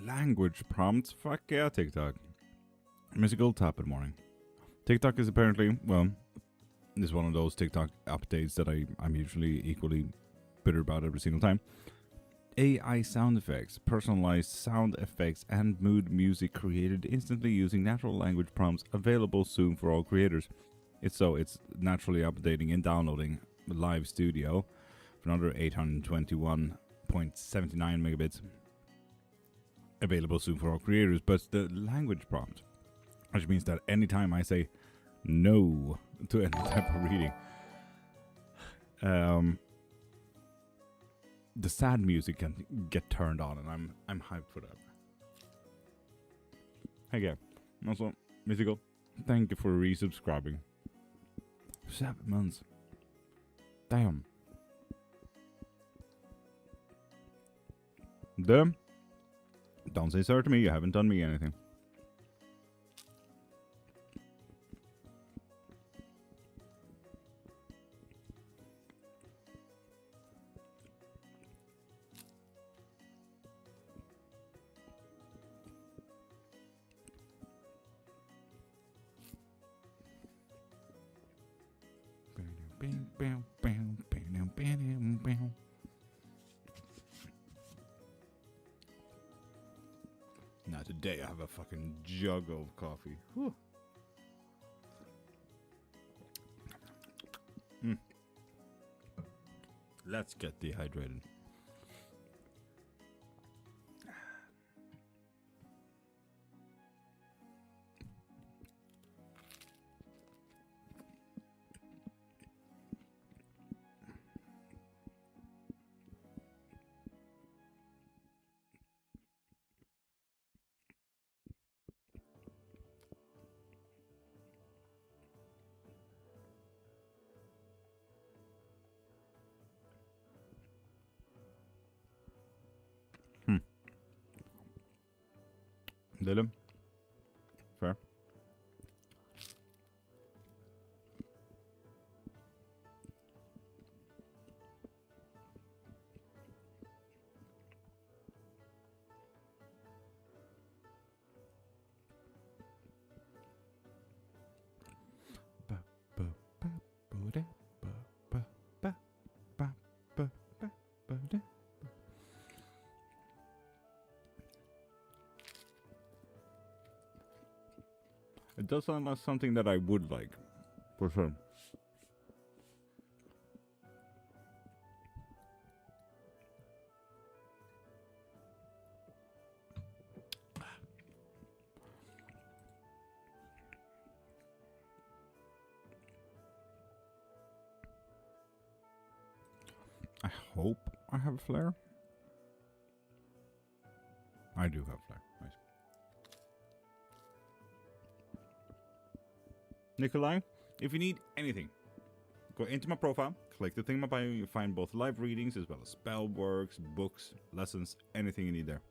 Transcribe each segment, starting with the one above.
language prompts. Fuck yeah, TikTok. Musical tap in the morning. TikTok is apparently, well, this is one of those TikTok updates that I'm usually equally bitter about every single time. AI sound effects, personalized sound effects, and mood music created instantly using natural language prompts available soon for all creators. It's naturally updating and downloading Live Studio for another 821.79 megabits. Available soon for all creators, but the language prompt, which means that anytime I say no to any type of reading, the sad music can get turned on, and I'm hyped for that. Hey, yeah. Also, Mythical, thank you for resubscribing. 7 months. Damn. Don't say sir to me, you haven't done me anything. Now today I have a fucking jug of coffee. Whew. Let's get dehydrated. Dylan? Fair. It does sound like something that I would like, for sure. I hope I have a flare. I do have a flare. Nice. Nikolai, if you need anything, go into my profile, click the thing in my bio, you'll find both live readings as well as spell works, books, lessons, anything you need there.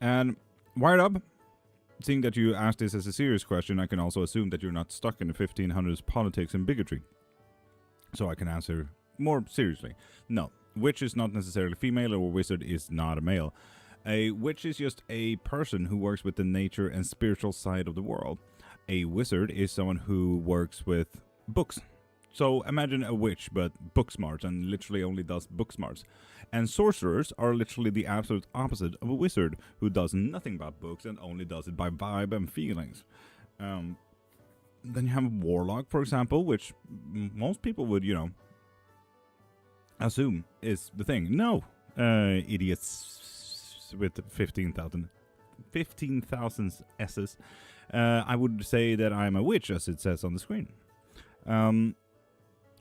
And wired up, seeing that you asked this as a serious question, I can also assume that you're not stuck in the 1500s politics and bigotry. So I can answer more seriously. No, witch is not necessarily female, or wizard is not a male. A witch is just a person who works with the nature and spiritual side of the world. A wizard is someone who works with books. So imagine a witch, but book smart, and literally only does book smarts. And sorcerers are literally the absolute opposite of a wizard, who does nothing about books and only does it by vibe and feelings. Then you have a warlock, for example, which most people would, assume is the thing. No, idiots with 15,000 S's. I would say that I'm a witch, as it says on the screen.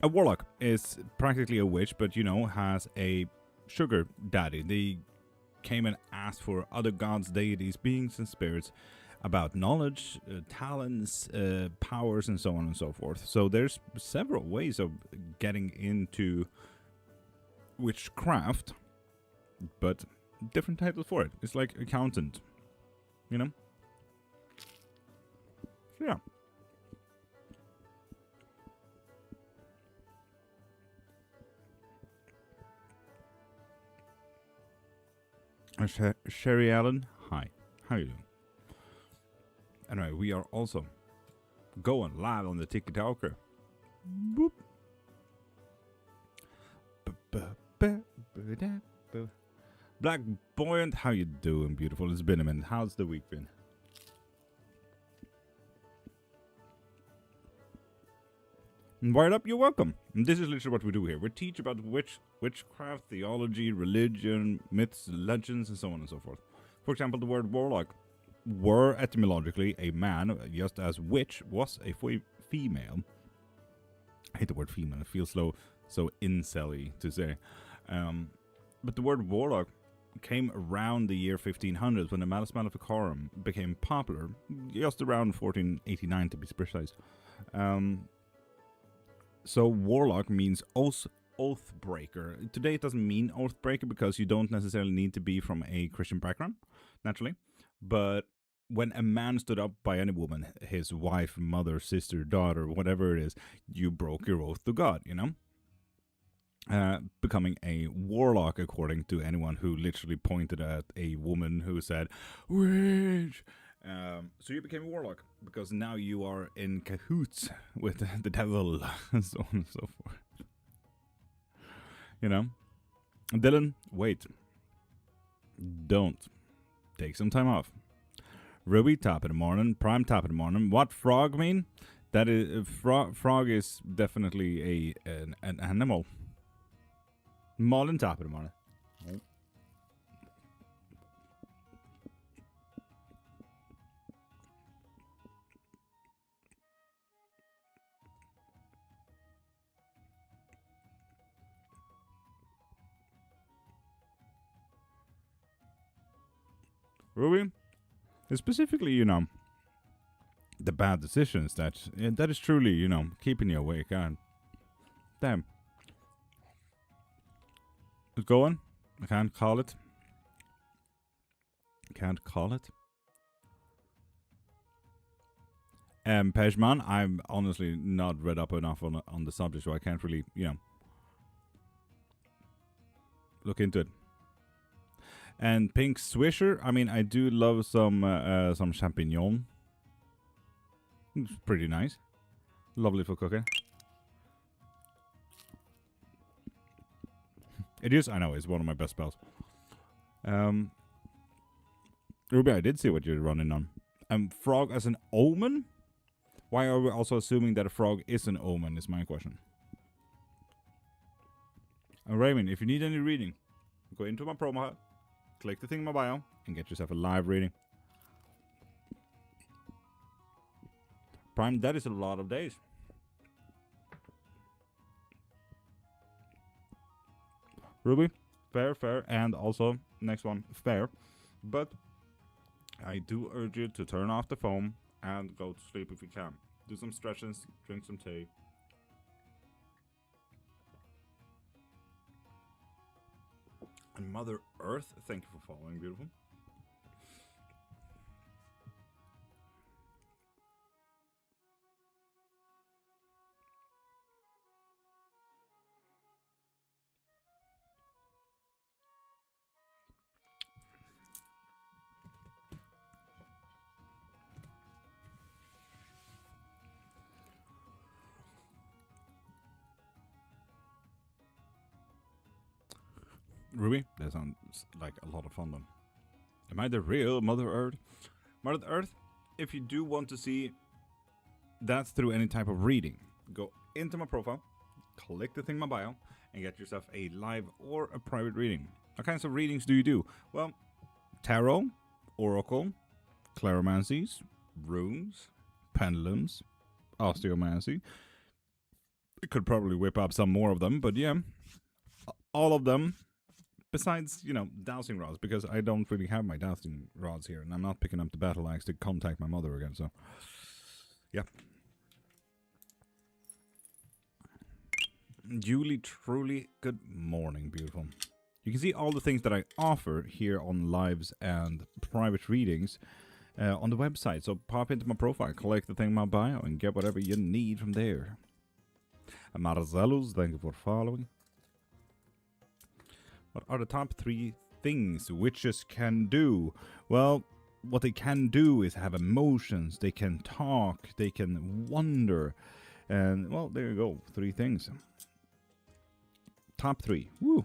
A warlock is practically a witch, but, has a sugar daddy. They came and asked for other gods, deities, beings, and spirits about knowledge, talents, powers, and so on and so forth. So there's several ways of getting into witchcraft, but different title for it. It's like accountant, So yeah. Sherry Allen, hi. How you doing? Anyway, we are also going live on the Tiki Talker. Boop. Black Buoyant, how you doing, beautiful? It's been a minute. How's the week been? Wired Up, you're welcome. And this is literally what we do here. We teach about witchcraft, theology, religion, myths, legends, and so on and so forth. For example, the word warlock were etymologically a man, just as witch was a female. I hate the word female. It feels so incel-y to say. But the word warlock came around the year 1500 when the Malus Maleficarum became popular, just around 1489 to be precise. So warlock means oath breaker. Today it doesn't mean oath breaker because you don't necessarily need to be from a Christian background, naturally. But when a man stood up by any woman, his wife, mother, sister, daughter, whatever it is, you broke your oath to God, you know? Becoming a warlock, according to anyone who literally pointed at a woman who said, witch! So you became a warlock because now you are in cahoots with the devil and so on and so forth. You know? Dylan, wait. Don't. Take some time off. Ruby, top of the morning. Prime, top of the morning. What frog mean? That is frog is definitely an animal. Marlin, top of the morning. Ruby, specifically, you know, the bad decisions that is truly, you know, keeping you awake. And damn, it's going. I can't call it. Can't call it. Pejman, I'm honestly not read up enough on the subject, so I can't really, you know, look into it. And Pink Swisher, I mean, I do love some champignon. It's pretty nice. Lovely for cooking. It is, I know, it's one of my best spells. Ruby, I did see what you're running on. Frog as an omen? Why are we also assuming that a frog is an omen, is my question. Raymond, if you need any reading, go into my promo hut, click the thing in my bio, and get yourself a live reading. Prime, that is a lot of days. Ruby, fair, and also, next one, fair. But I do urge you to turn off the phone and go to sleep if you can. Do some stretches, drink some tea. And Mother Earth, thank you for following, beautiful. Ruby, that sounds like a lot of fun though. Am I the real Mother Earth? Mother Earth, if you do want to see that through any type of reading, go into my profile, click the thing in my bio, and get yourself a live or a private reading. What kinds of readings do you do? Well, tarot, oracle, claromancies, runes, pendulums, osteomancy. I could probably whip up some more of them, but yeah, all of them. Besides, you know, dowsing rods, because I don't really have my dowsing rods here, and I'm not picking up the battle axe to contact my mother again, so, yeah. Julie, truly, good morning, beautiful. You can see all the things that I offer here on lives and private readings on the website, so pop into my profile, collect the thing in my bio, and get whatever you need from there. And Marzellos, thank you for following. What are the top 3 things witches can do. Well, what they can do is have emotions, they can talk, they can wonder. And, well, there you go. 3 things. Top 3. Woo!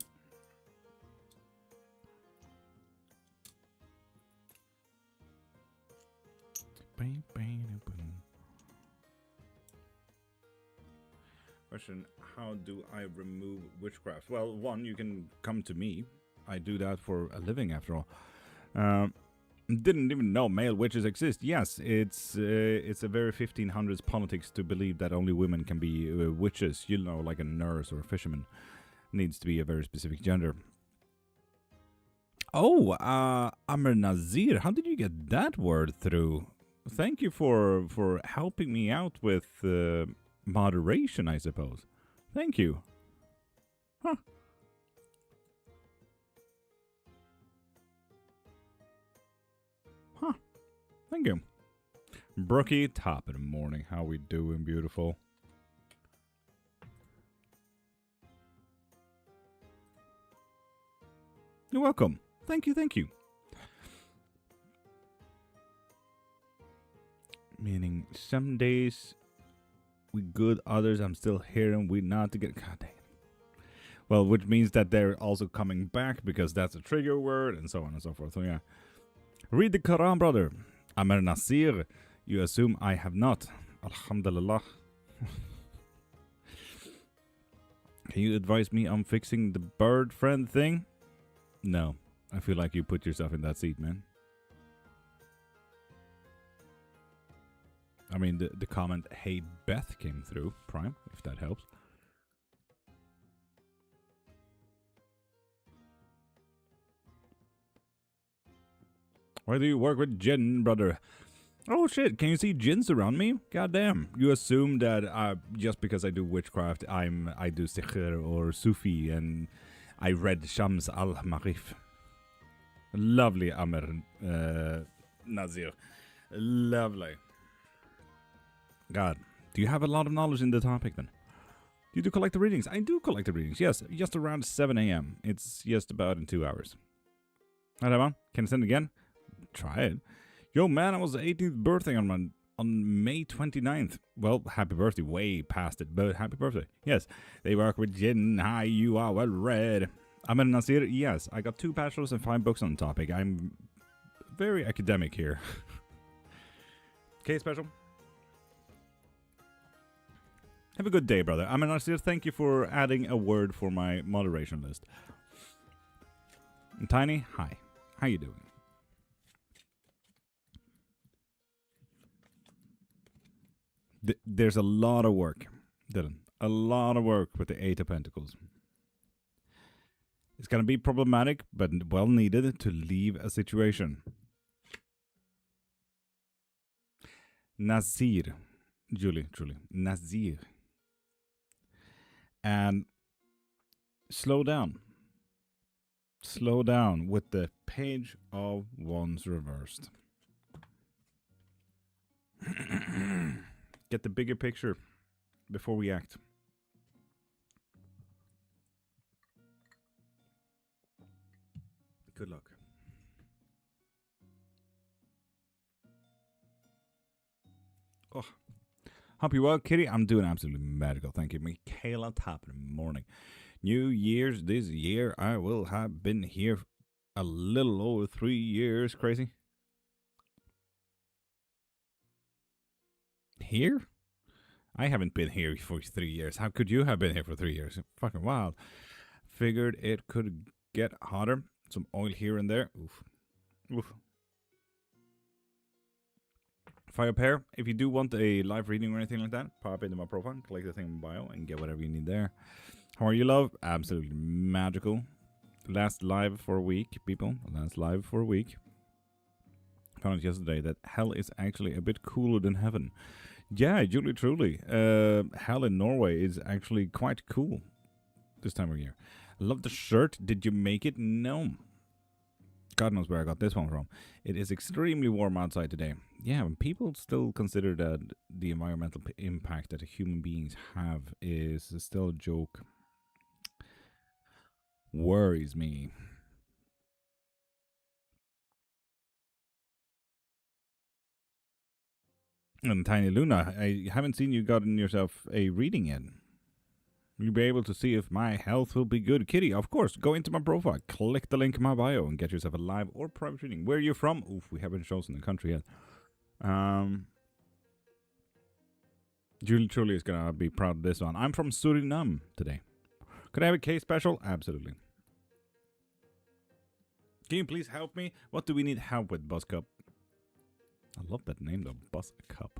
Question, how do I remove witchcraft? Well, one, you can come to me. I do that for a living, after all. Didn't even know male witches exist. Yes, it's a very 1500s politics to believe that only women can be witches. You know, like a nurse or a fisherman needs to be a very specific gender. Oh, Amr Nazir, how did you get that word through? Thank you for helping me out with moderation, I suppose. Thank you. Huh. Huh. Thank you. Brookie, top of the morning. How we doing, beautiful? You're welcome. Thank you, thank you. Meaning, some days we good, others I'm still hearing we not to get. God dang. Well, which means that they're also coming back because that's a trigger word and so on and so forth. So yeah. Read the Quran, brother. Amr Nasir. You assume I have not. Alhamdulillah. Can you advise me on fixing the bird friend thing? No. I feel like you put yourself in that seat, man. I mean, the comment, hey Beth, came through, Prime, if that helps. Why do you work with jinn, brother? Oh shit, can you see jinns around me? Goddamn. You assume that just because I do witchcraft, I do sihr or Sufi, and I read Shams al-Marif. Lovely, Amr Nazir. Lovely. God, do you have a lot of knowledge in the topic then? Do you do collective readings? I do collective readings, yes. Just around 7 a.m. It's just about in 2 hours. Alright, can I send it again? Try it. Yo, man, I was 18th birthday on May 29th. Well, happy birthday. Way past it, but happy birthday. Yes, they work with Jinn. Hi, you are well read. Ahmed Nasir, yes, I got 2 bachelors and 5 books on the topic. I'm very academic here. Okay, special. Have a good day, brother. Ahmed Nasir, thank you for adding a word for my moderation list. And Tiny, hi. How you doing? There's a lot of work, Dylan. A lot of work with the 8 of Pentacles. It's going to be problematic, but well needed to leave a situation. Nazir. Julie, truly. Nazir. And slow down. Slow down with the Page of Wands reversed. Get the bigger picture before we act. Good luck. Oh, hope you're well, Kitty. I'm doing absolutely medical. Thank you. Michaela, top of the morning. New Year's this year. I will have been here a little over 3 years. Crazy. Here? I haven't been here for 3 years. How could you have been here for 3 years? Fucking wild. Figured it could get hotter. Some oil here and there. Oof. Oof. Fire pair. If you do want a live reading or anything like that, pop into my profile, click the thing in bio, and get whatever you need there. How are you, love? Absolutely magical. Last live for a week, people. Last live for a week. Found yesterday that hell is actually a bit cooler than heaven. Yeah, Julie, truly. Hell in Norway is actually quite cool this time of year. Love the shirt. Did you make it? No. God knows where I got this one from. It is extremely warm outside today. Yeah, people still consider that the environmental impact that human beings have is still a joke. Worries me. And Tiny Luna, I haven't seen you gotten yourself a reading yet. You'll be able to see if my health will be good. Kitty, of course, go into my profile, click the link in my bio, and get yourself a live or private reading. Where are you from? Oof, we haven't chosen the country yet. Julie truly is gonna be proud of this one. I'm from Suriname today. Could I have a case special? Absolutely. Can you please help me? What do we need help with, Buzzcup? I love that name though, Buzzcup.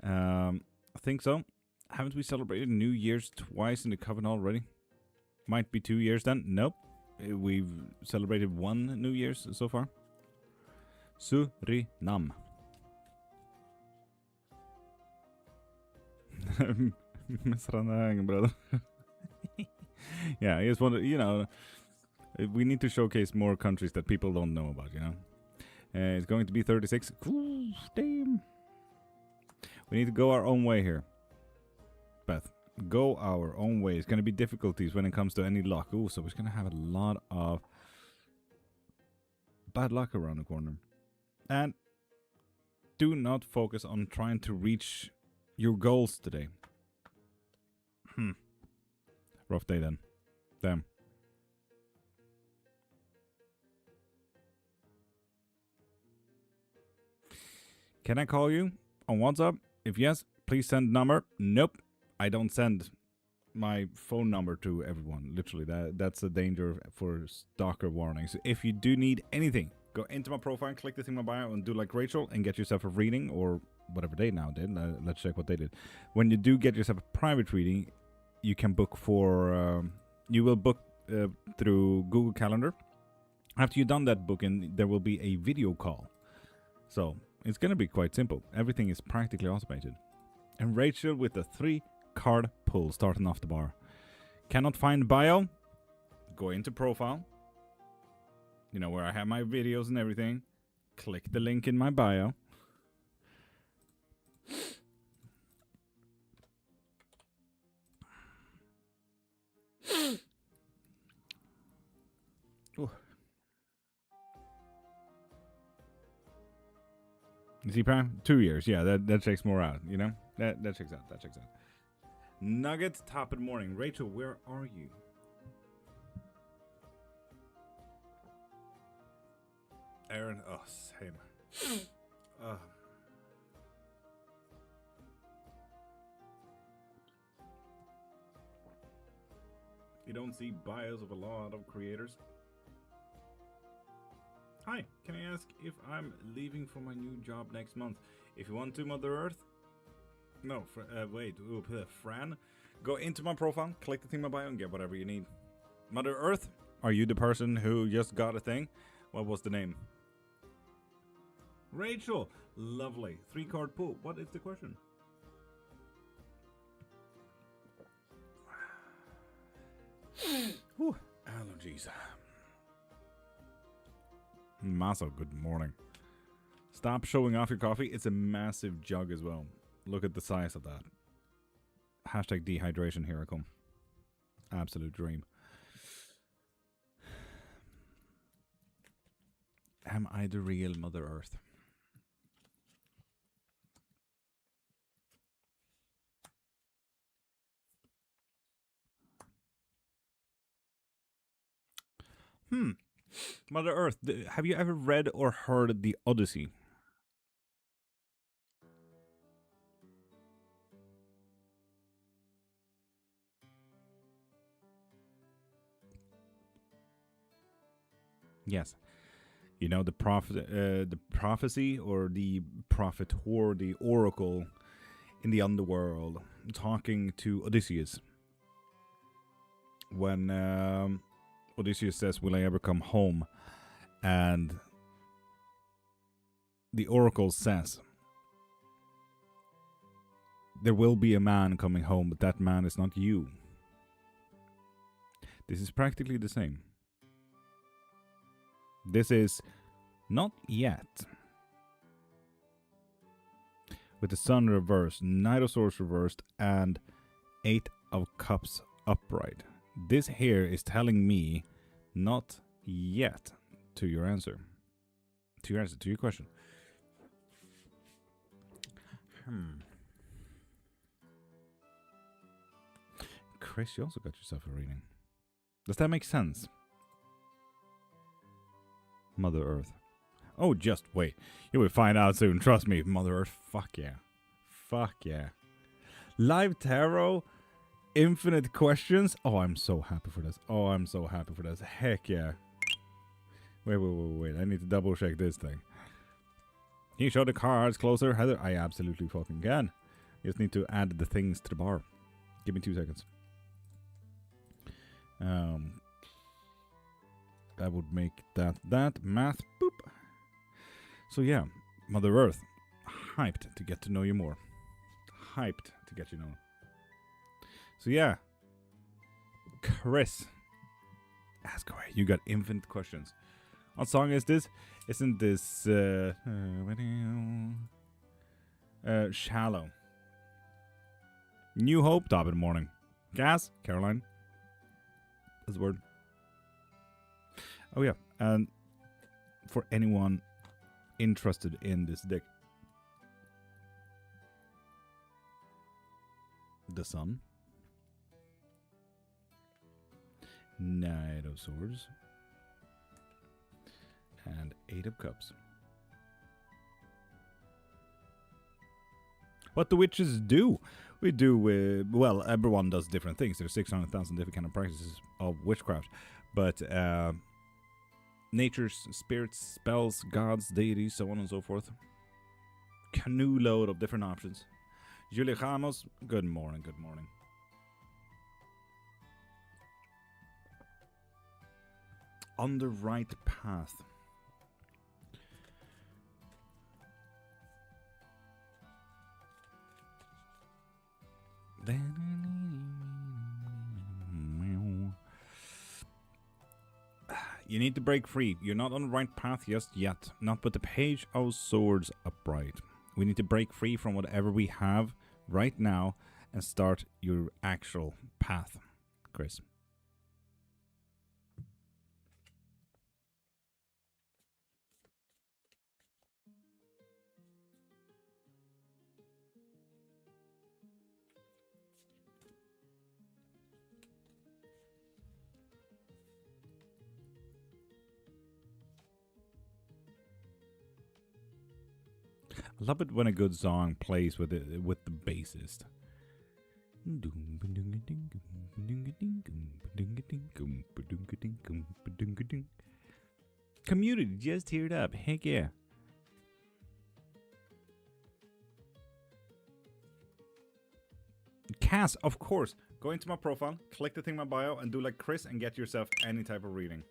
I think so. Haven't we celebrated New Year's twice in the Coven already? Might be 2 years then. Nope. We've celebrated 1 New Year's so far. Suriname. brother. Yeah, I just want to, you know, we need to showcase more countries that people don't know about, you know. It's going to be 36. Ooh, damn. We need to go our own way here. Beth, go our own way. It's going to be difficulties when it comes to any luck. Ooh, so we're going to have a lot of bad luck around the corner. And do not focus on trying to reach your goals today. Rough day then. Damn. Can I call you on WhatsApp? If yes, please send number. Nope. I don't send my phone number to everyone. Literally, that's a danger for stalker warnings. If you do need anything, go into my profile, click the thing in my bio, and do like Rachel and get yourself a reading or whatever they now did. Let's check what they did. When you do get yourself a private reading, you can book for. You will book through Google Calendar. After you've done that booking, there will be a video call. So it's gonna be quite simple. Everything is practically automated. And Rachel with the 3-card pull starting off the bar. Cannot find bio? Go into profile. You know where I have my videos and everything. Click the link in my bio. Ooh. You see, Prime? 2 years. Yeah, that checks more out, you know? That checks out. That checks out. Nuggets, top of the morning. Rachel, where are you? Aaron, oh, same. You don't see bios of a lot of creators. Hi, can I ask if I'm leaving for my new job next month? If you want to, Mother Earth. No, wait, Fran. Go into my profile, click the thing in my bio, and get whatever you need. Mother Earth, are you the person who just got a thing? What was the name? Rachel, lovely. 3-card pull. What is the question? Whew, allergies. Maso, good morning. Stop showing off your coffee. It's a massive jug as well. Look at the size of that. Hashtag dehydration, here I come. Absolute dream. Am I the real Mother Earth? Mother Earth, have you ever read or heard the Odyssey? Yes. You know, the prophecy or the prophet or the oracle in the underworld talking to Odysseus. When Odysseus says, "Will I ever come home?" And the oracle says, "There will be a man coming home, but that man is not you." This is practically the same. This is not yet. With the Sun reversed, Knight of Swords reversed, and 8 of Cups upright. This here is telling me not yet to your answer. To your question. Chris, you also got yourself a reading. Does that make sense? Mother Earth. Oh, just wait. You will find out soon. Trust me, Mother Earth. Fuck yeah. Fuck yeah. Live tarot. Infinite questions. Oh, I'm so happy for this. Oh, I'm so happy for this. Heck yeah. Wait. I need to double check this thing. Can you show the cards closer, Heather? I absolutely fucking can. You just need to add the things to the bar. Give me 2 seconds. That would make that math. Boop. So yeah, Mother Earth. Hyped to get to know you more. Hyped to get you know. So yeah, Chris, ask away. You got infinite questions. What song is this? Isn't this Shallow? New Hope, top of the morning. Gas, Caroline. That's the word. Oh yeah, and for anyone interested in this deck, the Sun, Knight of Swords, and 8 of Cups. What the witches do? We do, well, everyone does different things. There's 600,000 different kind of practices of witchcraft. But nature's spirits, spells, gods, deities, so on and so forth. Canoe load of different options. Julia Ramos, good morning, good morning. On the right path. You need to break free. You're not on the right path just yet. Not with the Page of Swords upright. We need to break free from whatever we have right now and start your actual path, Chris. I love it when a good song plays with the bassist. Community just teared up. Heck yeah. Cass, of course. Go into my profile, click the thing in my bio, and do like Chris and get yourself any type of reading.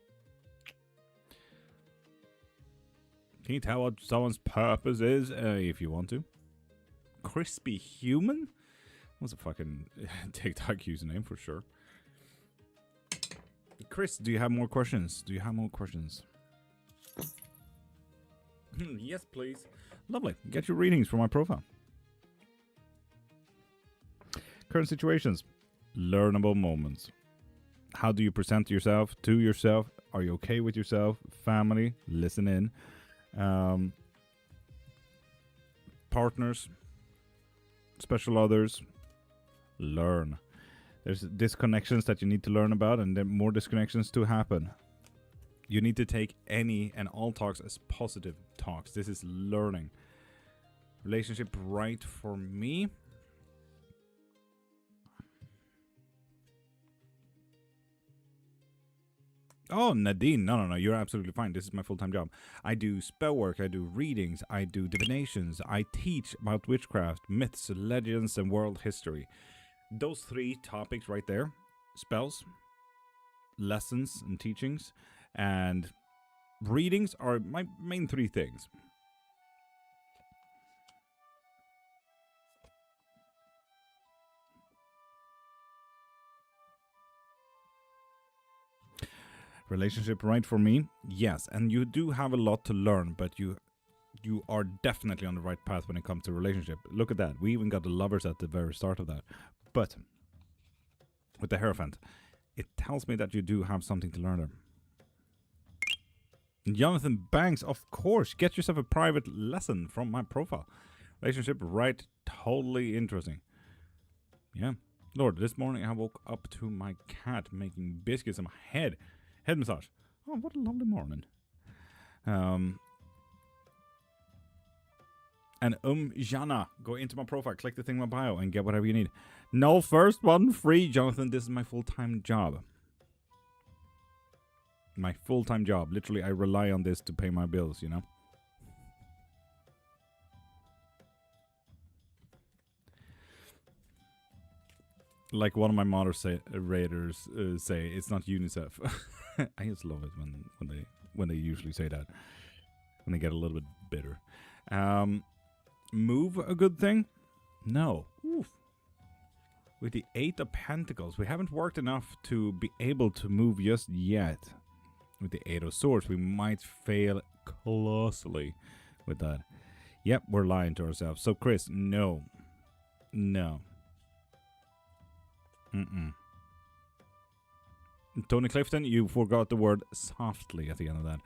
Can you tell what someone's purpose is if you want to? Crispy Human? What's a fucking TikTok username for sure. Chris, do you have more questions? Do you have more questions? Yes, please. Lovely. Get your readings from my profile. Current situations. Learnable moments. How do you present yourself to yourself? Are you okay with yourself? Family, listen in. Partners, special others, learn. There's disconnections that you need to learn about, and there are more disconnections to happen. You need to take any and all talks as positive talks. This is learning. Relationship right for me. Oh, Nadine. No. You're absolutely fine. This is my full-time job. I do spell work. I do readings. I do divinations. I teach about witchcraft, myths, legends, and world history. Those 3 topics right there. Spells, lessons and teachings, and readings are my main 3 things. Relationship right for me? Yes, and you do have a lot to learn, but you are definitely on the right path when it comes to relationship. Look at that. We even got the lovers at the very start of that. But with the Hierophant, it tells me that you do have something to learn there. Jonathan Banks, of course, get yourself a private lesson from my profile. Relationship right totally interesting. Yeah. Lord, this morning I woke up to my cat making biscuits on my head. Head massage. Oh, what a lovely morning. And Jana, go into my profile, click the thing in my bio, and get whatever you need. No first one free, Jonathan. This is my full-time job. My full-time job. Literally, I rely on this to pay my bills, you know? Like one of my moderators say, it's not UNICEF. I just love it when they usually say that. When they get a little bit bitter. Move a good thing? No. Oof. With the 8 of Pentacles, we haven't worked enough to be able to move just yet. With the 8 of Swords, we might fail colossally with that. Yep, we're lying to ourselves. So, Chris, no. No. Tony Clifton, you forgot the word softly at the end of that.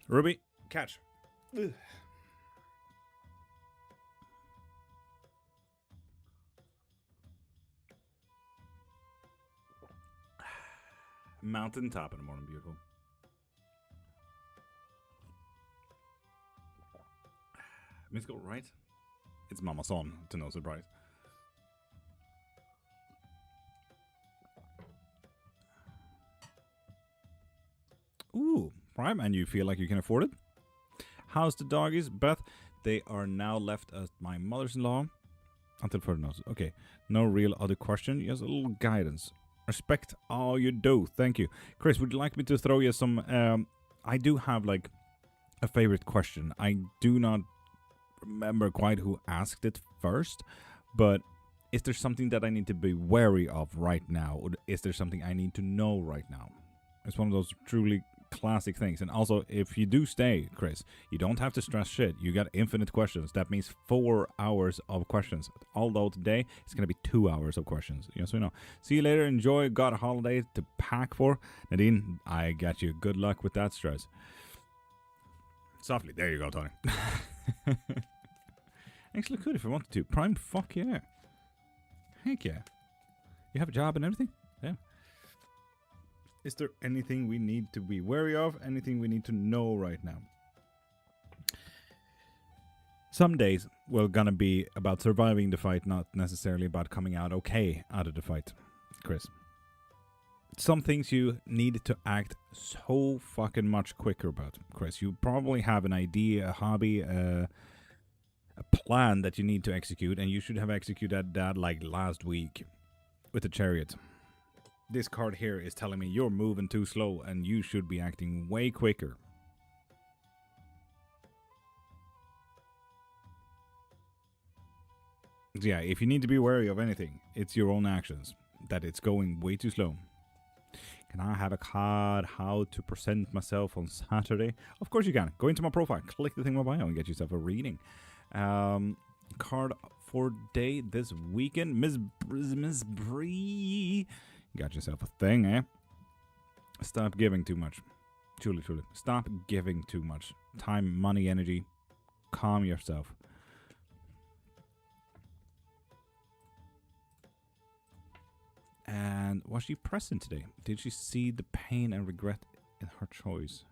Ruby, catch. Ugh. Mountaintop in the morning, beautiful. Mystical, right? It's Mama Son, to no surprise. Ooh, prime, and you feel like you can afford it? How's the doggies, Beth? They are now left at my mother's-in-law. Until further notice. Okay, no real other question, just a little guidance. Respect all you do. Thank you. Chris, would you like me to throw you some... I do have, like, a favorite question. I do not remember quite who asked it first, but is there something that I need to be wary of right now? Or is there something I need to know right now? It's one of those truly classic things. And also, if you do stay, Chris, you don't have to stress shit. You got infinite questions. That means 4 hours of questions. Although today it's gonna be 2 hours of questions. Yes, we know. See you later. Enjoy. Got a holiday to pack for. Nadine, I got you. Good luck with that stress. Softly. There you go, Tony. Actually could if I wanted to. Prime, fuck yeah. Heck yeah. You have a job and everything? Yeah. Is there anything we need to be wary of? Anything we need to know right now? Some days we're gonna be about surviving the fight, not necessarily about coming out okay out of the fight, Chris. Some things you need to act so fucking much quicker about, Chris. You probably have an idea, a hobby, a plan that you need to execute, and you should have executed that like last week with the Chariot. This card here is telling me you're moving too slow and you should be acting way quicker. Yeah, if you need to be wary of anything, it's your own actions. That it's going way too slow. Can I have a card how to present myself on Saturday? Of course you can. Go into my profile, click the thing in my bio and get yourself a reading. Card for day this weekend. Miss Bree. Got yourself a thing, eh? Stop giving too much. Truly, truly. Stop giving too much. Time, money, energy. Calm yourself. And was she present today? Did she see the pain and regret in her choice?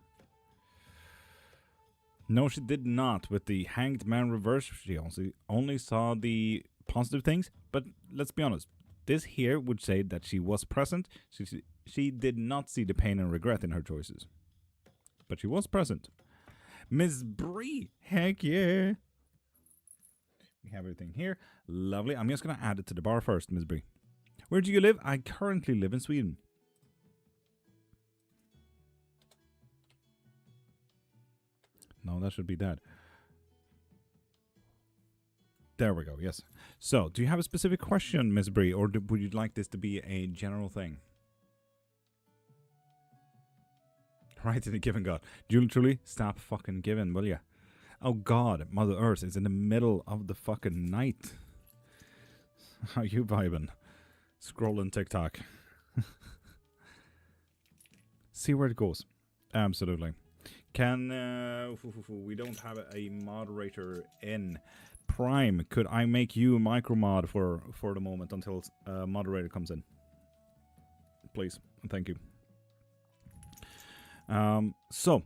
No, she did not. With the Hanged Man reverse, she only saw the positive things. But let's be honest. This here would say that she was present. She did not see the pain and regret in her choices. But she was present. Miss Bree. Heck yeah. We have everything here. Lovely. I'm just going to add it to the bar first, Miss Bree. Where do you live? I currently live in Sweden. No, that should be that. There we go, yes. So, do you have a specific question, Miss Bree, or would you like this to be a general thing? Right to the giving God. Julie, truly, stop fucking giving, will ya? Oh God, Mother Earth is in the middle of the fucking night. How you vibing? Scrolling TikTok. See where it goes. Absolutely. Can we don't have a moderator in Prime? Could I make you a micro mod for the moment until a moderator comes in? Please, thank you. So,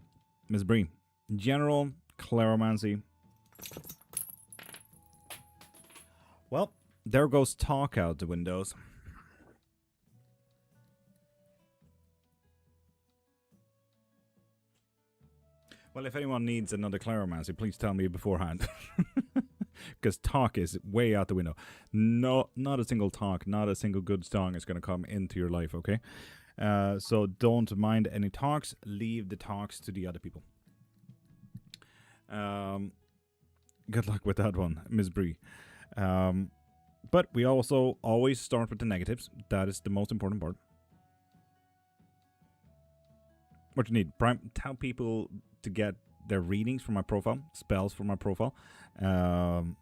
Ms. Bree, general cleromancy. Well, there goes talk out the windows. Well, if anyone needs another cleromancy, please tell me beforehand. Because talk is way out the window. No, not a single talk, not a single good song is going to come into your life, okay? So don't mind any talks. Leave the talks to the other people. Good luck with that one, Ms. Bree. But we also always start with the negatives. That is the most important part. What you need, Prime, tell people to get their readings from my profile, spells from my profile, and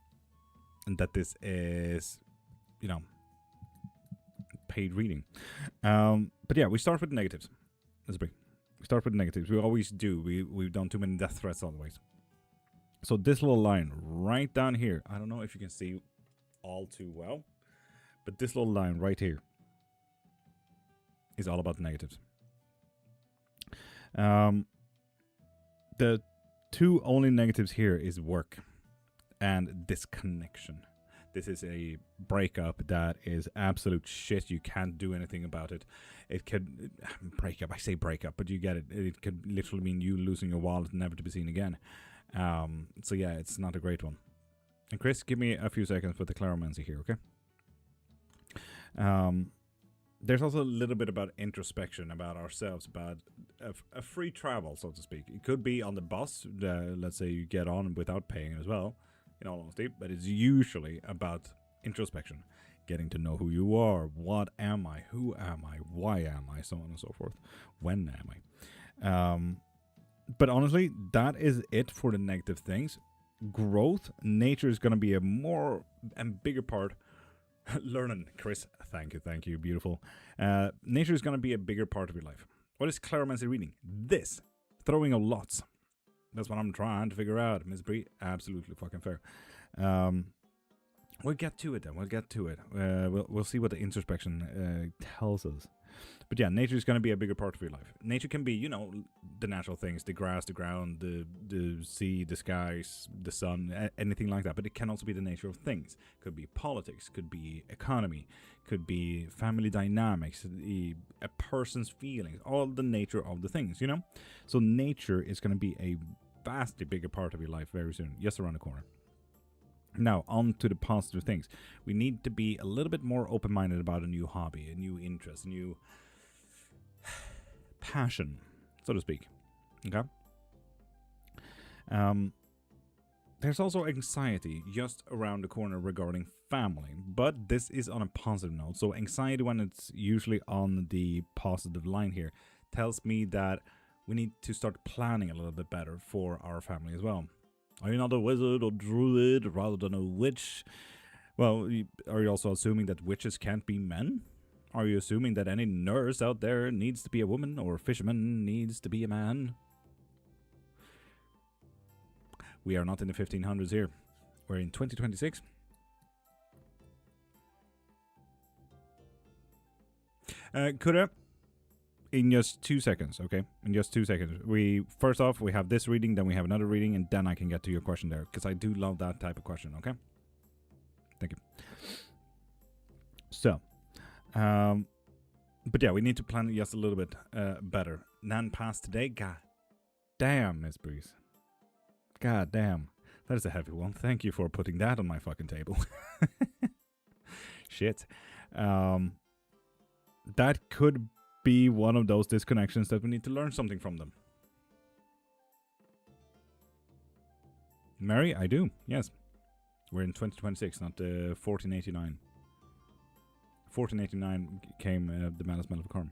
that this is, you know, paid reading. But yeah, we start with the negatives. Let's bring. We start with the negatives. We always do. We've done too many death threats always. So this little line right down here, I don't know if you can see all too well, but this little line right here is all about the negatives. The two only negatives here is work and disconnection. This is a breakup that is absolute shit. You can't do anything about it. It could break up. I say breakup, but you get it. It could literally mean you losing your wallet, never to be seen again. So yeah, it's not a great one. And Chris, give me a few seconds for the cleromancy here, okay? There's also a little bit about introspection, about ourselves, about a free travel, so to speak. It could be on the bus, let's say you get on without paying as well, in all honesty, but it's usually about introspection, getting to know who you are, what am I, who am I, why am I, so on and so forth, when am I. But honestly, that is it for the negative things. Growth, nature is going to be a more and bigger part. Learning, Chris, thank you, beautiful. Nature is going to be a bigger part of your life. What is cleromancy reading? This, throwing of lots. That's what I'm trying to figure out, Ms. Bree. Absolutely fucking fair. We'll get to it then. We'll get to it. We'll see what the introspection tells us. But yeah, nature is going to be a bigger part of your life. Nature can be, you know, the natural things, the grass, the ground, the sea, the skies, the sun, anything like that. But it can also be the nature of things. Could be politics, could be economy, could be family dynamics, a person's feelings, all the nature of the things, you know? So nature is going to be a vastly bigger part of your life very soon, just around the corner. Now, on to the positive things. We need to be a little bit more open-minded about a new hobby, a new interest, a new passion, so to speak. Okay? There's also anxiety just around the corner regarding family, but this is on a positive note. So anxiety, when it's usually on the positive line here, tells me that we need to start planning a little bit better for our family as well. Are you not a wizard or druid rather than a witch? Well, are you also assuming that witches can't be men? Are you assuming that any nurse out there needs to be a woman or fisherman needs to be a man? We are not in the 1500s here. We're in 2026. Kura, in just 2 seconds, okay? In just 2 seconds. First off, we have this reading, then we have another reading, and then I can get to your question there, because I do love that type of question, okay? Thank you. So, but yeah, we need to plan it just a little bit better. Nan passed today. God damn, Miss Breeze. God damn. That is a heavy one. Thank you for putting that on my fucking table. Shit. That could be one of those disconnections that we need to learn something from them. Mary, I do. Yes. We're in 2026, not 1489. 1489 came the Madness Medal of Karm.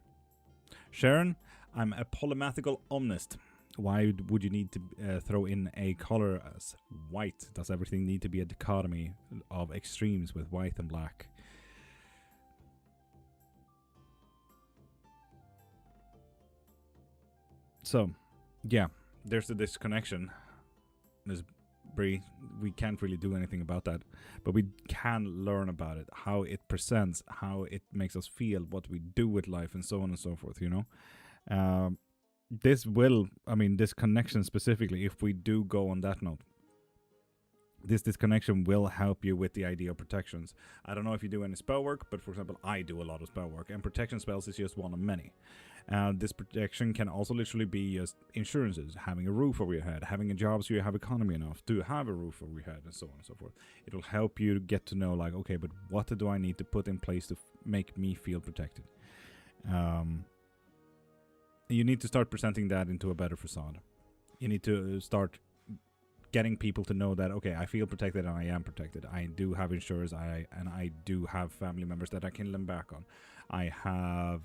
Sharon, I'm a polymathical omnist. Why would you need to throw in a color as white? Does everything need to be a dichotomy of extremes with white and black? So, yeah, there's a disconnection. Ms. Bree, we can't really do anything about that, but we can learn about it, how it presents, how it makes us feel, what we do with life, and so on and so forth, you know. This connection specifically, if we do go on that note, this disconnection will help you with the idea of protections. I don't know if you do any spell work, but for example, I do a lot of spell work, and protection spells is just one of many. This protection can also literally be just insurances, having a roof over your head, having a job so you have economy enough to have a roof over your head, and so on and so forth. It will help you get to know, like, okay, but what do I need to put in place to make me feel protected? You need to start presenting that into a better facade. You need to start getting people to know that, okay, I feel protected and I am protected. I do have insurers, and I do have family members that I can lean back on. I have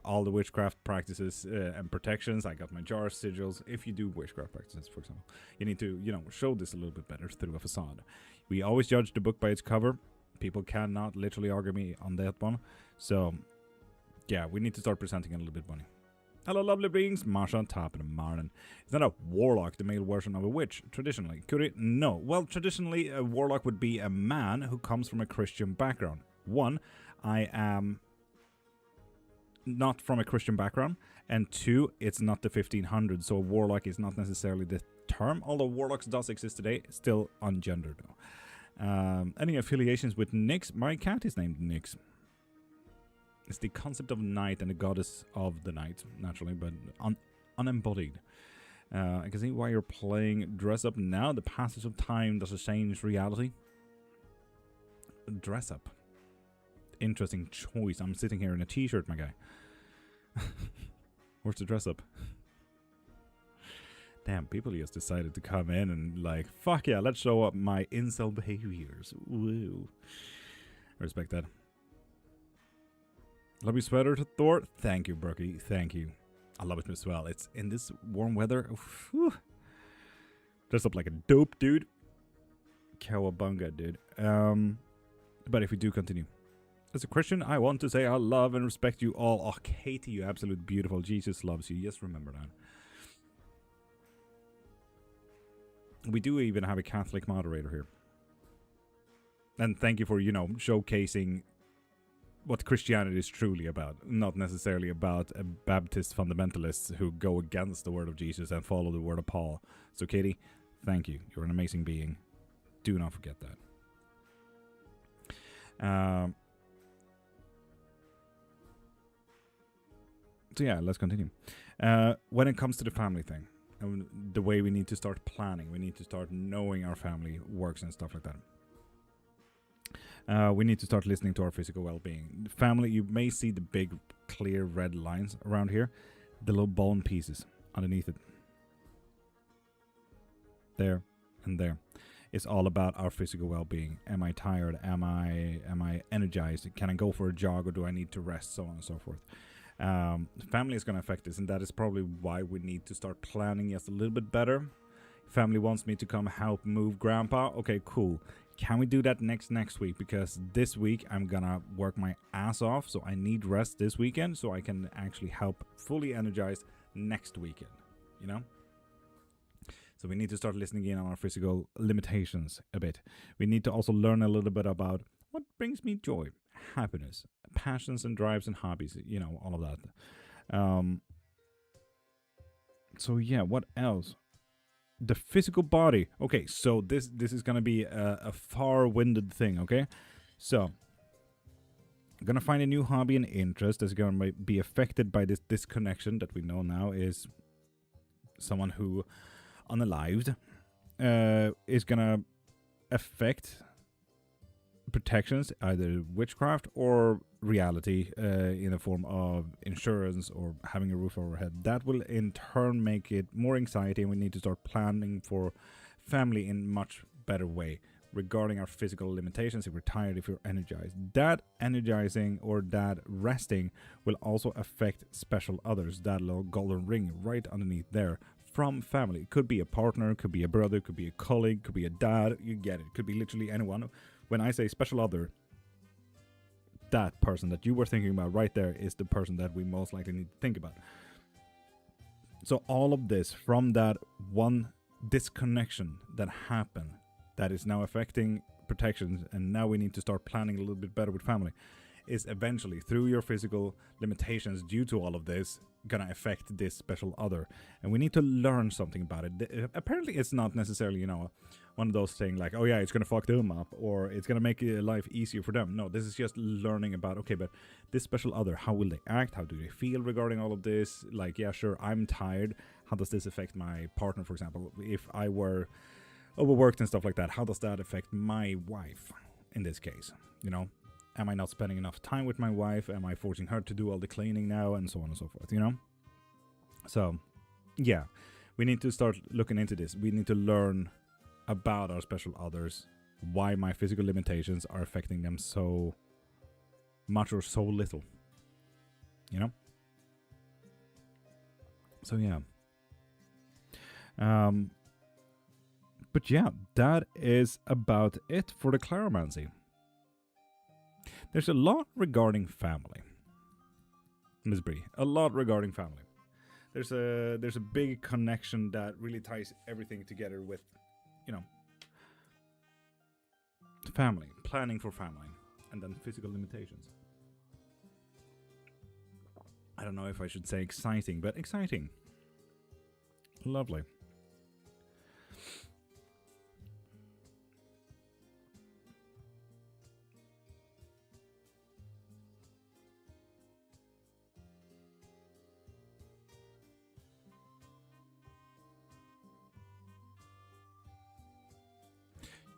all the witchcraft practices and protections. I got my jars, sigils. If you do witchcraft practices, for example, you need to, show this a little bit better through a facade. We always judge the book by its cover. People cannot literally argue me on that one. So, yeah, we need to start presenting it a little bit funny. Hello, lovely beings. Marsha on top of the morning. Is that a warlock, the male version of a witch, traditionally? Could it? No. Well, traditionally, a warlock would be a man who comes from a Christian background. One, I am not from a Christian background, and two, it's not the 1500s, so a warlock is not necessarily the term, although warlocks does exist today, still ungendered though. Any affiliations with Nyx? My cat is named Nyx. It's the concept of night and the goddess of the night, naturally, but unembodied. I can see why you're playing Dress Up now. The passage of time does change reality. Dress Up. Interesting choice. I'm sitting here in a t-shirt, my guy. Where's the dress up? Damn, people just decided to come in and like, fuck yeah, let's show up my incel behaviors. Woo. I respect that. Love your sweater to Thor. Thank you, Brookie. Thank you. I love it as well. It's in this warm weather. Whew. Dress up like a dope dude. Cowabunga, dude. But if we do continue. As a Christian, I want to say I love and respect you all. Oh, Katie, you absolute beautiful. Jesus loves you. Just remember that. We do even have a Catholic moderator here. And thank you for, showcasing what Christianity is truly about. Not necessarily about a Baptist fundamentalists who go against the word of Jesus and follow the word of Paul. So, Katie, thank you. You're an amazing being. Do not forget that. So yeah, let's continue. When it comes to the family thing, the way we need to start planning, we need to start knowing our family works and stuff like that. We need to start listening to our physical well-being. Family, you may see the big, clear red lines around here. The little bone pieces underneath it. There and there. It's all about our physical well-being. Am I tired? Am I energized? Can I go for a jog, or do I need to rest? So on and so forth. Family is going to affect this, and that is probably why we need to start planning just a little bit better. Family wants me to come help move grandpa. Okay, cool. Can we do that next week? Because this week I'm gonna work my ass off, so I need rest this weekend so I can actually help fully energized next weekend, So we need to start listening in on our physical limitations a bit. We need to also learn a little bit about what brings me joy, happiness, passions and drives and hobbies, all of that. So yeah, what else? The physical body. Okay, so this is gonna be a far-winded thing, okay? So I'm gonna find a new hobby and interest that's gonna be affected by this disconnection that we know now is someone who unalived is gonna affect protections, either witchcraft or reality, in the form of insurance or having a roof over our head. That will in turn make it more anxiety, and we need to start planning for family in much better way regarding our physical limitations. If we're tired, if you're energized, that energizing or that resting will also affect special others. That little golden ring right underneath there from family. It could be a partner, could be a brother, could be a colleague, could be a dad. You get it. Could be literally anyone. When I say special other, that person that you were thinking about right there is the person that we most likely need to think about. So all of this from that one disconnection that happened, that is now affecting protections, and now we need to start planning a little bit better with family, is eventually through your physical limitations due to all of this gonna affect this special other, and we need to learn something about it. Apparently it's not necessarily, you know, one of those things like, oh yeah, it's gonna fuck them up or it's gonna make life easier for them. No, this is just learning about, okay, but this special other, how will they act, how do they feel regarding all of this? Like, yeah, sure, I'm tired, how does this affect my partner, for example? If I were overworked and stuff like that, how does that affect my wife in this case? You know, am I not spending enough time with my wife? Am I forcing her to do all the cleaning now? And so on and so forth, you know? So, yeah, we need to start looking into this. We need to learn about our special others, why my physical limitations are affecting them so much or so little, you know? So, yeah. But yeah, that is about it for the Claromancy. There's a lot regarding family, Ms. Bree. A lot regarding family. There's a big connection that really ties everything together with, you know, family, planning for family, and then physical limitations. I don't know if I should say exciting, but exciting. Lovely.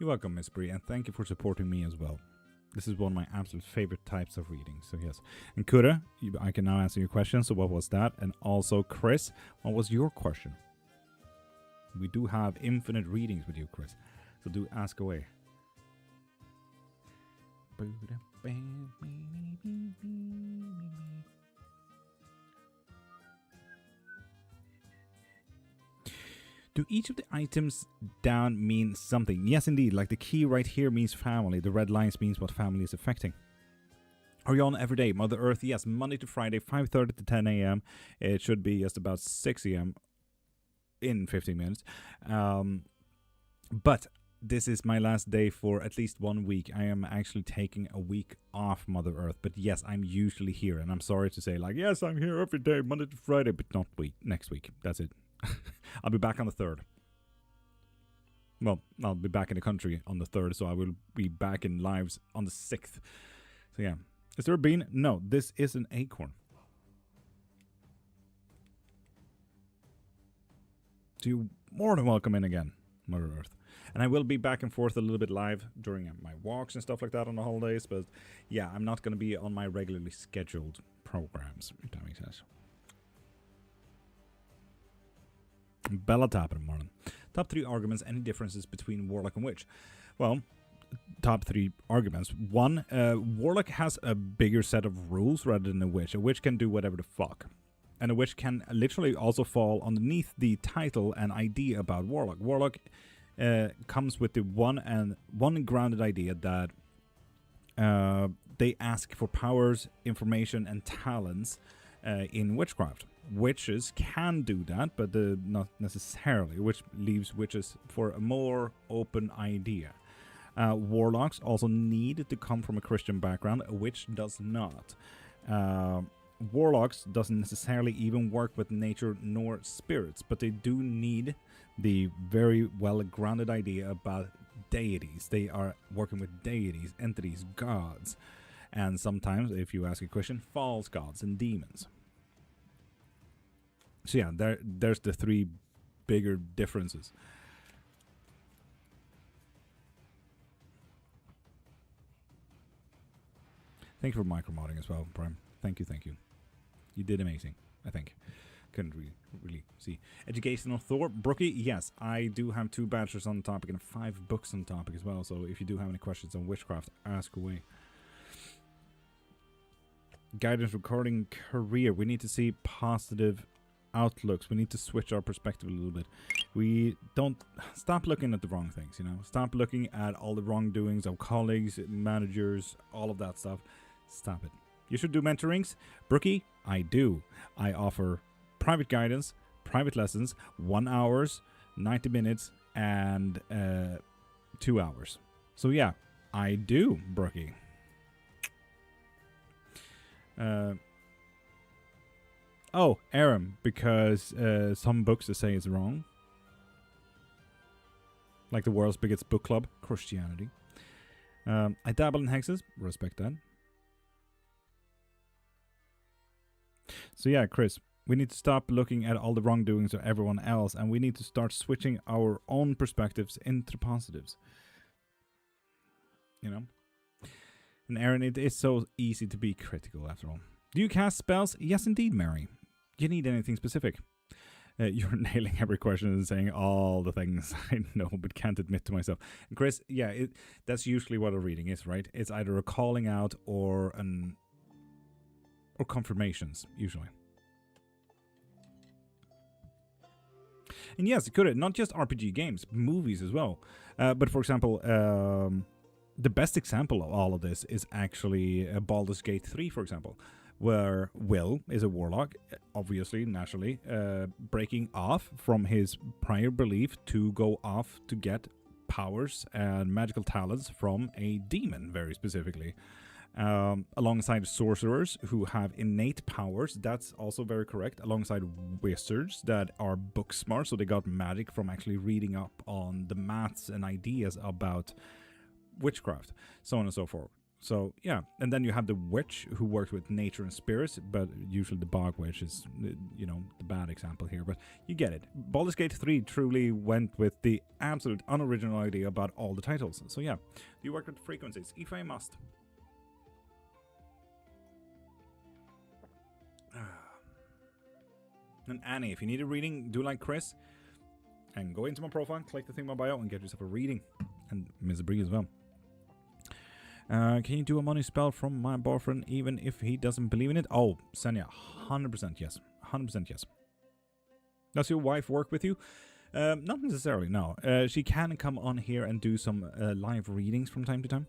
You're welcome, Miss Bree, and thank you for supporting me as well. This is one of my absolute favorite types of readings, so yes. And Kuda, I can now answer your question, so what was that? And also, Chris, what was your question? We do have infinite readings with you, Chris, so do ask away. Do each of the items down mean something? Yes, indeed. Like the key right here means family. The red lines means what family is affecting. Are you on every day? Mother Earth, yes. Monday to Friday, 5:30 to 10 a.m. It should be just about 6 a.m. in 15 minutes. But this is my last day for at least 1 week. I am actually taking a week off Mother Earth. But yes, I'm usually here. And I'm sorry to say, like, yes, I'm here every day, Monday to Friday. But not next week. That's it. I'll be back on the 3rd. Well, I'll be back in the country on the 3rd, so I will be back in lives on the 6th. So yeah. Is there a bean? No, this is an acorn. So you're more than welcome in again, Mother Earth. And I will be back and forth a little bit live during my walks and stuff like that on the holidays, but yeah, I'm not going to be on my regularly scheduled programs, if that makes sense. Bella Top in the morning. Top 3 arguments, any differences between Warlock and Witch? Well, top 3 arguments. 1, Warlock has a bigger set of rules rather than a Witch. A Witch can do whatever the fuck. And a Witch can literally also fall underneath the title and idea about Warlock. Warlock comes with the one grounded idea that they ask for powers, information, and talents in Witchcraft. Witches can do that, but not necessarily, which leaves witches for a more open idea. Warlocks also need to come from a Christian background. A witch does not. Warlocks doesn't necessarily even work with nature nor spirits, but they do need the very well-grounded idea about deities. They are working with deities, entities, gods, and sometimes, if you ask a question, false gods and demons. So yeah, there's the 3 bigger differences. Thank you for micromodding as well, Prime. Thank you. You did amazing, I think. Couldn't really see. Educational Thor. Brookie, yes, I do have 2 bachelors on the topic and 5 books on the topic as well, so if you do have any questions on Witchcraft, ask away. Guidance recording career. We need to see positive outlooks. We need to switch our perspective a little bit. We don't stop looking at the wrong things, you know. Stop looking at all the wrongdoings of colleagues, managers, all of that stuff. Stop it. You should do mentorings. Brookie, I do. I offer private guidance, private lessons, 1 hour, 90 minutes, and 2 hours. So yeah, I do, Brookie. Oh, Aaron, because some books say it's wrong. Like the world's biggest book club, Christianity. I dabble in hexes, respect that. So yeah, Chris, we need to stop looking at all the wrongdoings of everyone else, and we need to start switching our own perspectives into positives. You know? And Aaron, it is so easy to be critical after all. Do you cast spells? Yes, indeed, Mary. Do you need anything specific? You're nailing every question and saying all the things I know but can't admit to myself. And Chris, yeah, that's usually what a reading is, right? It's either a calling out or confirmations, usually. And yes, it could, not just RPG games, movies as well. But for example, the best example of all of this is actually Baldur's Gate 3, for example, where Will is a warlock, obviously, naturally, breaking off from his prior belief to go off to get powers and magical talents from a demon, very specifically. Alongside sorcerers who have innate powers, that's also very correct, alongside wizards that are book smart, so they got magic from actually reading up on the maths and ideas about witchcraft, so on and so forth. So yeah, and then you have the witch who works with nature and spirits, but usually the bog witch is, you know, the bad example here, but you get it. Baldur's Gate 3 truly went with the absolute unoriginal idea about all the titles. So yeah, you work with frequencies, if I must. And Annie, if you need a reading, do like Chris, and go into my profile, click the thing in my bio, and get yourself a reading. And Ms. Bree as well. Can you do a money spell from my boyfriend even if he doesn't believe in it? Oh, Senya, 100% yes. 100% yes. Does your wife work with you? Not necessarily, no. She can come on here and do some live readings from time to time.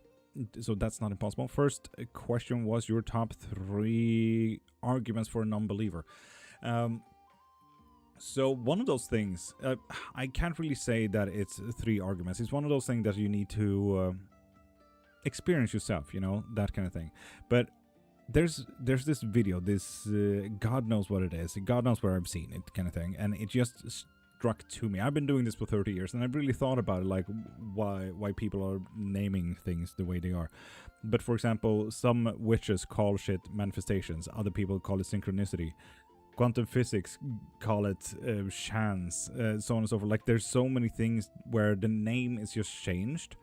So that's not impossible. First question was your top 3 arguments for a non-believer. So one of those things, I can't really say that it's 3 arguments. It's one of those things that you need to experience yourself, you know, that kind of thing. But there's this video, this God knows what it is, God knows where I've seen it kind of thing, and it just struck to me. I've been doing this for 30 years, and I've really thought about it, like why people are naming things the way they are. But for example, some witches call shit manifestations, other people call it synchronicity. Quantum physics call it chance, so on and so forth. Like, there's so many things where the name is just changed,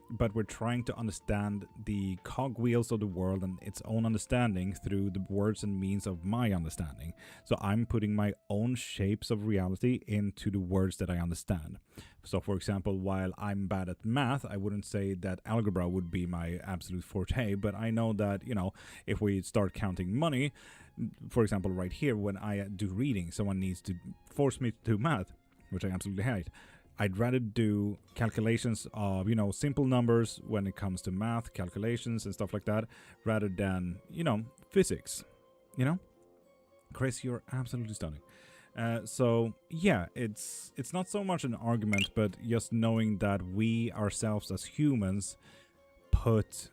but we're trying to understand the cogwheels of the world and its own understanding through the words and means of my understanding. So I'm putting my own shapes of reality into the words that I understand. So for example, while I'm bad at math, I wouldn't say that algebra would be my absolute forte, but I know that, you know, if we start counting money, for example, right here, when I do reading, someone needs to force me to do math, which I absolutely hate. I'd rather do calculations of, you know, simple numbers when it comes to math, calculations and stuff like that, rather than, you know, physics, you know? Chris, you're absolutely stunning. So, yeah, it's not so much an argument, but just knowing that we ourselves as humans put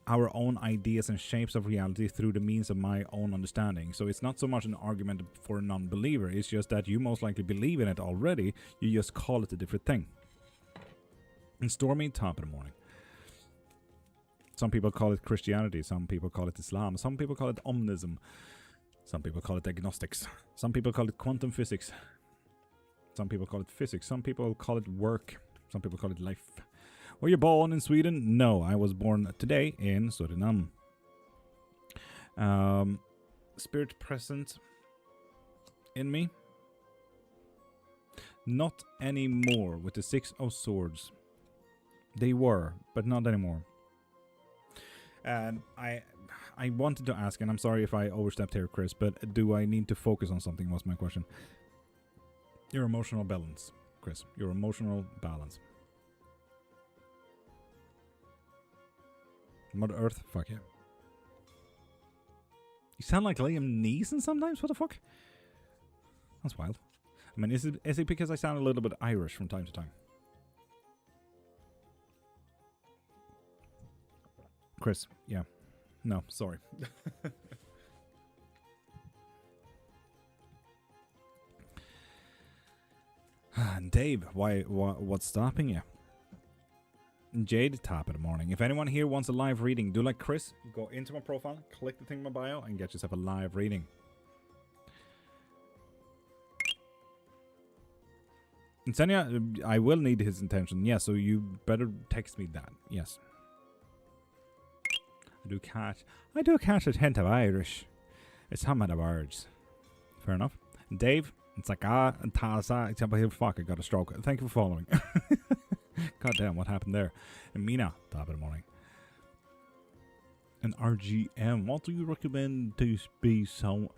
our own ideas and shapes of reality through the means of my own understanding. So it's not so much an argument for a non-believer, it's just that you most likely believe in it already, you just call it a different thing. And Stormy, top of the morning. Some people call it Christianity, some people call it Islam, some people call it Omnism, some people call it agnostics, some people call it quantum physics, some people call it physics, some people call it work, some people call it life. Were you born in Sweden? No, I was born today in Suriname. Spirit present in me? Not anymore with the 6 of Swords. They were, but not anymore. And I wanted to ask, and I'm sorry if I overstepped here, Chris, but do I need to focus on something was my question. Your emotional balance, Chris. Your emotional balance. Mother Earth, fuck yeah. You sound like Liam Neeson sometimes, what the fuck? That's wild. I mean, is it because I sound a little bit Irish from time to time? Chris, yeah. No, sorry. Dave, what's stopping you? Jade, top of the morning. If anyone here wants a live reading, do like Chris, go into my profile, click the thing in my bio, and get yourself a live reading. And Senya, I will need his intention. Yeah, so you better text me that. Yes. I do catch a hint of Irish. It's some of the words. Fair enough. Dave, it's like and Taza. Fuck, I got a stroke. Thank you for following. God damn, what happened there? And Mina, top of the morning. And RGM, what do you recommend to be so?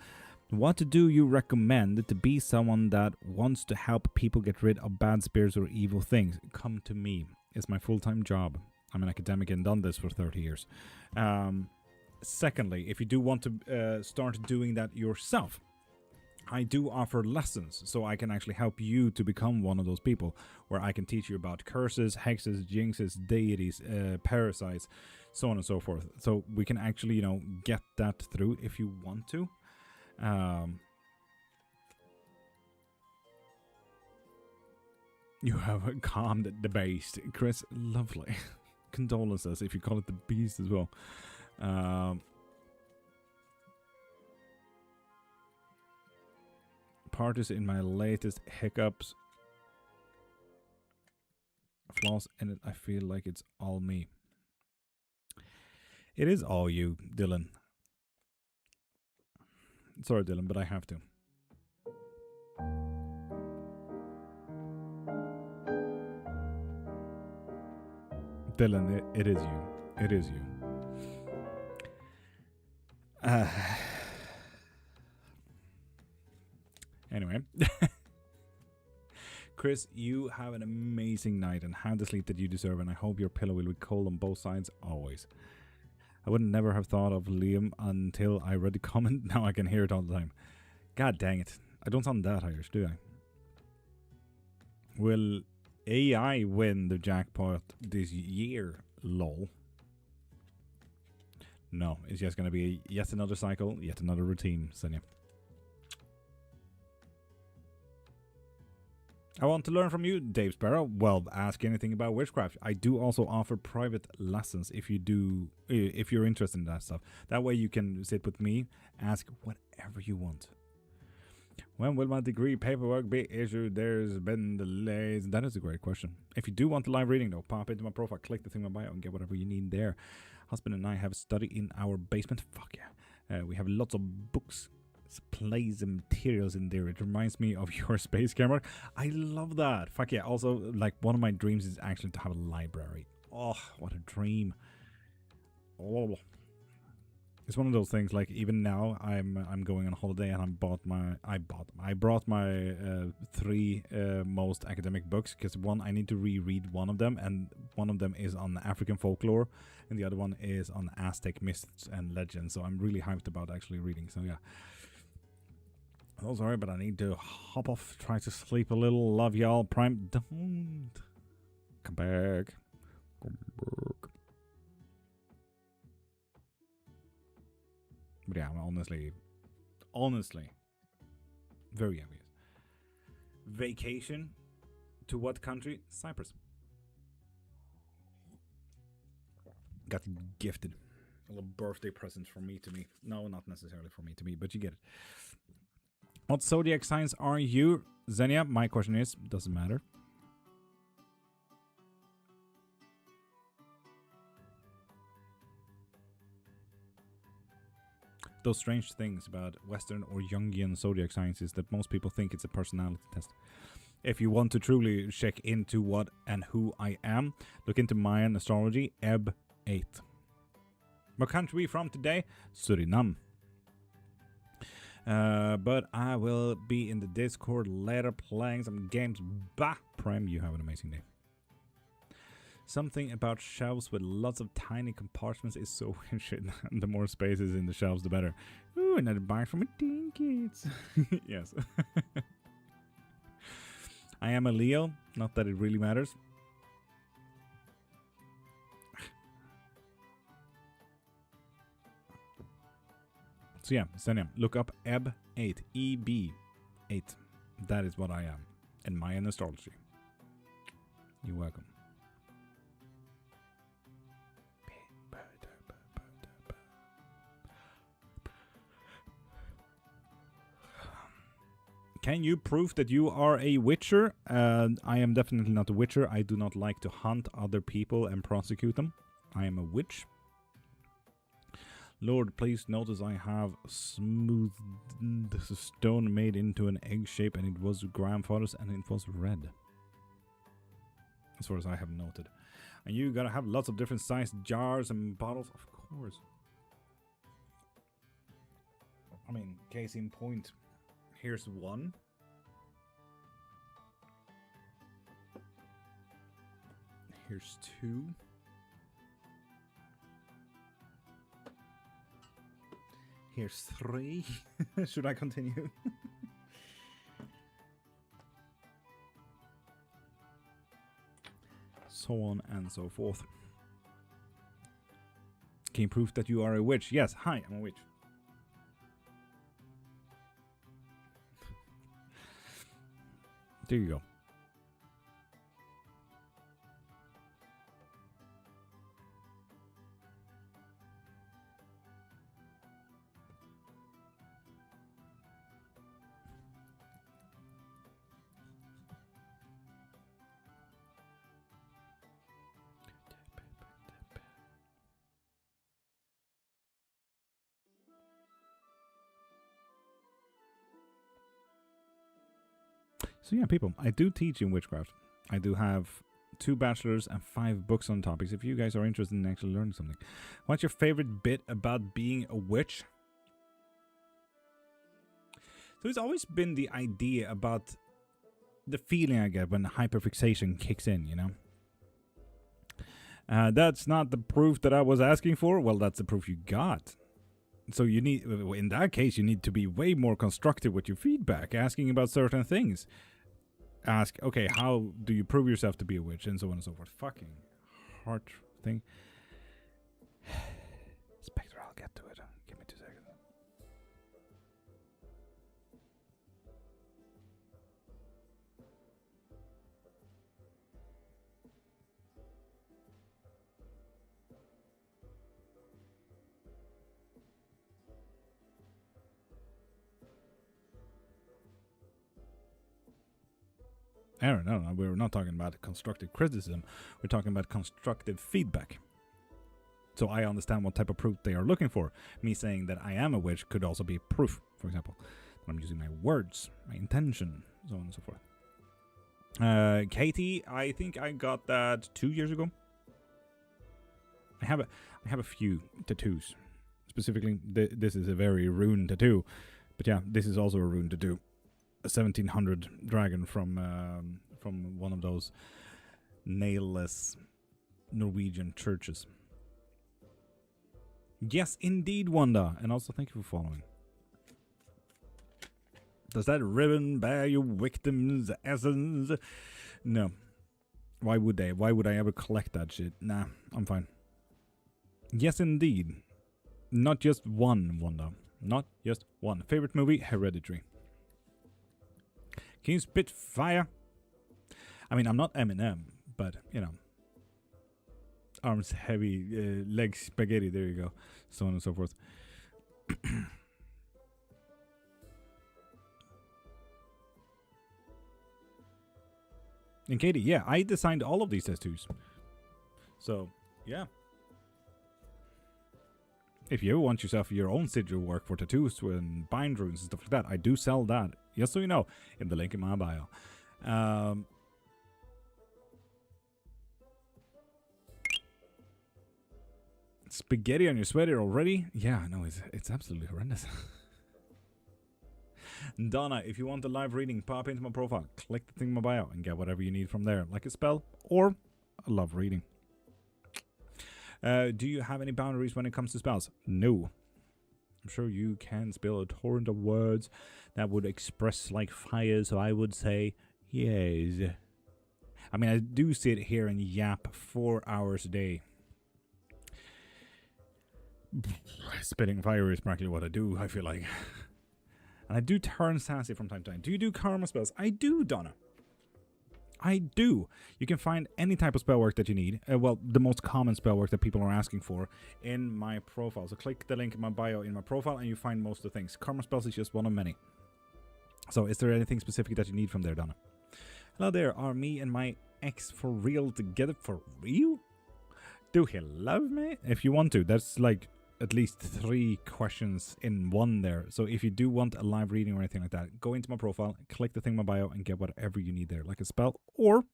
What do you recommend to be someone that wants to help people get rid of bad spirits or evil things? Come to me. It's my full-time job. I'm an academic and done this for 30 years. Secondly, if you do want to start doing that yourself, I do offer lessons, so I can actually help you to become one of those people, where I can teach you about curses, hexes, jinxes, deities, parasites, so on and so forth. So we can actually, you know, get that through if you want to. You have calmed the beast, Chris. Lovely. Condolences if you call it the beast as well. Parties in my latest hiccups. Flaws in it. I feel like it's all me. It is all you, Dylan. Sorry, Dylan, but I have to. Dylan, it is you. It is you. Anyway. Chris, you have an amazing night and have the sleep that you deserve, and I hope your pillow will be cold on both sides always. I would never have thought of Liam until I read the comment. Now I can hear it all the time. God dang it. I don't sound that Irish, do I? Will AI win the jackpot this year? Lol. No, it's just going to be yet another cycle, yet another routine, Senya. I want to learn from you, Dave Sparrow. Well, ask anything about witchcraft. I do also offer private lessons if you're interested in that stuff. That way you can sit with me, ask whatever you want. When will my degree paperwork be issued? There's been delays. That is a great question. If you do want the live reading, though, pop into my profile, click the thing in my bio, and get whatever you need there. Husband and I have study in our basement. Fuck yeah. We have lots of books, supplies, and materials in there. It reminds me of your space camera. I love that. Fuck yeah. Also, like, one of my dreams is actually to have a library. Oh, what a dream. Oh. It's one of those things, like, even now I'm going on holiday and I brought my 3 most academic books, because one, I need to reread one of them, and one of them is on African folklore and the other one is on Aztec myths and legends. So I'm really hyped about actually reading. So yeah. Oh, sorry, but I need to hop off, try to sleep a little. Love y'all. Prime, don't come back. Come back. But yeah, I'm honestly, very envious. Vacation to what country? Cyprus. Got gifted a little birthday present from me to me. No, not necessarily for me to me, but you get it. What zodiac signs are you? Xenia, my question is, doesn't matter. Those strange things about Western or Jungian zodiac signs is that most people think it's a personality test. If you want to truly check into what and who I am, look into Mayan astrology, Ebb 8. What country are we from today? Suriname. But I will be in the Discord later playing some games. Bah! Prime, you have an amazing day. Something about shelves with lots of tiny compartments is so weird shit. The more spaces in the shelves, the better. Ooh, another bite from a teen kids. Yes. I am a Leo. Not that it really matters. So yeah, Senya, look up EB8. EB8. That is what I am in Mayan astrology. You're welcome. Can you prove that you are a witcher? I am definitely not a witcher. I do not like to hunt other people and prosecute them. I am a witch. Lord, please notice I have smoothed the stone made into an egg shape, and it was grandfather's, and it was red. As far as I have noted. And you gotta have lots of different sized jars and bottles, of course. I mean, case in point, here's one. Here's two. Here's three. Should I continue? So on and so forth. Can you prove that you are a witch? Yes. Hi, I'm a witch. There you go. So yeah, people, I do teach in witchcraft. I do have 2 bachelors and 5 books on topics if you guys are interested in actually learning something. What's your favorite bit about being a witch? So it's always been the idea about the feeling I get when hyperfixation kicks in, you know? That's not the proof that I was asking for. Well, that's the proof you got. So you need, in that case, you need to be way more constructive with your feedback, asking about certain things. Ask, okay, how do you prove yourself to be a witch, and so on and so forth. Fucking heart thing. Spectre, I'll get to it. Give me 2 seconds. Aaron, no, we're not talking about constructive criticism. We're talking about constructive feedback. So I understand what type of proof they are looking for. Me saying that I am a witch could also be proof, for example. That I'm using my words, my intention, so on and so forth. Katie, I think I got that 2 years ago. I have a few tattoos. Specifically, this is a very rune tattoo. But yeah, this is also a rune tattoo. A 1700 dragon from one of those nailless Norwegian churches. Yes, indeed, Wanda. And also, thank you for following. Does that ribbon bear your victim's essence? No. Why would they? Why would I ever collect that shit? Nah, I'm fine. Yes, indeed. Not just one, Wanda. Not just one. Favorite movie? Hereditary. Can you spit fire? I mean, I'm not Eminem, but, you know. Arms heavy, legs spaghetti, there you go. So on and so forth. And Katie, yeah, I designed all of these tattoos. So, yeah. If you ever want yourself your own sigil work for tattoos and bind runes and stuff like that, I do sell that. Just so you know, in the link in my bio. Spaghetti on your sweater already? Yeah, no, it's absolutely horrendous. Donna, if you want a live reading, pop into my profile, click the thing in my bio, and get whatever you need from there, like a spell or a love reading. Do you have any boundaries when it comes to spells? No. I'm sure you can spill a torrent of words that would express like fire, so I would say Yes. I mean, I do sit here and yap 4 hours a day. Spitting fire is practically what I do, I feel like. And I do turn sassy from time to time. Do you do karma spells? I do, Donna. I do. You can find any type of spell work that you need. Well, the most common spell work that people are asking for in my profile. So click the link in my bio in my profile and you find most of the things. Karma spells is just one of many. So is there anything specific that you need from there, Donna? Hello there. Are me and my ex for real together? For real? Do he love me? If you want to. That's like at least 3 questions in one there. So if you do want a live reading or anything like that, go into my profile, click the thing in my bio, and get whatever you need there, like a spell or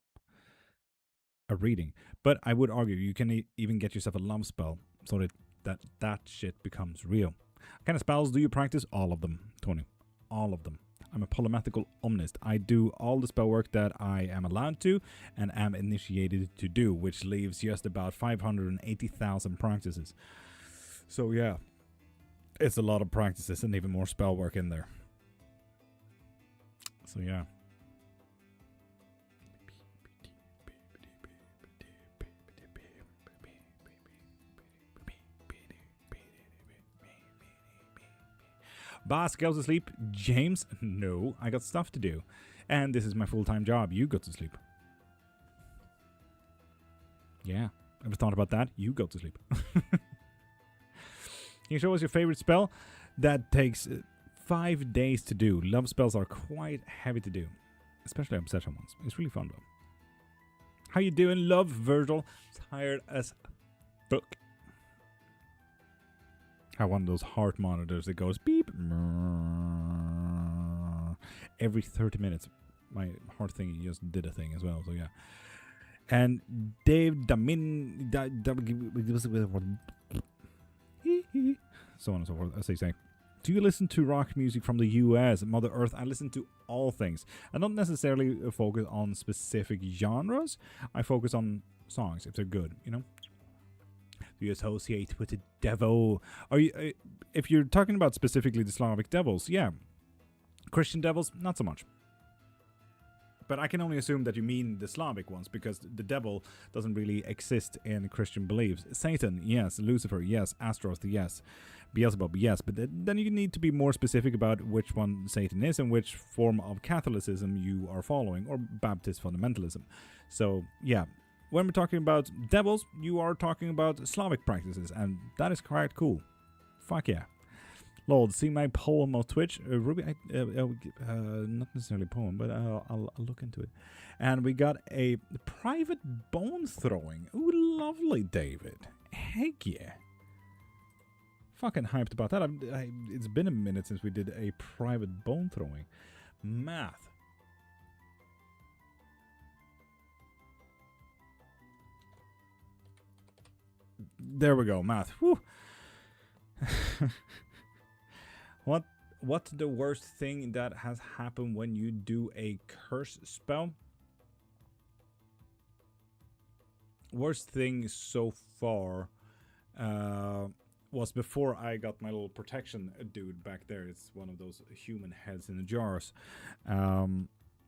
a reading. But I would argue you can even get yourself a love spell so that shit becomes real. What kind of spells do you practice? All of them, Tony. All of them. I'm a polymathical omnist. I do all the spell work that I am allowed to and am initiated to do, which leaves just about 580,000 practices. So yeah, it's a lot of practices and even more spell work in there. So yeah. Boss goes to sleep. James, no, I got stuff to do. And this is my full-time job. You go to sleep. Yeah, ever thought about that? You go to sleep. Can you show us your favorite spell? That takes 5 days to do. Love spells are quite heavy to do, especially obsession ones. It's really fun though. How you doing, love, Virgil? Tired as fuck. I have one of those heart monitors that goes beep every 30 minutes. My heart thing just did a thing as well, so yeah. And Dave Damin, so on and so forth, as they say. Do you listen to rock music from the US, Mother Earth? I listen to all things. I don't necessarily focus on specific genres. I focus on songs if they're good, you know. Do you associate with the devil? Are you? If you're talking about specifically the Slavic devils, yeah. Christian devils, not so much. But I can only assume that you mean the Slavic ones, because the devil doesn't really exist in Christian beliefs. Satan, yes. Lucifer, yes. Astaroth, yes. Beelzebub, yes. But then you need to be more specific about which one Satan is and which form of Catholicism you are following, or Baptist fundamentalism. So, yeah. When we're talking about devils, you are talking about Slavic practices, and that is quite cool. Fuck yeah. Lord, see my poem on Twitch. Ruby, not necessarily a poem, but I'll look into it. And we got a private bone throwing. Ooh, lovely, David. Heck yeah. Fucking hyped about that. It's been a minute since we did a private bone throwing. Math. There we go, math. Whew. What's the worst thing that has happened when you do a curse spell? Worst thing so far was before I got my little protection dude back there. It's one of those human heads in the jars.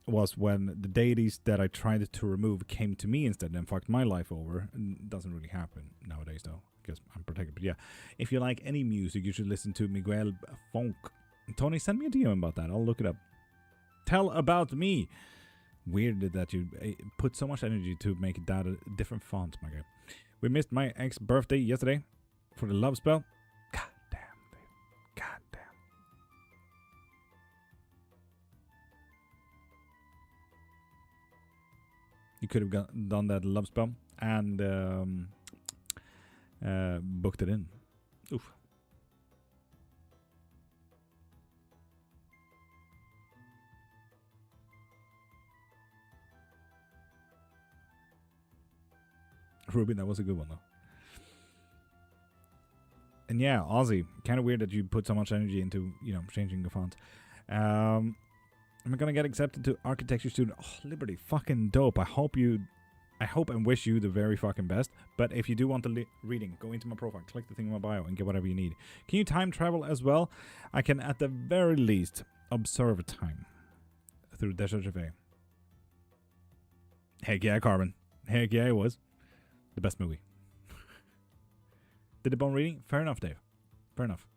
Was when the deities that I tried to remove came to me instead and fucked my life over. It doesn't really happen nowadays though, because I'm protected. But yeah, if you like any music, you should listen to Miguel Funk. Tony, send me a DM about that. I'll look it up. Tell about me. Weird that you put so much energy to make that a different font, my guy. We missed my ex birthday yesterday for the love spell. God damn, babe. God damn. You could have done that love spell and booked it in. Oof. Ruby, that was a good one though. And yeah, Aussie, kind of weird that you put so much energy into, you know, changing the font. Am I gonna get accepted to architecture student? Oh, Liberty, fucking dope. I hope and wish you the very fucking best. But if you do want the reading, go into my profile, click the thing in my bio, and get whatever you need. Can you time travel as well? I can, at the very least, observe time through Deja Vu. Heck yeah, Carbon. Heck yeah, it was. The best movie. Did the bone reading? Fair enough, Dave. Fair enough.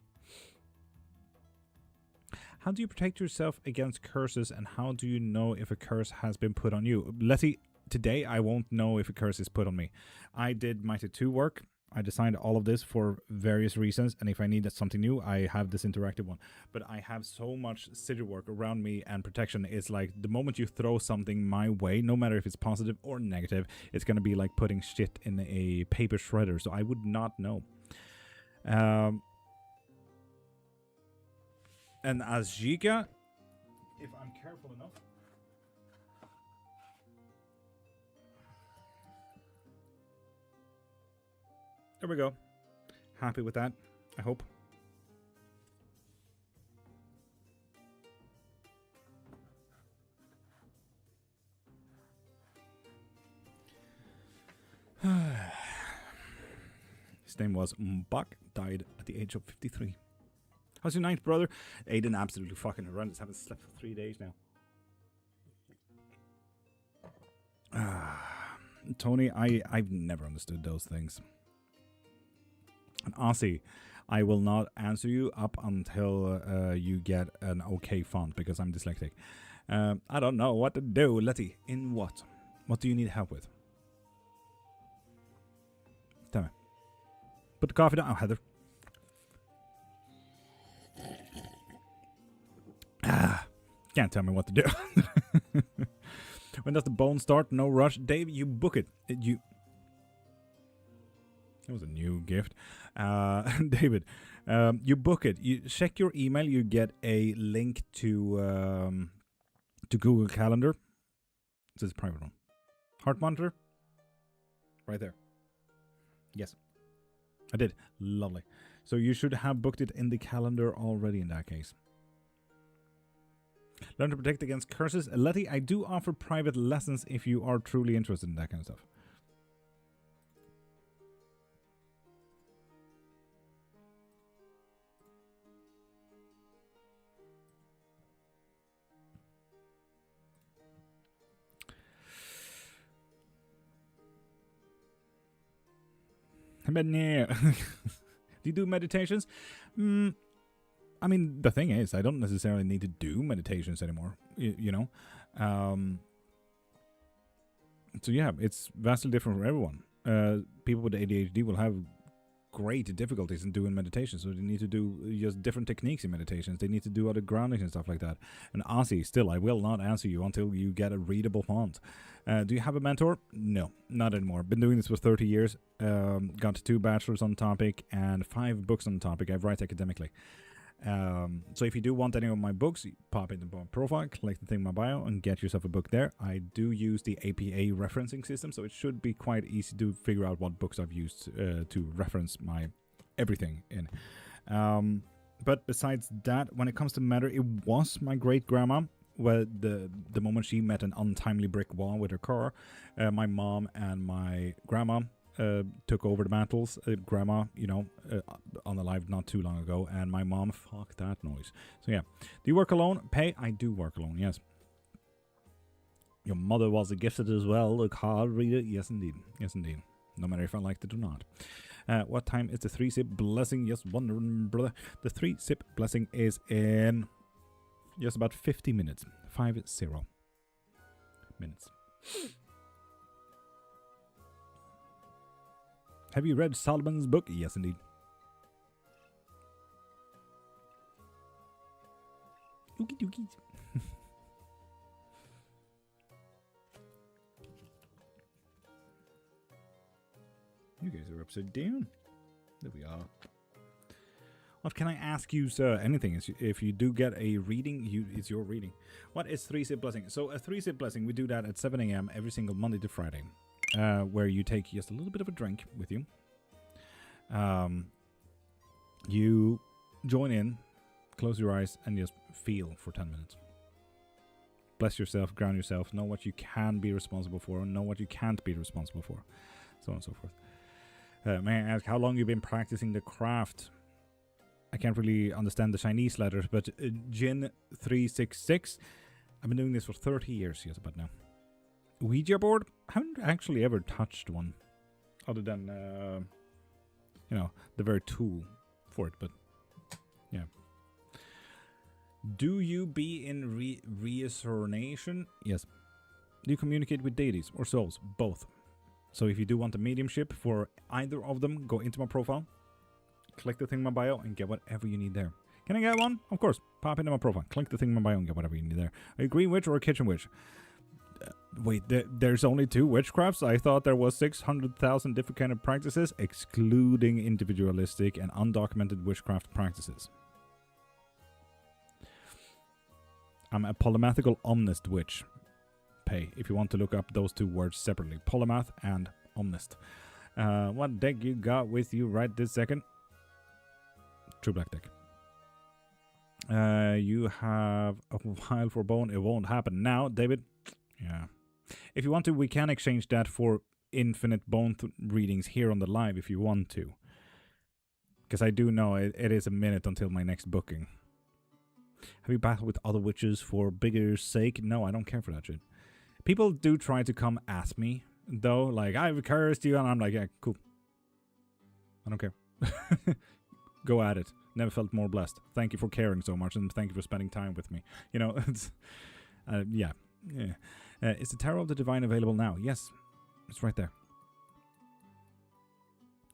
How do you protect yourself against curses, and how do you know if a curse has been put on you? Letty, today I won't know if a curse is put on me. I did Mighty 2 work. I designed all of this for various reasons, and if I needed something new, I have this interactive one. But I have so much sigil work around me and protection. It's like the moment you throw something my way, no matter if it's positive or negative, it's going to be like putting shit in a paper shredder, so I would not know. And as Jika, if I'm careful enough, there we go. Happy with that, I hope. His name was Mbak, died at the age of 53. How's your ninth, brother? Aiden, absolutely fucking horrendous. Haven't slept for 3 days now. Tony, I've never understood those things. And Aussie, I will not answer you up until you get an okay font, because I'm dyslexic. I don't know what to do. Letty, in what? What do you need help with? Tell me. Put the coffee down. Oh, Heather. Can't tell me what to do. When does the bone start? No rush. Dave, you book it. It was a new gift. David, you book it. You check your email. You get a link to Google Calendar. This is a private one. Heart monitor. Right there. Yes. I did. Lovely. So you should have booked it in the calendar already in that case. Learn to protect against curses. Letty, I do offer private lessons if you are truly interested in that kind of stuff. But yeah. Do you do meditations? I mean, the thing is, I don't necessarily need to do meditations anymore, you know? So yeah, it's vastly different for everyone. People with ADHD will have great difficulties in doing meditation, so they need to do just different techniques in meditations. They need to do other groundings and stuff like that. And Ozzy, still, I will not answer you until you get a readable font. Do you have a mentor? No, not anymore. Been doing this for 30 years. Got 2 bachelors on the topic and 5 books on the topic. I write academically. So if you do want any of my books, pop into my profile, click the thing in my bio, and get yourself a book there. I do use the APA referencing system, so it should be quite easy to figure out what books I've used to reference my everything in. But besides that, when it comes to matter, it was my great-grandma. Well, the moment she met an untimely brick wall with her car, my mom and my grandma took over the mantles. Grandma, unalived not too long ago, and my mom, fuck that noise. So yeah, do you work alone? Pay? I do work alone, yes. Your mother was a gifted as well, a card reader? Yes indeed, yes indeed. No matter if I liked it or not. What time is the 3-sip blessing? Yes, wondering, brother. The 3-sip blessing is in just about 50 minutes. 50 minutes. Have you read Solomon's book? Yes, indeed. Ookie dookies. You guys are upside down. There we are. What can I ask you, sir? Anything. If you do get a reading, it's your reading. What is 3-sip blessing? So a 3-sip blessing, we do that at 7 a.m. every single Monday to Friday. Where you take just a little bit of a drink with you. You join in, close your eyes, and just feel for 10 minutes. Bless yourself, ground yourself, know what you can be responsible for, and know what you can't be responsible for, so on and so forth. May I ask how long you've been practicing the craft? I can't really understand the Chinese letters, but Jin 366. I've been doing this for 30 years, yes, about now. Ouija board? I haven't actually ever touched one. Other than, you know, the very tool for it, but yeah. Do you be in reincarnation? Yes. Do you communicate with deities or souls? Both. So if you do want a mediumship for either of them, go into my profile, click the thing in my bio, and get whatever you need there. Can I get one? Of course. Pop into my profile, click the thing in my bio, and get whatever you need there. Are you a green witch or a kitchen witch? Wait, there's only 2 witchcrafts? I thought there was 600,000 different kind of practices, excluding individualistic and undocumented witchcraft practices. I'm a polymathical omnist witch. Pay, if you want to look up those 2 words separately. Polymath and omnist. What deck you got with you right this second? True black deck. You have a while for bone. It won't happen now, David. Yeah. If you want to, we can exchange that for infinite bone readings here on the live if you want to. Because I do know it is a minute until my next booking. Have you battled with other witches for bigger sake? No, I don't care for that shit. People do try to come at me, though. Like, I've cursed you, and I'm like, yeah, cool. I don't care. Go at it. Never felt more blessed. Thank you for caring so much, and thank you for spending time with me. You know, it's... yeah. Is the Tarot of the Divine available now? Yes. It's right there.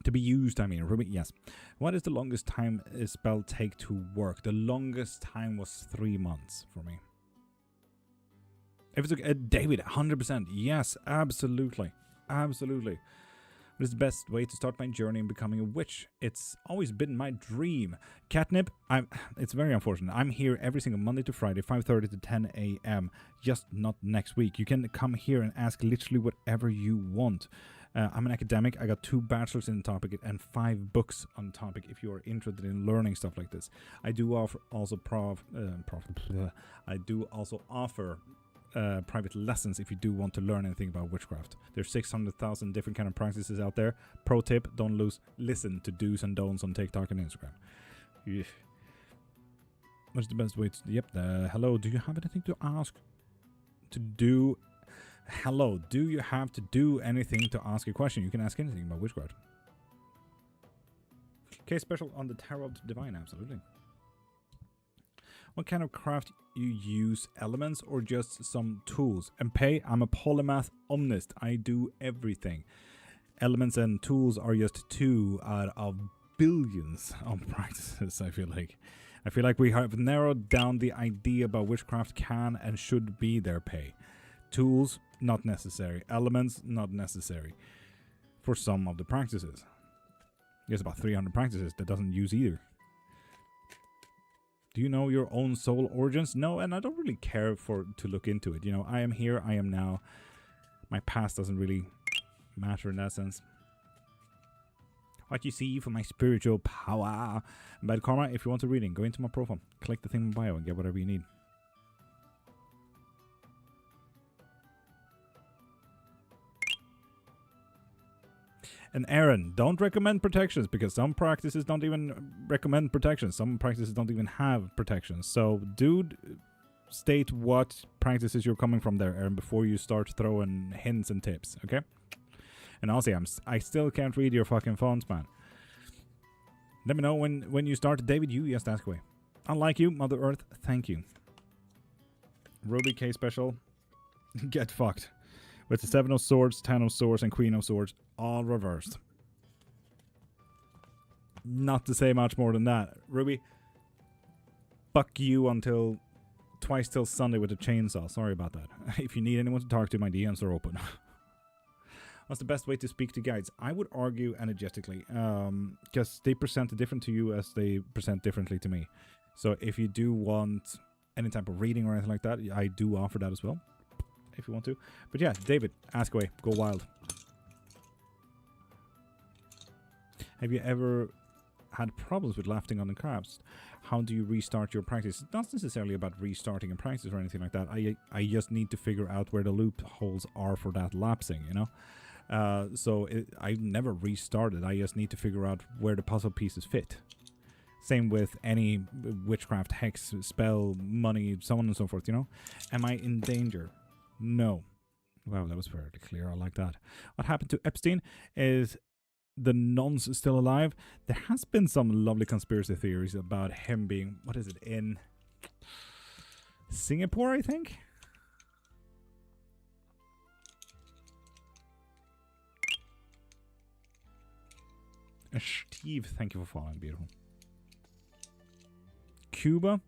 To be used, I mean. Ruby, yes. What is the longest time a spell take to work? The longest time was 3 months for me. If it's David, 100%. Yes, absolutely. Absolutely. What is the best way to start my journey in becoming a witch? It's always been my dream. Catnip, it's very unfortunate. I'm here every single Monday to Friday, 5:30 to 10 a.m. Just not next week. You can come here and ask literally whatever you want. I'm an academic. I got 2 bachelors in the topic and 5 books on the topic if you are interested in learning stuff like this. I do offer also offer private lessons if you do want to learn anything about witchcraft. There's 600,000 different kind of practices out there. Pro tip, don't listen to do's and don'ts on TikTok and Instagram. What's the best way to... Yep, hello, do you have anything to ask? To do... Hello, do you have to do anything to ask a question? You can ask anything about witchcraft. Okay, special on the Tarot of the Divine, absolutely. What kind of craft you use? Elements or just some tools? And pay, I'm a polymath omnist. I do everything. Elements and tools are just 2 out of billions of practices, I feel like. I feel like we have narrowed down the idea about witchcraft can and should be their pay. Tools, not necessary. Elements, not necessary. For some of the practices. There's about 300 practices that doesn't use either. Do you know your own soul origins? No, and I don't really care to look into it. You know, I am here, I am now. My past doesn't really matter in that sense. What you see for my spiritual power. Bad Karma, if you want a reading, go into my profile. Click the thing in my bio and get whatever you need. And Aaron, don't recommend protections because some practices don't even recommend protections. Some practices don't even have protections. So, dude, state what practices you're coming from there, Aaron, before you start throwing hints and tips, okay? And also, I still can't read your fucking fonts, man. Let me know when you start. David, you just ask away. Unlike you, Mother Earth, thank you. Ruby K special. Get fucked. With the 7 of Swords, 10 of Swords, and Queen of Swords, all reversed. Not to say much more than that. Ruby, fuck you until twice till Sunday with a chainsaw. Sorry about that. If you need anyone to talk to, my DMs are open. What's the best way to speak to guides? I would argue energetically, because they present different to you as they present differently to me. So if you do want any type of reading or anything like that, I do offer that as well. If you want to. But yeah, David, ask away. Go wild. Have you ever had problems with laughing on the crafts? How do you restart your practice? It's not necessarily about restarting a practice or anything like that. I just need to figure out where the loopholes are for that lapsing, you know? So I never restarted. I just need to figure out where the puzzle pieces fit. Same with any witchcraft, hex, spell, money, so on and so forth, you know? Am I in danger? No. Wow, that was fairly clear. I like that. What happened to Epstein? Is the non's still alive? There has been some lovely conspiracy theories about him being, what is it, in Singapore, I think? Steve, thank you for following. Beautiful. Cuba?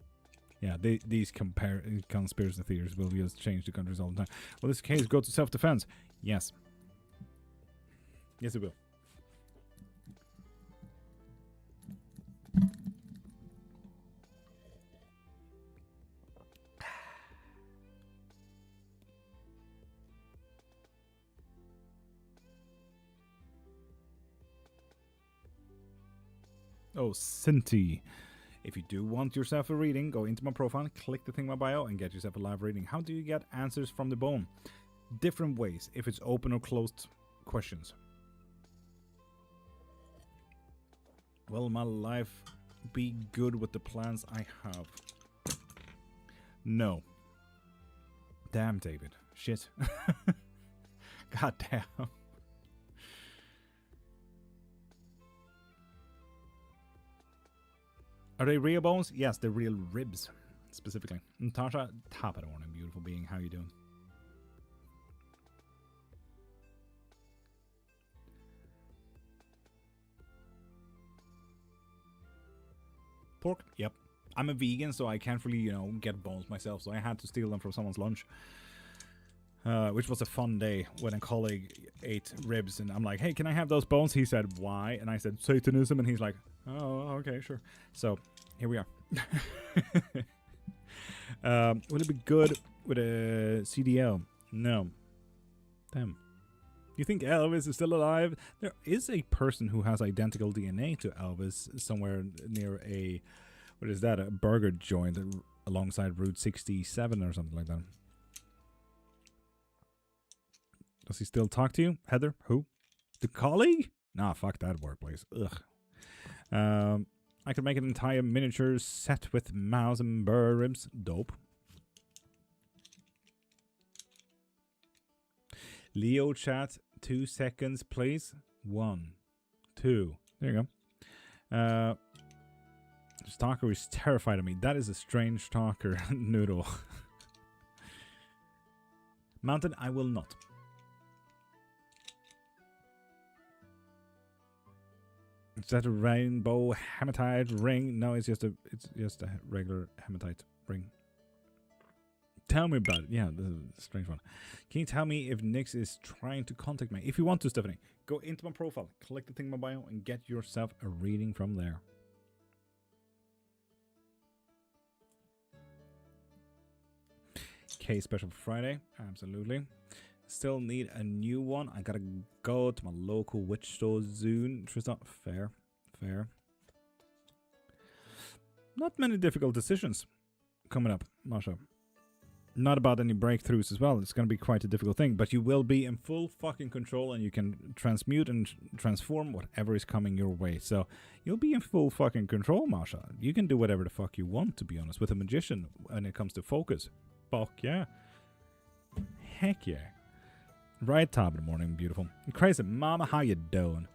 Yeah, these conspiracy theories will just change the countries all the time. Well, this case go to self-defense. Yes. Yes, it will. Oh, Cinti. If you do want yourself a reading, go into my profile, click the thing in my bio, and get yourself a live reading. How do you get answers from the bone? Different ways, if it's open or closed questions. Will my life be good with the plans I have? No. Damn, David. Shit. God damn. Are they real bones? Yes, they're real ribs, specifically. Natasha, top of the morning, beautiful being. How you doing? Pork? Yep. I'm a vegan, so I can't really, get bones myself, so I had to steal them from someone's lunch. Which was a fun day when a colleague ate ribs, and I'm like, hey, can I have those bones? He said, why? And I said, Satanism, and he's like, oh, okay, sure. So, here we are. Would it be good with a CDL? No. Damn. You think Elvis is still alive? There is a person who has identical DNA to Elvis somewhere near a, what is that, a burger joint alongside Route 67 or something like that. Does he still talk to you? Heather? Who? The colleague? Nah, fuck that workplace. Ugh. I could make an entire miniature set with mouse and bird ribs. Dope. Leo chat, 2 seconds, please. 1, 2. There you go. Stalker is terrified of me. That is a strange stalker, Noodle. Mountain, I will not. Is that a rainbow hematite ring? No, it's just a regular hematite ring. Tell me about it. Yeah, this is a strange one. Can you tell me if Nyx is trying to contact me? If you want to, Stephanie, go into my profile, click the thing in my bio, and get yourself a reading from there. K special for Friday. Absolutely. Still need a new one. I gotta go to my local witch store soon. Tristan, fair. Not many difficult decisions coming up, Masha. Not about any breakthroughs as well. It's gonna be quite a difficult thing, but you will be in full fucking control, and you can transmute and transform whatever is coming your way. So you'll be in full fucking control, Masha. You can do whatever the fuck you want, to be honest, with a magician when it comes to focus. Fuck yeah. Heck yeah. Right top of the morning, beautiful. Crazy mama, how you doing?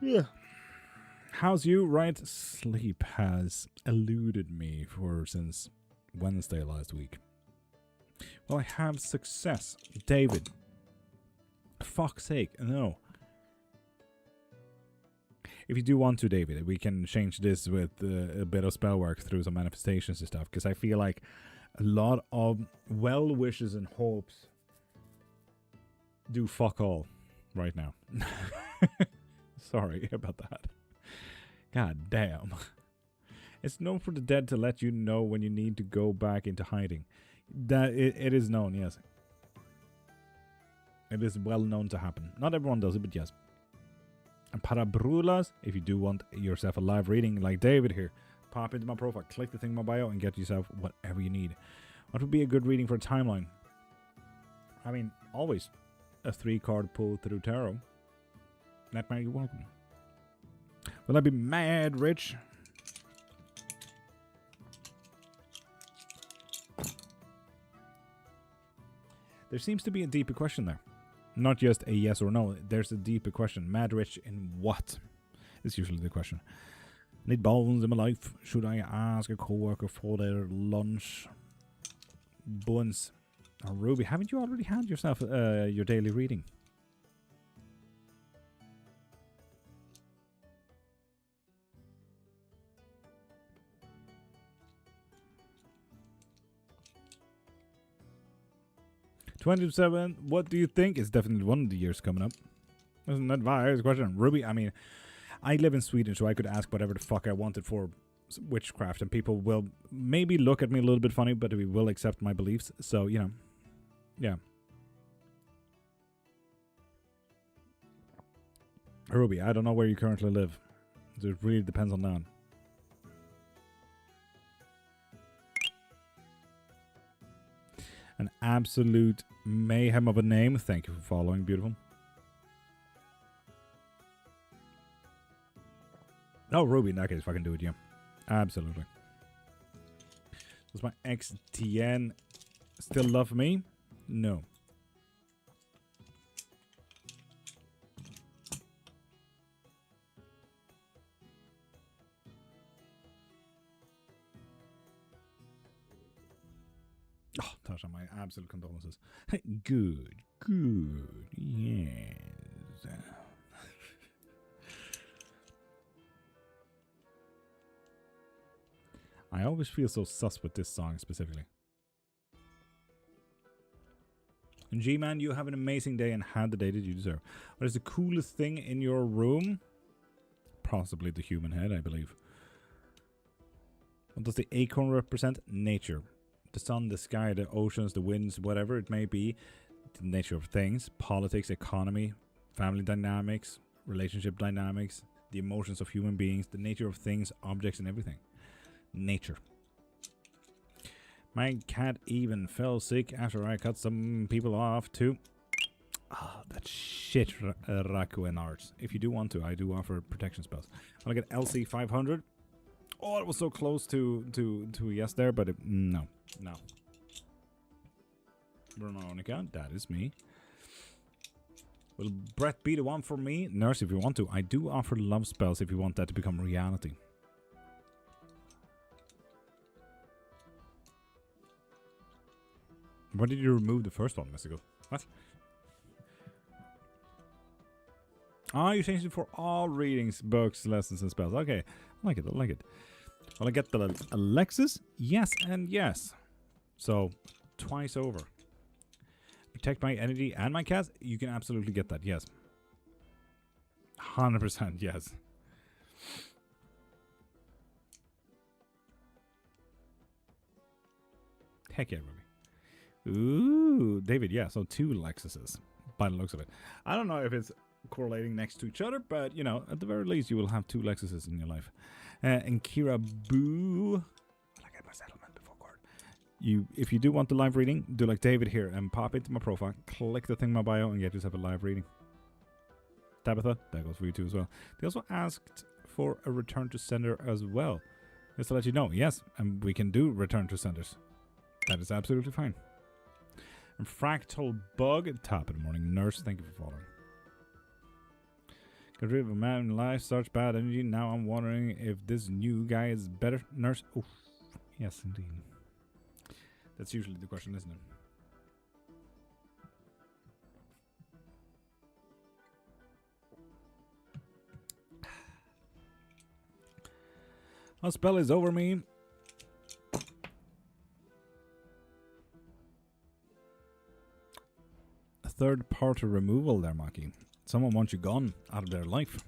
Yeah. How's you? Right, sleep has eluded me since Wednesday last week. Well, I have success, David. Fuck's sake, no. If you do want to, David, we can change this with a bit of spell work through some manifestations and stuff, because I feel like a lot of well wishes and hopes do fuck all right now. Sorry about that. God damn. It's known for the dead to let you know when you need to go back into hiding. That it is known, yes. It is well known to happen. Not everyone does it, but yes. And parabrulas, if you do want yourself a live reading like David here, pop into my profile, click the thing in my bio, and get yourself whatever you need. What would be a good reading for a timeline? I mean, always a 3-card pull through tarot. Nightmare, you're welcome. Will I be mad rich? There seems to be a deeper question there. Not just a yes or no. There's a deeper question. Mad rich in what? Is usually the question. Need bones in my life. Should I ask a co-worker for their lunch? Bones. Oh, Ruby, haven't you already had yourself your daily reading? $27. What do you think? It's definitely one of the years coming up. Isn't that wise question? Ruby, I mean, I live in Sweden, so I could ask whatever the fuck I wanted for witchcraft, and people will maybe look at me a little bit funny, but we will accept my beliefs. So, you know, yeah. Ruby, I don't know where you currently live. It really depends on that. An absolute mayhem of a name. Thank you for following, beautiful. Oh, Ruby, in that case, fucking do it, yeah. Absolutely. Does my XTN still love me? No. Oh, Tasha, my absolute condolences. Good, good, yes. I always feel so sus with this song specifically. And G-Man, you have an amazing day and had the day that you deserve. What is the coolest thing in your room? Possibly the human head, I believe. What does the acorn represent? Nature. The sun, the sky, the oceans, the winds, whatever it may be. The nature of things. Politics, economy, family dynamics, relationship dynamics, the emotions of human beings, the nature of things, objects, and everything. Nature. My cat even fell sick after I cut some people off too. Ah, that shit Raku and Arts. If you do want to, I do offer protection spells. I'll get LC 500. Oh, it was so close to yes there, but no. Veronica, that is me. Will Brett be the one for me? Nurse, if you want to. I do offer love spells if you want that to become reality. Why did you remove the first one, Mystical? What? Ah, you changed it for all readings, books, lessons, and spells. Okay, I like it, I like it. Will I get the Alexis? Yes and yes. So, twice over. Protect my energy and my cats? You can absolutely get that, yes. 100% yes. Heck yeah, Ruby. Ooh, David, yeah, so 2 Lexuses, by the looks of it. I don't know if it's correlating next to each other, but, you know, at the very least, you will have 2 Lexuses in your life. And Kira Boo. Will I get my settlement before court? If you do want the live reading, do like David here and pop into my profile, click the thing in my bio, and get yourself a live reading. Tabitha, that goes for you too as well. They also asked for a return to sender as well. Just to let you know, yes, and we can do return to senders. That is absolutely fine. And Fractal Bug, top of the morning. Nurse, thank you for following. Get rid of a man in life, such bad energy. Now I'm wondering if this new guy is better. Nurse, oh, yes, indeed. That's usually the question, isn't it? A spell is over me. A third party removal there, Maki. Someone wants you gone out of their life.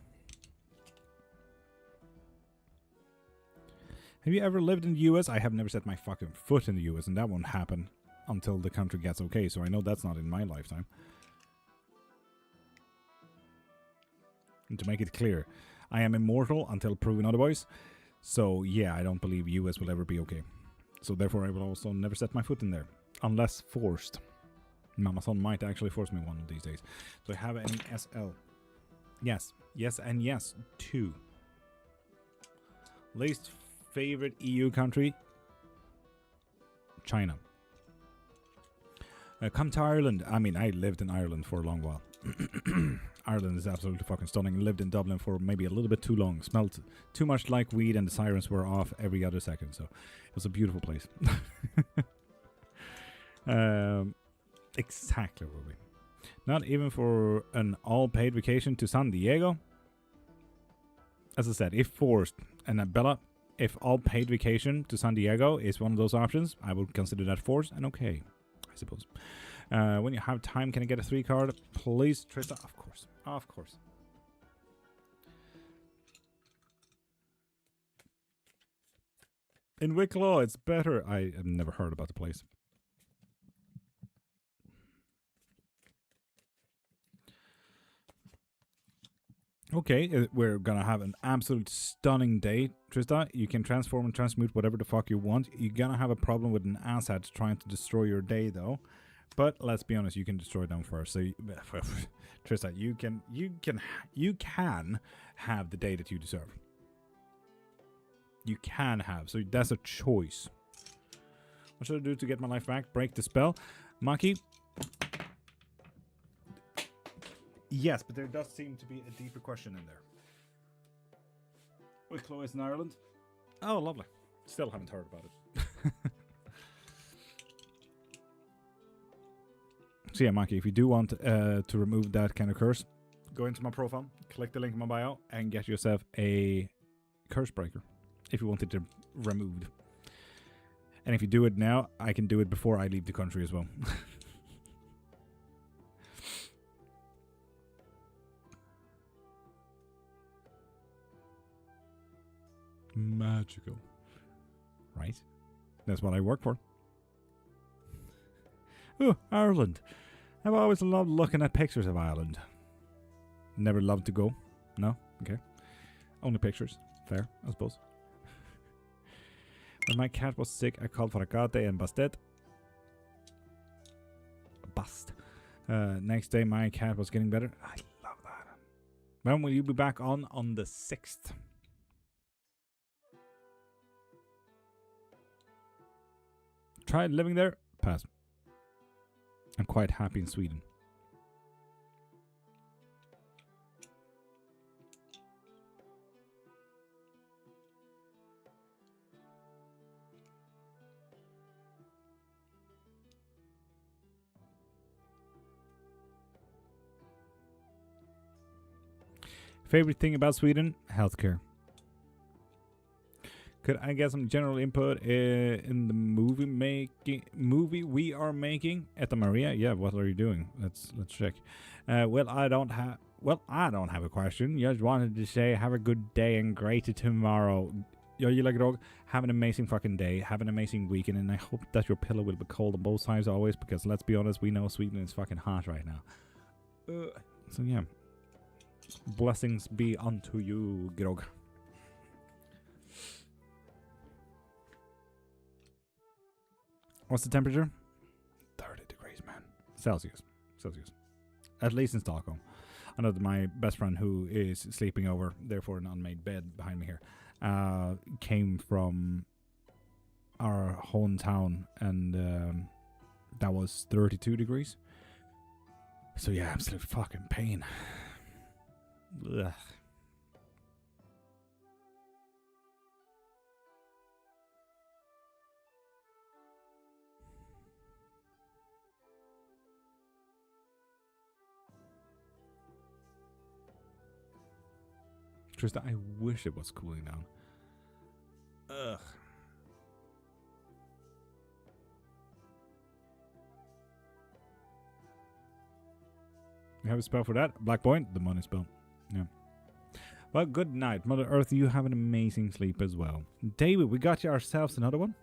Have you ever lived in the US? I have never set my fucking foot in the US, and that won't happen until the country gets okay, so I know that's not in my lifetime. And to make it clear, I am immortal until proven otherwise. So yeah, I don't believe US will ever be okay. So therefore I will also never set my foot in there. Unless forced. Mama-son might actually force me one of these days. So I have any SL. Yes. Yes and yes. 2. Least favorite EU country? China. Come to Ireland. I mean, I lived in Ireland for a long while. Ireland is absolutely fucking stunning. Lived in Dublin for maybe a little bit too long. Smelled too much like weed, and the sirens were off every other second. So it was a beautiful place. Exactly, Ruby. Not even for an all-paid vacation to San Diego. As I said, if forced, and Bella, if all-paid vacation to San Diego is one of those options, I would consider that forced and okay, I suppose. When you have time, can I get a 3 card? Please, Trista. Of course. Of course. In Wicklow, it's better. I have never heard about the place. Okay, we're gonna have an absolute stunning day, Trista. You can transform and transmute whatever the fuck you want. You're gonna have a problem with an asshat trying to destroy your day, though. But let's be honest, you can destroy them first. So, Trista, you can have the day that you deserve. You can have. So that's a choice. What should I do to get my life back? Break the spell, Maki. Yes, but there does seem to be a deeper question in there. Wicklow is in Ireland. Oh, lovely. Still haven't heard about it. So yeah, Maki, if you do want to remove that kind of curse, go into my profile, click the link in my bio, and get yourself a curse breaker if you want it to removed. And if you do it now, I can do it before I leave the country as well. Magical. Right? That's what I work for. Oh, Ireland. I've always loved looking at pictures of Ireland. Never loved to go. No? Okay. Only pictures. Fair, I suppose. When my cat was sick, I called for a gate and busted. Bust. Next day, my cat was getting better. I love that. When will you be back on the 6th? Tried living there? Pass. I'm quite happy in Sweden. Favorite thing about Sweden? Healthcare. Could I get some general input in the movie we are making? Etta Maria? Yeah, what are you doing? Let's check. Well, I don't have a question. Just wanted to say have a good day and great tomorrow. Yo, you like dog? Have an amazing fucking day. Have an amazing weekend, and I hope that your pillow will be cold on both sides always, because let's be honest, we know Sweden is fucking hot right now. So yeah. Blessings be unto you, Grog. What's the temperature? 30 degrees, man. Celsius. At least in Stockholm. I know that my best friend, who is sleeping over, therefore an unmade bed behind me here, came from our hometown, and that was 32 degrees. So yeah, absolute fucking pain. Ugh. Trista, I wish it was cooling down. Ugh. You have a spell for that? Black Point? The money spell. Yeah. Well, good night. Mother Earth, you have an amazing sleep as well. David, we got you ourselves another one.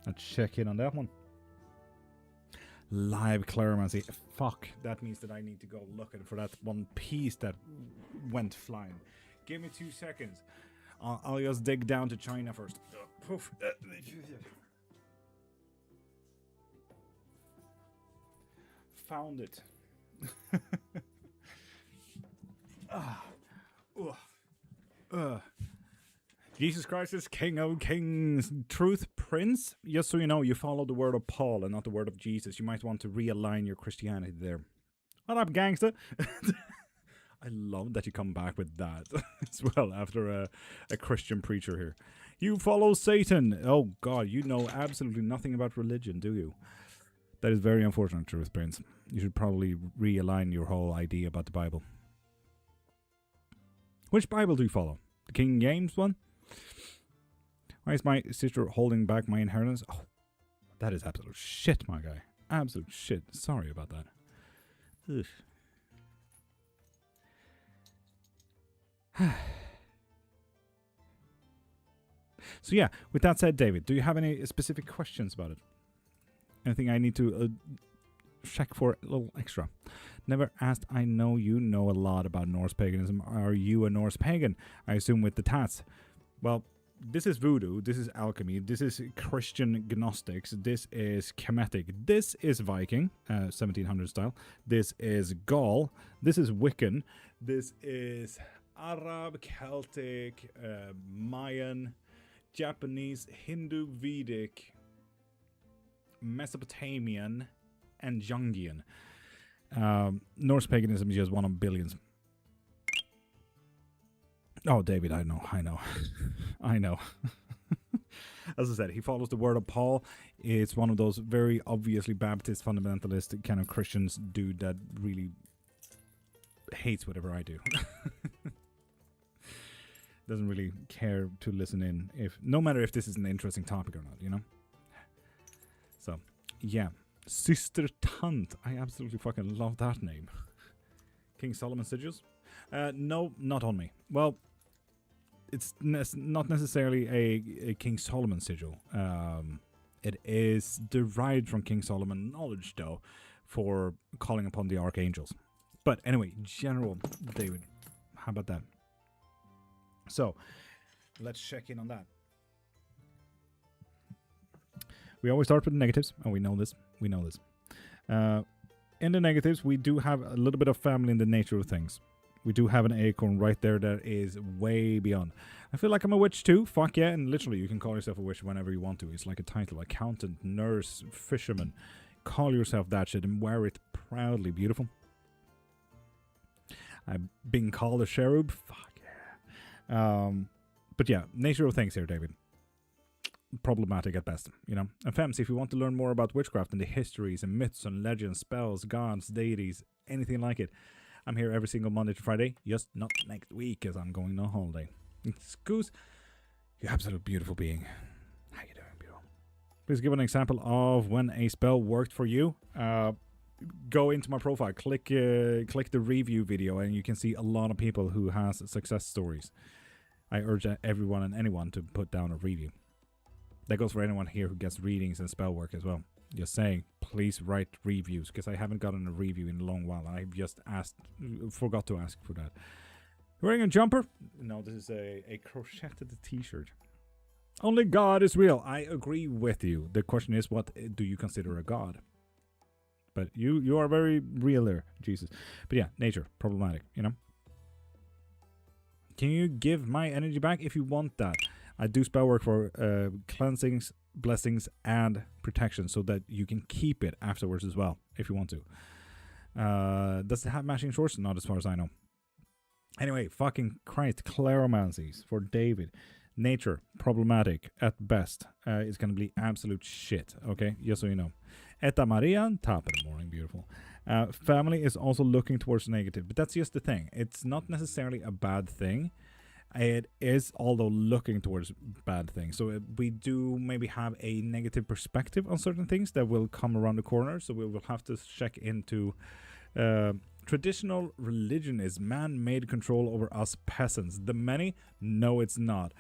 Let's check in on that one. Live Clairmancy. Fuck, that means that I need to go looking for that one piece that went flying. Give me 2 seconds. I'll just dig down to China first. Found it. Jesus Christ is King of Kings. Truth Prince. Just so you know, you follow the word of Paul and not the word of Jesus. You might want to realign your Christianity there. What up, gangster? I love that you come back with that as well after a Christian preacher here. You follow Satan. Oh, God, you know absolutely nothing about religion, do you? That is very unfortunate, Truth Prince. You should probably realign your whole idea about the Bible. Which Bible do you follow? The King James one? Why is my sister holding back my inheritance? Oh, that is absolute shit, my guy. Absolute shit. Sorry about that. Ugh. So yeah, with that said, David, do you have any specific questions about it? Anything I need to check for a little extra? Never asked. I know you know a lot about Norse paganism. Are you a Norse pagan? I assume with the tats. Well, this is voodoo. This is alchemy. This is Christian Gnostics. This is Kemetic. This is Viking, 1700 style. This is Gaul. This is Wiccan. This is Arab, Celtic, Mayan, Japanese, Hindu, Vedic, Mesopotamian, and Jungian. Norse paganism is just one of billions. Oh, David, I know. I know. As I said, he follows the word of Paul. It's one of those very obviously Baptist fundamentalist kind of Christians dude that really hates whatever I do. Doesn't really care to listen in, no matter if this is an interesting topic or not, you know? So, yeah. Sister Tant. I absolutely fucking love that name. King Solomon sigils? No, not on me. Well, it's not necessarily a King Solomon sigil. It is derived from King Solomon knowledge, though, for calling upon the archangels. But anyway, general, David, how about that? So, let's check in on that. We always start with the negatives, and we know this. In the negatives, we do have a little bit of family in the nature of things. We do have an acorn right there that is way beyond. I feel like I'm a witch too. Fuck yeah. And literally, you can call yourself a witch whenever you want to. It's like a title. Accountant, nurse, fisherman. Call yourself that shit and wear it proudly. Beautiful. I've been called a cherub. Fuck yeah. But yeah, nature of things here, David. Problematic at best, you know. And femmes, if you want to learn more about witchcraft and the histories and myths and legends, spells, gods, deities, anything like it, I'm here every single Monday to Friday, just not next week as I'm going on holiday. Excuse, you absolute beautiful being. How you doing, beautiful? Please give an example of when a spell worked for you. Go into my profile, click the review video, and you can see a lot of people who has success stories. I urge everyone and anyone to put down a review. That goes for anyone here who gets readings and spell work as well. Just saying, please write reviews, because I haven't gotten a review in a long while. I just forgot to ask for that. Wearing a jumper? No, this is a crocheted t-shirt. Only God is real. I agree with you. The question is, what do you consider a god? But you are very real there, Jesus. But yeah, nature, problematic, you know? Can you give my energy back if you want that? I do spell work for cleansings, blessings, and protection so that you can keep it afterwards as well, if you want to. Does it have matching shorts? Not as far as I know. Anyway, fucking Christ, claromancies for David. Nature, problematic at best. It's going to be absolute shit, okay? Just so you know. Etta Maria, top of the morning, beautiful. Family is also looking towards negative, but that's just the thing. It's not necessarily a bad thing. It is, although, looking towards bad things. So we do maybe have a negative perspective on certain things that will come around the corner. So we will have to check into traditional religion is man-made control over us peasants. The many? No, it's not.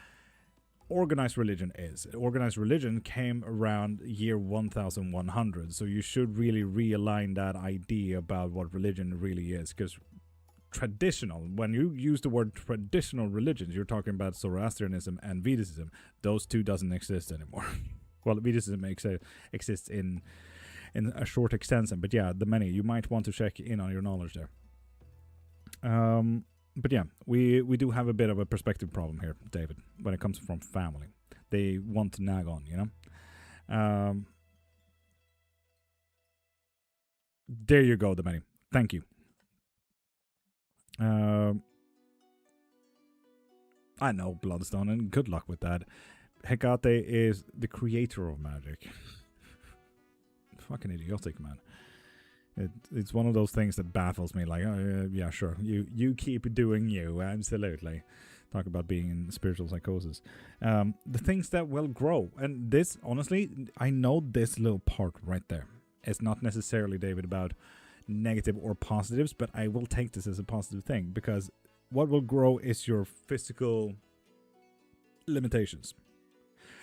Organized religion is. Organized religion came around year 1100. So you should really realign that idea about what religion really is, because traditional, when you use the word traditional religions, you're talking about Zoroastrianism and Vedicism. Those two doesn't exist anymore. Well, Vedicism exists in a short extension, but yeah, the many. You might want to check in on your knowledge there. But yeah, we do have a bit of a perspective problem here, David, when it comes from family. They want to nag on, you know. There you go, the many. Thank you. I know Bloodstone, and good luck with that. Hecate is the creator of magic. Fucking idiotic, man. It's one of those things that baffles me. Like, yeah, sure, you keep doing you, absolutely. Talk about being in spiritual psychosis. The things that will grow, and this, honestly, I know this little part right there. It's not necessarily, David, about negative or positives, but I will take this as a positive thing, because what will grow is your physical limitations.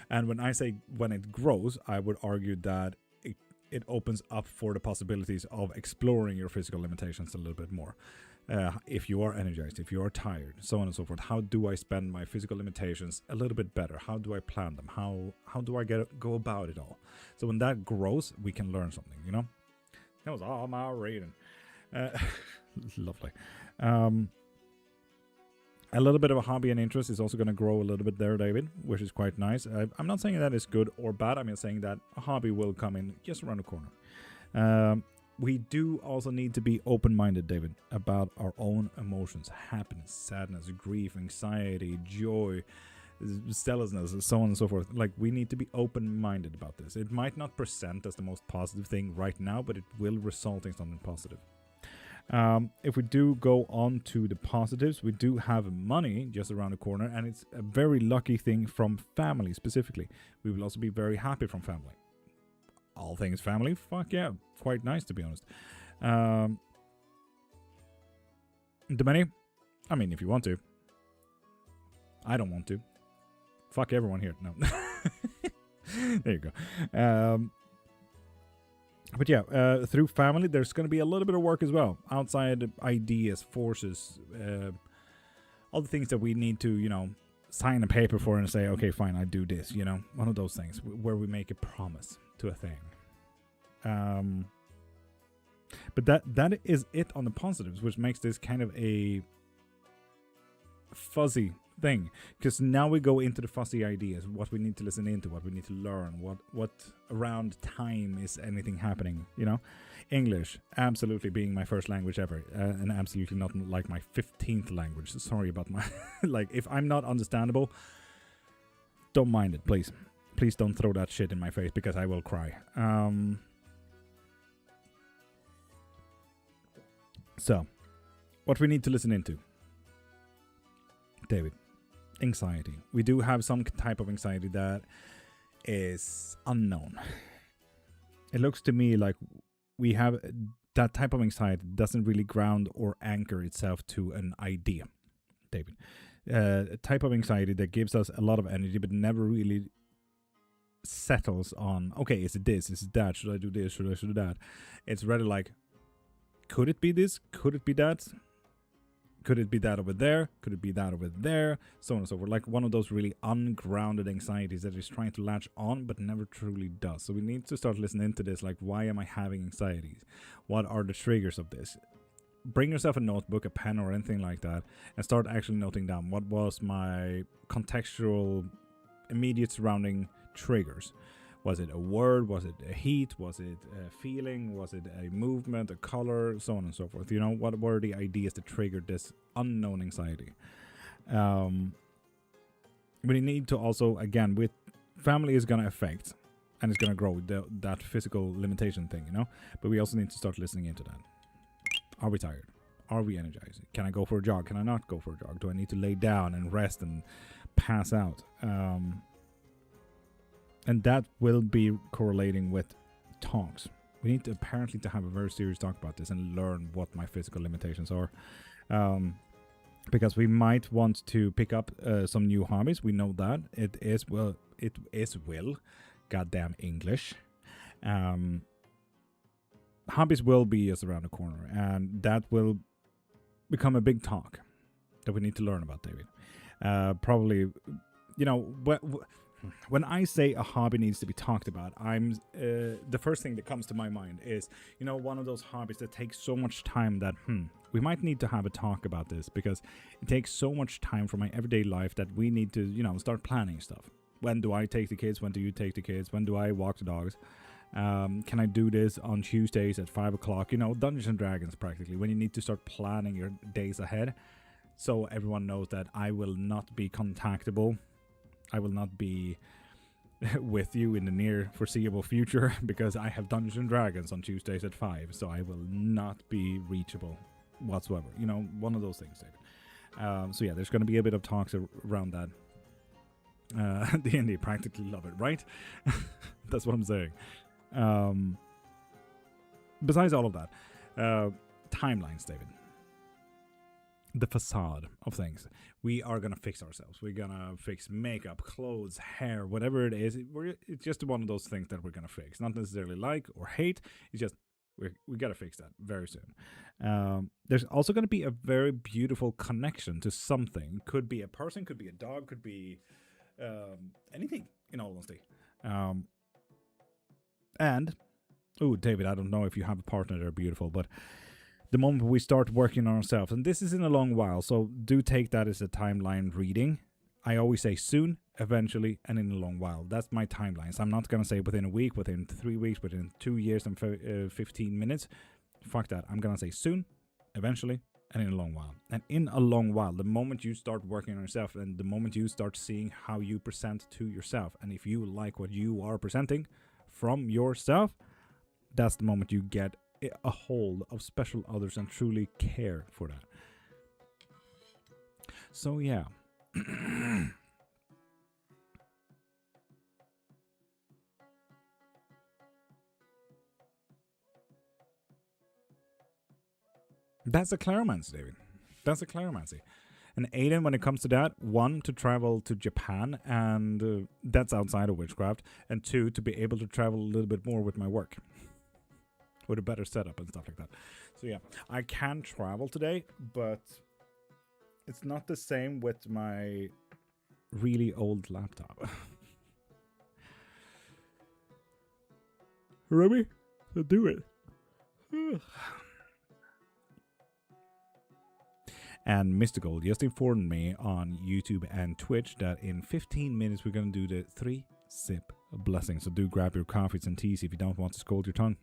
And when I say when it grows, I would argue that it opens up for the possibilities of exploring your physical limitations a little bit more. If you are energized, if you are tired, so on and so forth, how do I spend my physical limitations a little bit better? How do I plan them? How do I go about it all? So when that grows, we can learn something, you know? That was all my reading. Lovely. A little bit of a hobby and interest is also going to grow a little bit there, David, which is quite nice. I'm not saying that is good or bad. I'm saying that a hobby will come in just around the corner. We do also need to be open-minded, David, about our own emotions, happiness, sadness, grief, anxiety, joy, zealousness, so on and so forth. Like, we need to be open-minded about this. It might not present as the most positive thing right now, but it will result in something positive. If we do go on to the positives, we do have money just around the corner, and it's a very lucky thing from family specifically. We will also be very happy from family. All things family, fuck yeah, quite nice, to be honest. The money, I mean, if you want to. I don't want to. Fuck everyone here. No. There you go. But yeah, through family, there's going to be a little bit of work as well. Outside ideas, forces, all the things that we need to, you know, sign a paper for and say, okay, fine, I do this, you know. One of those things where we make a promise to a thing. But that is it on the positives, which makes this kind of a fuzzy thing, because now we go into the fuzzy ideas, what we need to listen into, what we need to learn, what around time is anything happening, you know. English absolutely being my first language ever, and absolutely not like my 15th language. Sorry about my like, if I'm not understandable, don't mind it, please don't throw that shit in my face, because I will cry. So what we need to listen into, David, anxiety. We do have some type of anxiety that is unknown. It looks to me like we have that type of anxiety doesn't really ground or anchor itself to an idea, David. A type of anxiety that gives us a lot of energy but never really settles on, okay, is it this, is it that, should I do this, should I do that? It's rather like, could it be this, could it be that? Could it be that over there? Could it be that over there? So on and so forth. Like one of those really ungrounded anxieties that is trying to latch on but never truly does. So we need to start listening to this. Like, why am I having anxieties? What are the triggers of this? Bring yourself a notebook, a pen, or anything like that, and start actually noting down what was my contextual, immediate surrounding triggers. Was it a word? Was it a heat? Was it a feeling? Was it a movement, a color, so on and so forth? You know, what were the ideas that triggered this unknown anxiety? We need to also, again, with family is going to affect and it's going to grow that physical limitation thing, you know? But we also need to start listening into that. Are we tired? Are we energized? Can I go for a jog? Can I not go for a jog? Do I need to lay down and rest and pass out? And that will be correlating with talks. We need to apparently to have a very serious talk about this and learn what my physical limitations are. Because we might want to pick up some new hobbies. We know that. It is will. Goddamn English. Hobbies will be just around the corner. And that will become a big talk that we need to learn about, David. Probably, you know, when I say a hobby needs to be talked about, I'm the first thing that comes to my mind is, you know, one of those hobbies that takes so much time that we might need to have a talk about this, because it takes so much time from my everyday life that we need to, start planning stuff. When do I take the kids? When do you take the kids? When do I walk the dogs? Can I do this on Tuesdays at 5 o'clock? Dungeons and Dragons practically, when you need to start planning your days ahead. So everyone knows that I will not be contactable. I will not be with you in the near foreseeable future, because I have Dungeons and Dragons on Tuesdays at 5. So I will not be reachable whatsoever. One of those things, David. So yeah, there's going to be a bit of talks around that. D&D practically love it, right? That's what I'm saying. Besides all of that, timelines, David. The facade of things. We are going to fix ourselves. We're going to fix makeup, clothes, hair, whatever it is. It's just one of those things that we're going to fix. Not necessarily like or hate. It's just we got to fix that very soon. There's also going to be a very beautiful connection to something. Could be a person, could be a dog, could be anything, in all honesty. And, David, I don't know if you have a partner that are beautiful, but the moment we start working on ourselves, and this is in a long while, so do take that as a timeline reading. I always say soon, eventually, and in a long while. That's my timeline. So I'm not going to say within a week, within 3 weeks, within 2 years and 15 minutes. Fuck that. I'm going to say soon, eventually, and in a long while. And in a long while, the moment you start working on yourself, and the moment you start seeing how you present to yourself, and if you like what you are presenting from yourself, that's the moment you get a hold of special others and truly care for that. So yeah. That's a claromancy, David. That's a claromancy. And Aiden, when it comes to that, 1, to travel to Japan, and that's outside of witchcraft, and 2, to be able to travel a little bit more with my work, with a better setup and stuff like that. So yeah, I can travel today, but it's not the same with my really old laptop. Ready? So do it. And Mystical just informed me on YouTube and Twitch that in 15 minutes we're going to do the 3-sip blessing. So do grab your coffees and teas if you don't want to scold your tongue.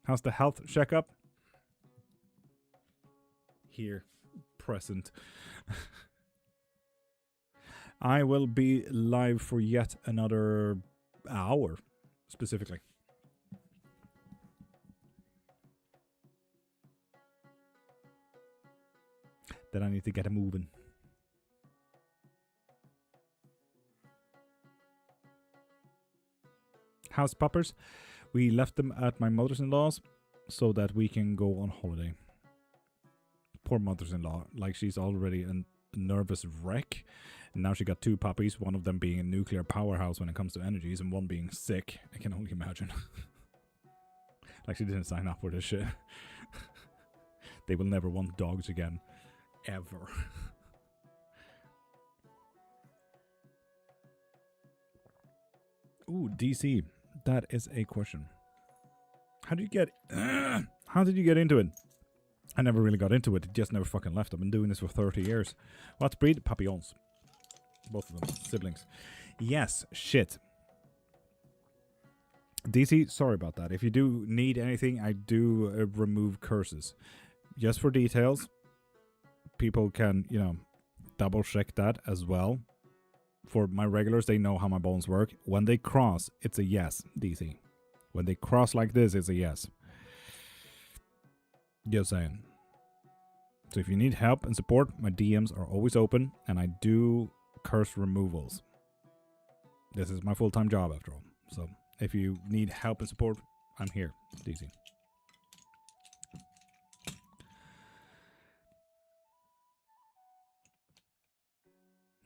How's the health checkup? Here, present. I will be live for yet another hour, specifically. Then I need to get it moving. House puppers. We left them at my mother's-in-law's so that we can go on holiday. Poor mother's-in-law. Like, she's already a nervous wreck. And now she got 2 puppies, one of them being a nuclear powerhouse when it comes to energies, and one being sick. I can only imagine. Like, she didn't sign up for this shit. They will never want dogs again. Ever. Ooh, DC. That is a question. How did you get into it? I never really got into it. It just never fucking left. I've been doing this for 30 years. What breed? Papillons. Both of them. Siblings. Yes. Shit. DC, sorry about that. If you do need anything, I do remove curses. Just for details. People can, double check that as well. For my regulars, they know how my bones work. When they cross, it's a yes, DC. When they cross like this, it's a yes. Just saying. So if you need help and support, my DMs are always open, and I do curse removals. This is my full-time job, after all. So if you need help and support, I'm here, DC.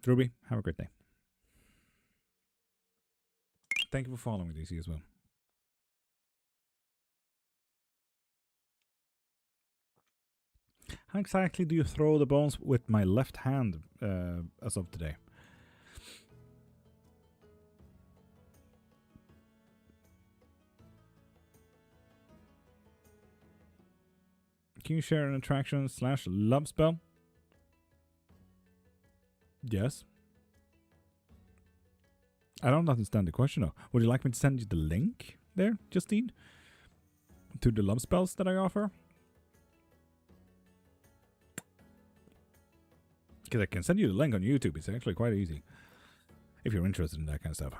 Ruby, have a great day. Thank you for following, DC, as well. How exactly do you throw the bones with my left hand as of today? can you share an attraction / love spell? Yes. I don't understand the question though. Would you like me to send you the link there, Justine? To the love spells that I offer? Because I can send you the link on YouTube. It's actually quite easy. If you're interested in that kind of stuff.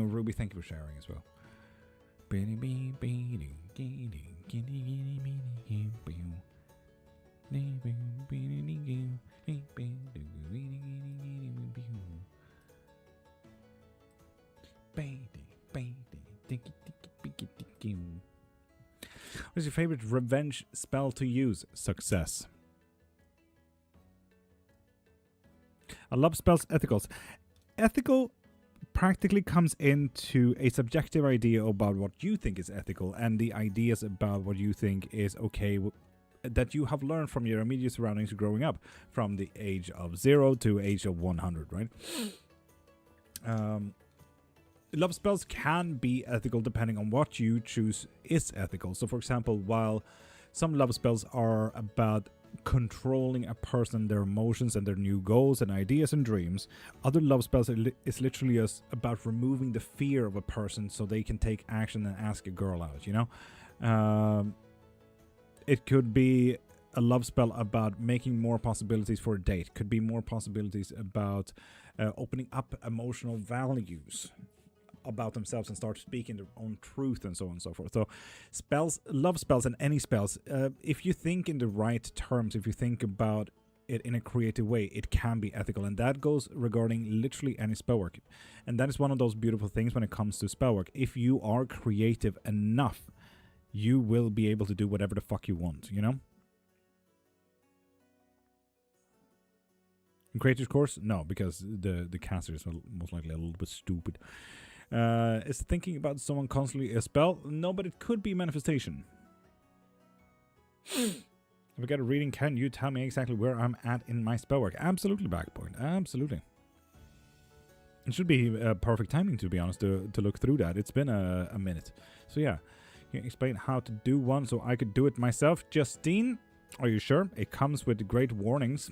Ruby, thank you for sharing as well. What's your favorite revenge spell to use? Success. I love spells ethicals. Ethical practically comes into a subjective idea about what you think is ethical and the ideas about what you think is okay that you have learned from your immediate surroundings growing up from the age of 0 to age of 100, right? Love spells can be ethical depending on what you choose is ethical. So for example, while some love spells are about controlling a person, their emotions and their new goals and ideas and dreams, other love spells is literally about removing the fear of a person so they can take action and ask a girl out, you know? It could be a love spell about making more possibilities for a date. Could be more possibilities about opening up emotional values about themselves and start speaking their own truth and so on and so forth. So spells, love spells and any spells, if you think in the right terms, if you think about it in a creative way, it can be ethical. And that goes regarding literally any spell work. And that is one of those beautiful things when it comes to spell work. If you are creative enough, you will be able to do whatever the fuck you want, you know? In Creator's Course? No, because the caster is most likely a little bit stupid. Is thinking about someone constantly a spell? No, but it could be manifestation. If I get a reading, can you tell me exactly where I'm at in my spell work? Absolutely, Backpoint. Absolutely. It should be perfect timing, to be honest, to look through that. It's been a minute. So yeah, can you explain how to do one so I could do it myself? Justine, are you sure? It comes with great warnings.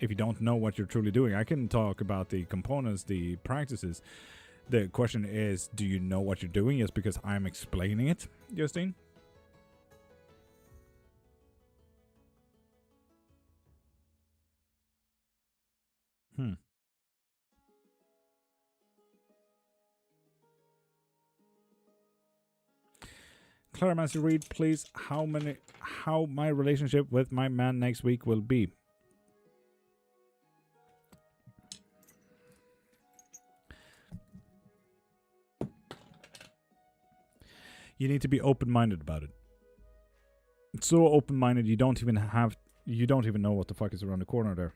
If you don't know what you're truly doing, I can talk about the components, the practices. The question is, do you know what you're doing? Yes, because I'm explaining it, Justine. Clarimancy read, please. How my relationship with my man next week will be. You need to be open-minded about it. It's so open-minded you don't even know what the fuck is around the corner there.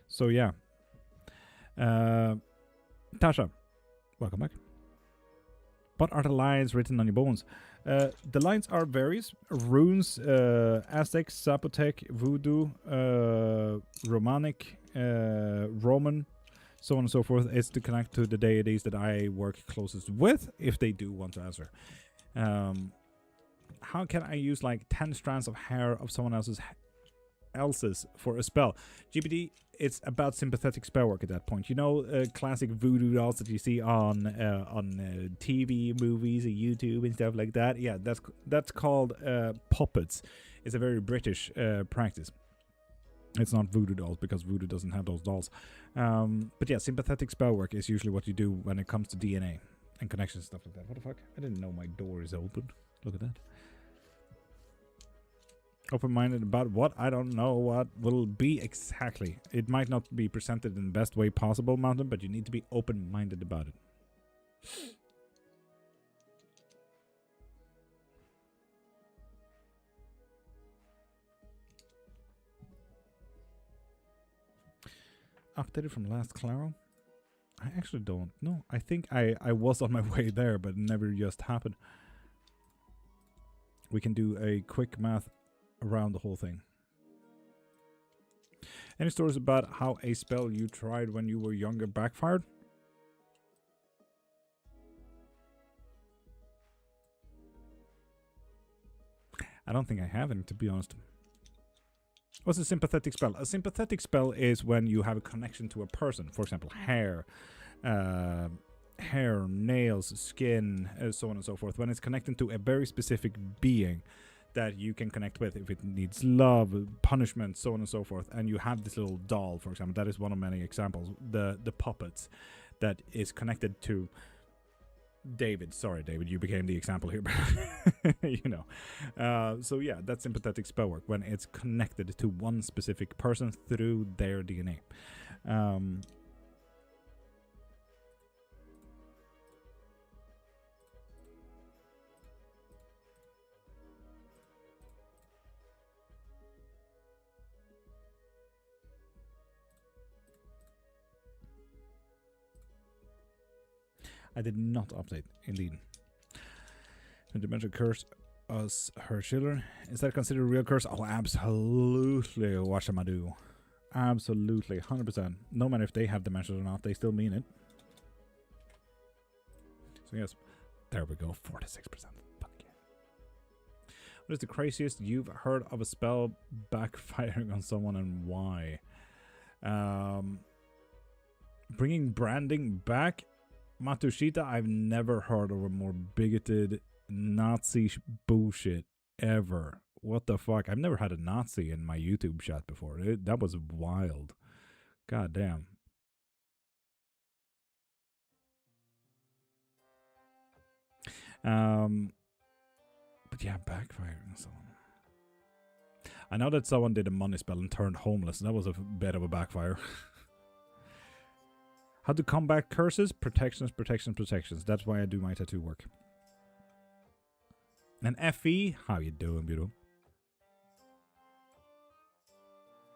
So yeah. Tasha, welcome back. What are the lines written on your bones? The lines are various. Runes, Aztec, Zapotec, Voodoo, Romanic, Roman, so on and so forth. It's to connect to the deities that I work closest with, if they do want to answer. How can I use like 10 strands of hair of someone else's for a spell? GPT, it's about sympathetic spell work at that point. You know, classic voodoo dolls that you see on TV, movies, and YouTube and stuff like that. Yeah, that's called puppets. It's a very British practice. It's not voodoo dolls because voodoo doesn't have those dolls. But yeah, sympathetic spell work is usually what you do when it comes to DNA and connections and stuff like that. What the fuck? I didn't know my door is open. Look at that. Open-minded about what? I don't know what will be exactly. It might not be presented in the best way possible, Mountain, but you need to be open-minded about it. Updated from last Claro? I actually don't know. I think I was on my way there, but it never just happened. We can do a quick math around the whole thing. Any stories about how a spell you tried when you were younger backfired? I don't think I have any, to be honest. What's a sympathetic spell? A sympathetic spell is when you have a connection to a person. For example, hair, nails, skin, so on and so forth. When it's connected to a very specific being that you can connect with, if it needs love, punishment, so on and so forth. And you have this little doll, for example. That is one of many examples. The puppets that is connected to David. Sorry, David, you became the example here. You know. So yeah, that's sympathetic spell work when it's connected to one specific person through their DNA. I did not update, indeed. The dimension curse us her children. Is that considered a real curse? Oh, absolutely. What am I do? Absolutely, 100%. No matter if they have dimensions or not, they still mean it. So yes, there we go, 46%. Fuck yeah. What is the craziest you've heard of a spell backfiring on someone and why? Bringing branding back? Matsushita, I've never heard of a more bigoted Nazi bullshit ever. What the fuck? I've never had a Nazi in my YouTube chat before. That was wild. God damn. But yeah, backfiring on someone. I know that someone did a money spell and turned homeless. That was a bit of a backfire. How to combat curses? Protections, protections, protections. That's why I do my tattoo work. And FE, how you doing, beautiful?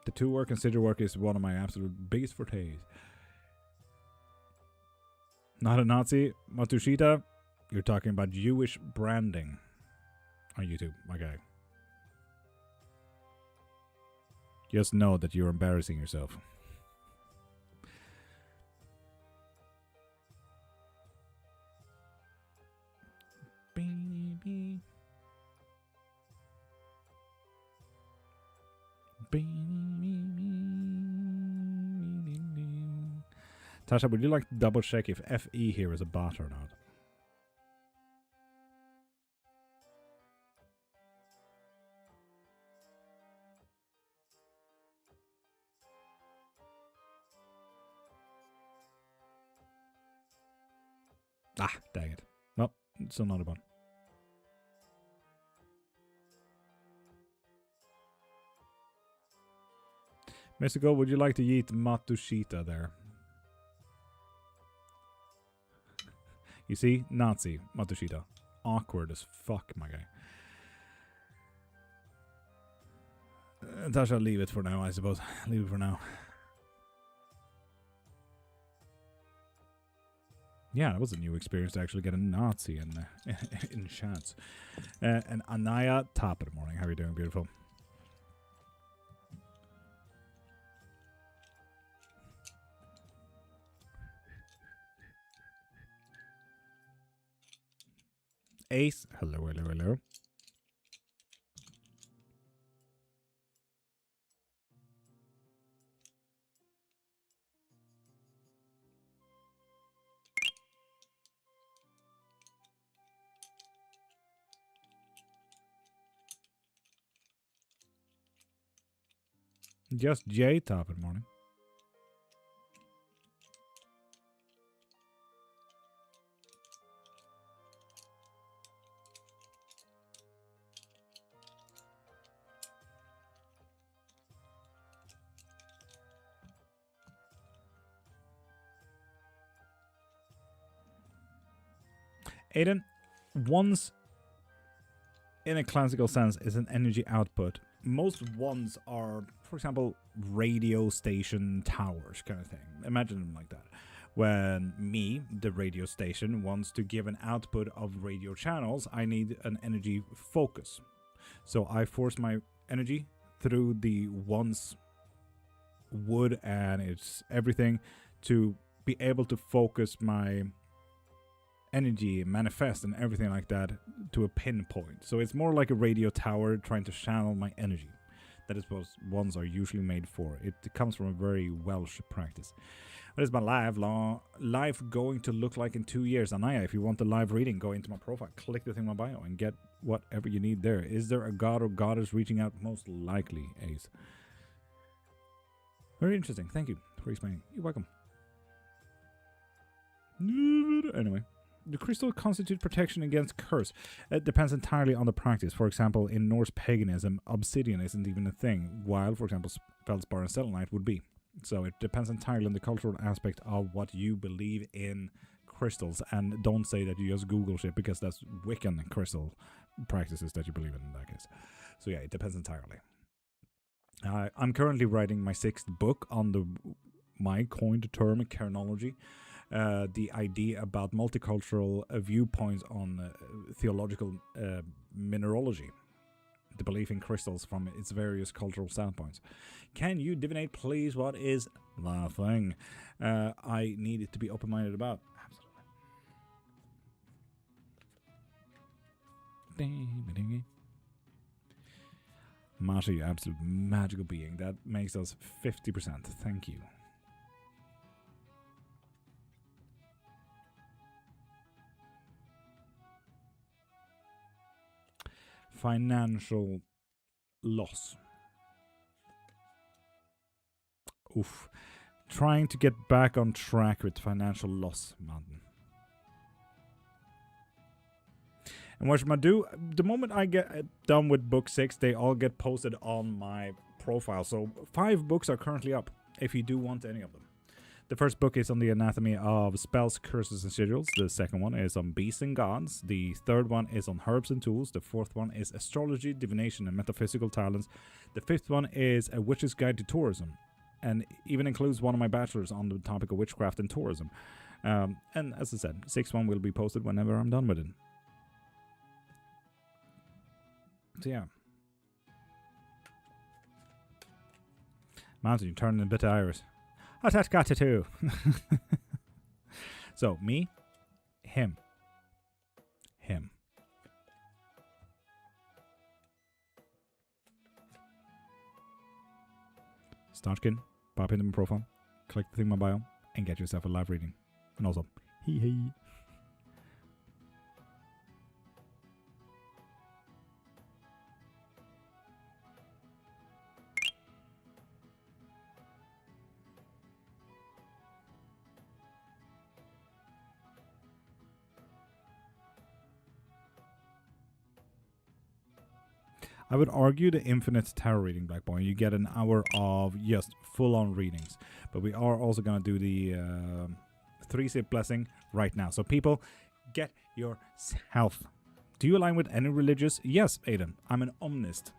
Tattoo work and sigil work is one of my absolute biggest fortes. Not a Nazi, Matsushita. You're talking about Jewish branding on YouTube, my guy. Just know that you're embarrassing yourself. Baby. Tasha, would you like to double check if FE here is a bot or not? Ah, dang it. No, it's not a bot. Mystical, would you like to eat Matsushita there? You see? Nazi, Matsushita. Awkward as fuck, my guy. Tasha, leave it for now, I suppose. Leave it for now. Yeah, that was a new experience to actually get a Nazi in chats. And Anaya, top of the morning. How are you doing, beautiful? Ace, hello, hello, hello. Just J, top of the morning. Aiden, ones in a classical sense is an energy output. Most ones are, for example, radio station towers kind of thing. Imagine them like that. When me, the radio station, wants to give an output of radio channels, I need an energy focus. So I force my energy through the ones wood and it's everything to be able to focus my energy, manifest, and everything like that to a pinpoint. So it's more like a radio tower trying to channel my energy. That is what ones are usually made for. It comes from a very Welsh practice. What is my life going to look like in 2 years? Anaya, if you want the live reading, go into my profile, click the thing in my bio, and get whatever you need there. Is there a god or goddess reaching out? Most likely, Ace. Very interesting. Thank you for explaining. You're welcome. Anyway. The crystal constitutes protection against curse. It depends entirely on the practice. For example, in Norse paganism, obsidian isn't even a thing, while, for example, feldspar and selenite would be. So it depends entirely on the cultural aspect of what you believe in crystals. And don't say that you just Google shit, because that's Wiccan crystal practices that you believe in that case. So yeah, it depends entirely. I'm currently writing my 6th book on my coined term, Cairnology. The idea about multicultural viewpoints on theological mineralogy, the belief in crystals from its various cultural standpoints. Can you divinate, please? What is the thing I need it to be open-minded about? Absolutely. Masha, you absolute magical being. That makes us 50%. Thank you. Financial loss. Oof. Trying to get back on track with financial loss, Mountain. And what should I do? The moment I get done with book 6, they all get posted on my profile. So 5 books are currently up, if you do want any of them. The first book is on the anatomy of spells, curses, and sigils. The second one is on beasts and gods. The third one is on herbs and tools. The fourth one is astrology, divination, and metaphysical talents. The fifth one is a witch's guide to tourism, and even includes one of my bachelors on the topic of witchcraft and tourism. And as I said, 6th one will be posted whenever I'm done with it. So yeah. Mountain, you're turning a bit Irish. Oh, that's got to do. So, me, him. Starchkin, pop into my profile, click the thing in my bio, and get yourself a live reading. And also, hee. I would argue the infinite tarot reading, Black Boy. You get an hour of just full-on readings. But we are also going to do the 3-sip blessing right now. So people, get yourself. Do you align with any religious? Yes, Aiden. I'm an omnist.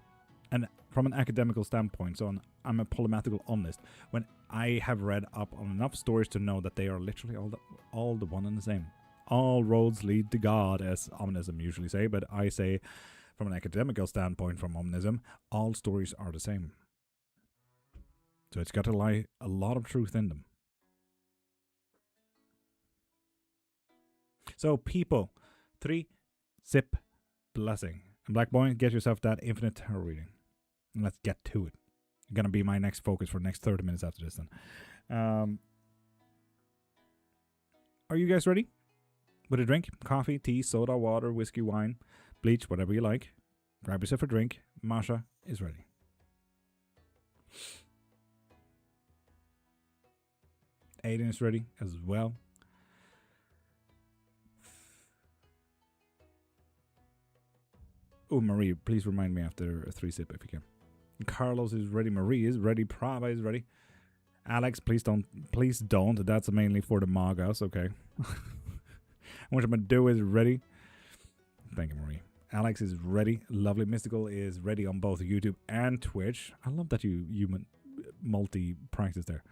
And from an academical standpoint, so I'm a polymatical omnist. When I have read up on enough stories to know that they are literally all the one and the same. All roads lead to God, as omnism usually say. But I say, from an academical standpoint, from omnism, all stories are the same. So it's got to lie a lot of truth in them. So people, 3-sip blessing. And Black Boy, get yourself that infinite tarot reading. And let's get to it. It's going to be my next focus for the next 30 minutes after this then. Are you guys ready? With a drink? Coffee, tea, soda, water, whiskey, wine, bleach, whatever you like. Grab yourself a drink. Masha is ready. Aiden is ready as well. Oh, Marie, please remind me after a 3-sip if you can. Carlos is ready. Marie is ready. Prava is ready. Alex, please don't. That's mainly for the Magas, okay? What I'm going to do is ready. Thank you, Marie. Alex is ready. Lovely Mystical is ready on both YouTube and Twitch. I love that you multi-practice there.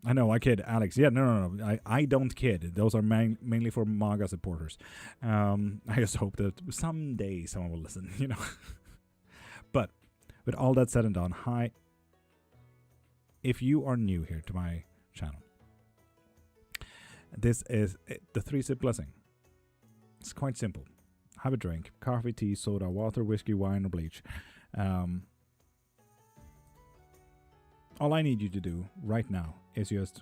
I know, I kid. Alex, yeah, no. I don't kid. Those are mainly for MAGA supporters. I just hope that someday someone will listen, you know. But with all that said and done, hi. if you are new here to my channel, this is the 3-sip blessing. It's quite simple. Have a drink: coffee, tea, soda, water, whiskey, wine, or bleach. All I need you to do right now is just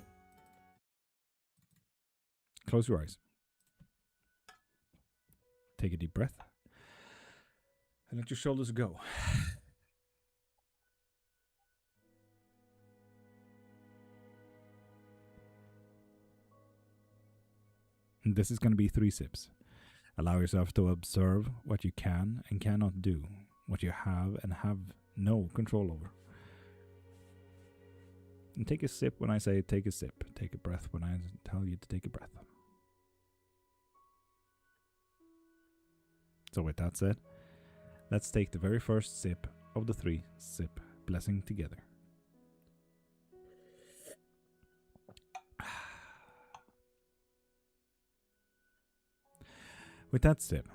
close your eyes, take a deep breath, and let your shoulders go. And this is going to be 3 sips. Allow yourself to observe what you can and cannot do, what you have and have no control over. And take a sip when I say take a sip. Take a breath when I tell you to take a breath. So with that said, let's take the very first sip of the 3-sip blessing together. With that sip,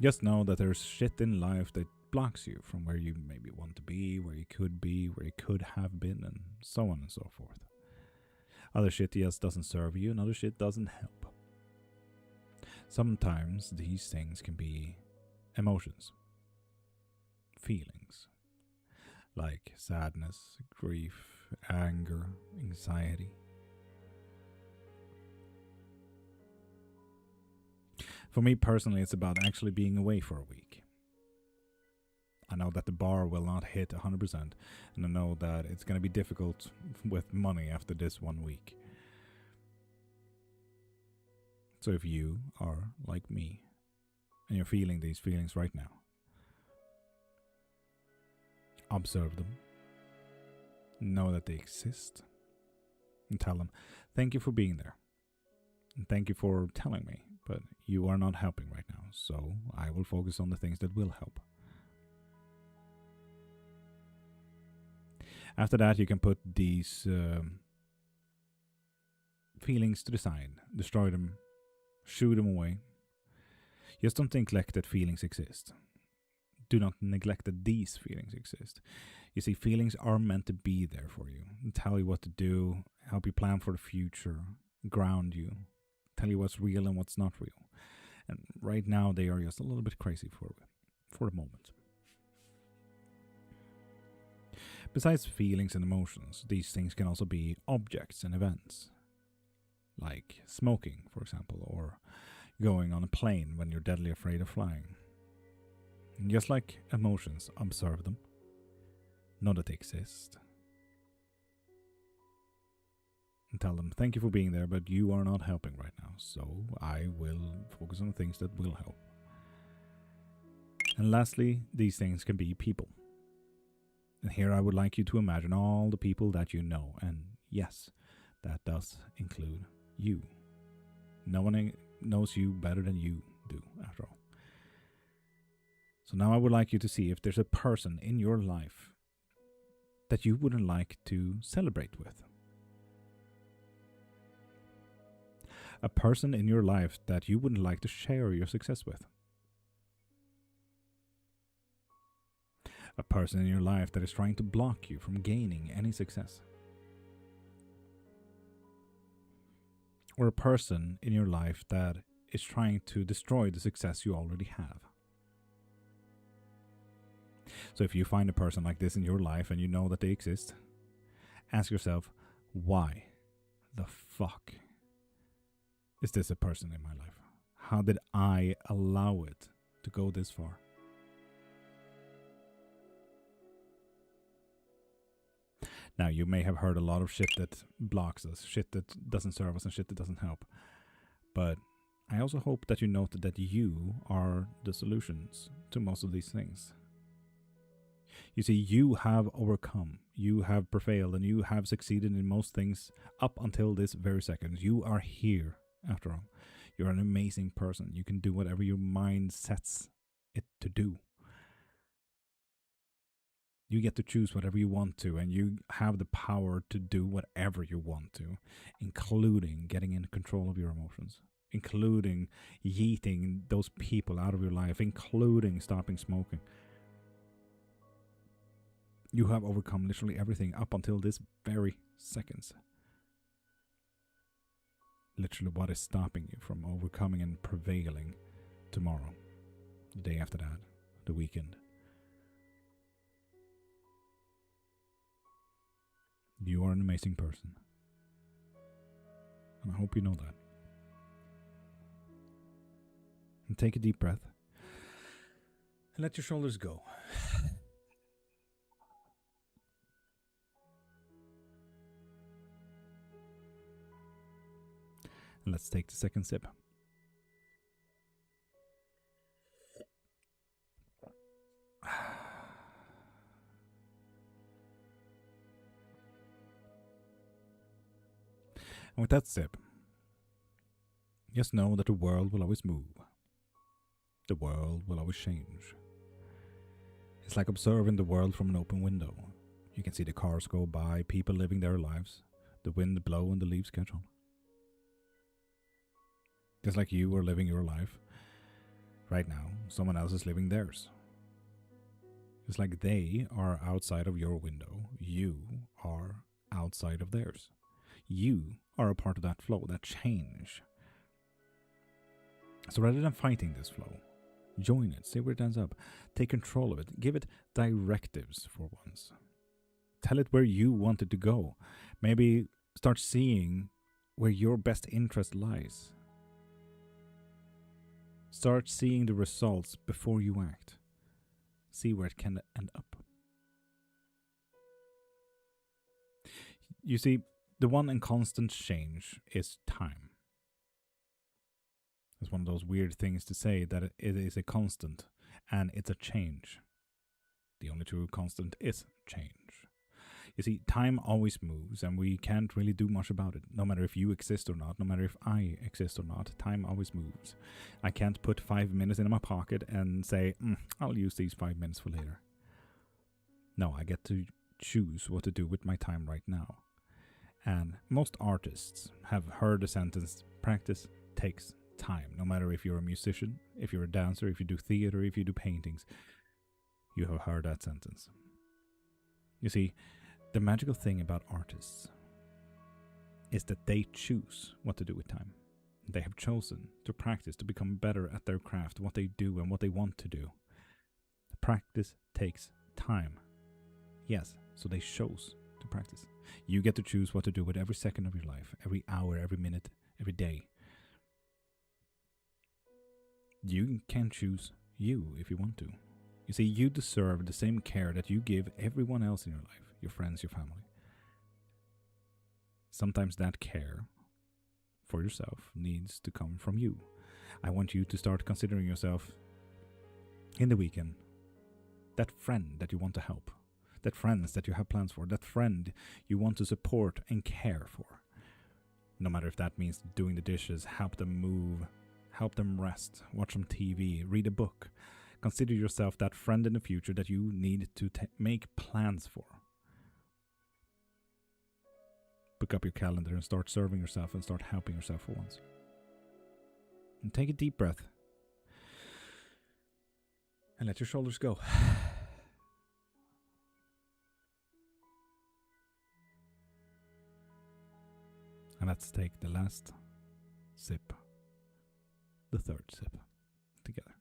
just know that there's shit in life that blocks you from where you maybe want to be, where you could have been, and so on and so forth. Other shit just doesn't serve you, and other shit doesn't help. Sometimes these things can be emotions, feelings, like sadness, grief, anger, anxiety. For me personally, it's about actually being away for a week. I know that the bar will not hit 100%, and I know that it's going to be difficult with money after this 1 week. So if you are like me, and you're feeling these feelings right now, observe them, know that they exist, and tell them, thank you for being there, and thank you for telling me, but you are not helping right now, so I will focus on the things that will help. After that, you can put these feelings to the side, destroy them, shoo them away. Just don't neglect that feelings exist. Do not neglect that these feelings exist. You see, feelings are meant to be there for you, and tell you what to do, help you plan for the future, ground you, tell you what's real and what's not real. And right now, they are just a little bit crazy for the moment. Besides feelings and emotions, these things can also be objects and events. Like smoking, for example, or going on a plane when you're deadly afraid of flying. And just like emotions, observe them. Know that they exist. And tell them, thank you for being there, but you are not helping right now, so I will focus on things that will help. And lastly, these things can be people. And here I would like you to imagine all the people that you know. And yes, that does include you. No one knows you better than you do, after all. So now I would like you to see if there's a person in your life that you wouldn't like to celebrate with. A person in your life that you wouldn't like to share your success with. A person in your life that is trying to block you from gaining any success. Or a person in your life that is trying to destroy the success you already have. So if you find a person like this in your life and you know that they exist, ask yourself, why the fuck is this a person in my life? How did I allow it to go this far? Now, you may have heard a lot of shit that blocks us, shit that doesn't serve us, and shit that doesn't help. But I also hope that you noted that you are the solutions to most of these things. You see, you have overcome, you have prevailed, and you have succeeded in most things up until this very second. You are here, after all. You're an amazing person. You can do whatever your mind sets it to do. You get to choose whatever you want to, and you have the power to do whatever you want to, including getting in control of your emotions, including yeeting those people out of your life, including stopping smoking. You have overcome literally everything up until this very seconds. Literally, what is stopping you from overcoming and prevailing tomorrow, the day after that, the weekend? You are an amazing person. And I hope you know that. And take a deep breath. And let your shoulders go. And let's take the second sip. And with that sip, just know that the world will always move. The world will always change. It's like observing the world from an open window. You can see the cars go by, people living their lives, the wind blow and the leaves catch on. Just like you are living your life, right now, someone else is living theirs. Just like they are outside of your window, you are outside of theirs. You are a part of that flow, that change. So rather than fighting this flow, join it, see where it ends up, take control of it, give it directives for once. Tell it where you want it to go. Maybe start seeing where your best interest lies. Start seeing the results before you act. See where it can end up. You see, the one and constant change is time. It's one of those weird things to say, that it is a constant and it's a change. The only true constant is change. You see, time always moves and we can't really do much about it. No matter if you exist or not, no matter if I exist or not, time always moves. I can't put 5 minutes in my pocket and say, I'll use these 5 minutes for later. No, I get to choose what to do with my time right now. And most artists have heard the sentence, practice takes time. No matter if you're a musician, if you're a dancer, if you do theater, if you do paintings, you have heard that sentence. You see, the magical thing about artists is that they choose what to do with time. They have chosen to practice to become better at their craft, what they do and what they want to do. Practice takes time. Yes, so they chose to practice. You get to choose what to do with every second of your life, every hour, every minute, every day. You can choose you if you want to. You see, you deserve the same care that you give everyone else in your life, your friends, your family. Sometimes that care for yourself needs to come from you. I want you to start considering yourself in the weekend that friend that you want to help, that friends that you have plans for, that friend you want to support and care for. No matter if that means doing the dishes, help them move, help them rest, watch some TV, read a book. Consider yourself that friend in the future that you need to make plans for. Book up your calendar and start serving yourself and start helping yourself for once. And take a deep breath. And let your shoulders go. And let's take the last sip, the third sip, together.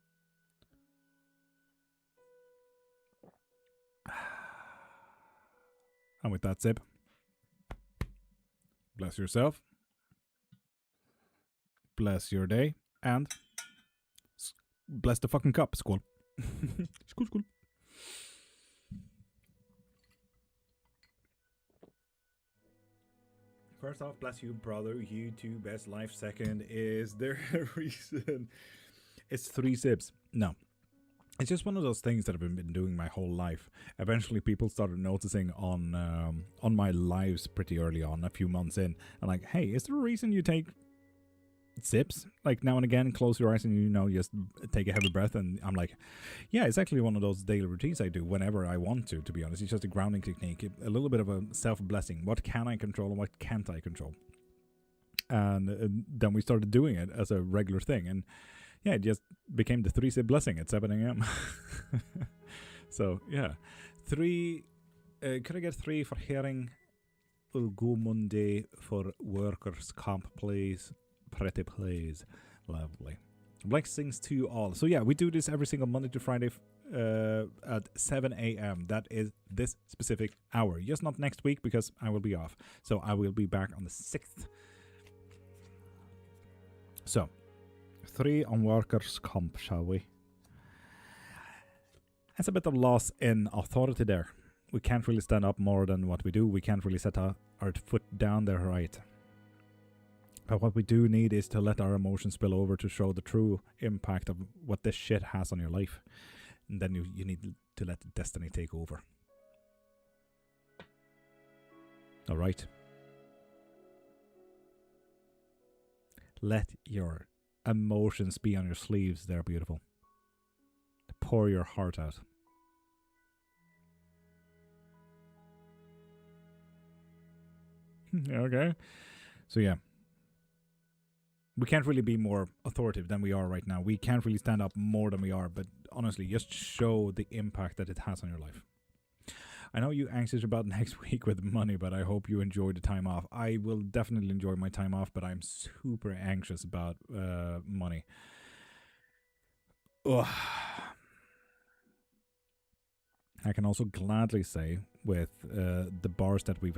And with that sip, bless yourself, bless your day, and bless the fucking cup. Skål. Skål, skål. First off, bless you, brother. You too, best life. Second, is there a reason? It's 3 sips. No. It's just one of those things that I've been doing my whole life. Eventually, people started noticing on my lives pretty early on, a few months in. I'm like, hey, is there a reason you take sips? Like now and again, close your eyes and just take a heavy breath. And I'm like, yeah, it's actually one of those daily routines I do whenever I want to be honest. It's just a grounding technique, a little bit of a self-blessing. What can I control and what can't I control? And then we started doing it as a regular thing. And yeah, it just became the 3-sip blessing at 7 a.m. So, yeah. 3 Could I get 3 for hearing? Will go Monday for workers' comp, please. Pretty please. Lovely. Blessings to you all. So yeah, we do this every single Monday to Friday at 7 a.m. That is this specific hour. Just not next week because I will be off. So I will be back on the 6th. So, 3 on workers' comp, shall we? It's a bit of loss in authority there. We can't really stand up more than what we do. We can't really set our foot down there, right? But what we do need is to let our emotions spill over to show the true impact of what this shit has on your life. And then you need to let destiny take over. Alright. Let your emotions be on your sleeves. They're beautiful. Pour your heart out. Okay. So yeah. We can't really be more authoritative than we are right now. We can't really stand up more than we are, but honestly, just show the impact that it has on your life. I know you're anxious about next week with money, but I hope you enjoy the time off. I will definitely enjoy my time off, but I'm super anxious about money. Ugh. I can also gladly say with the bars that we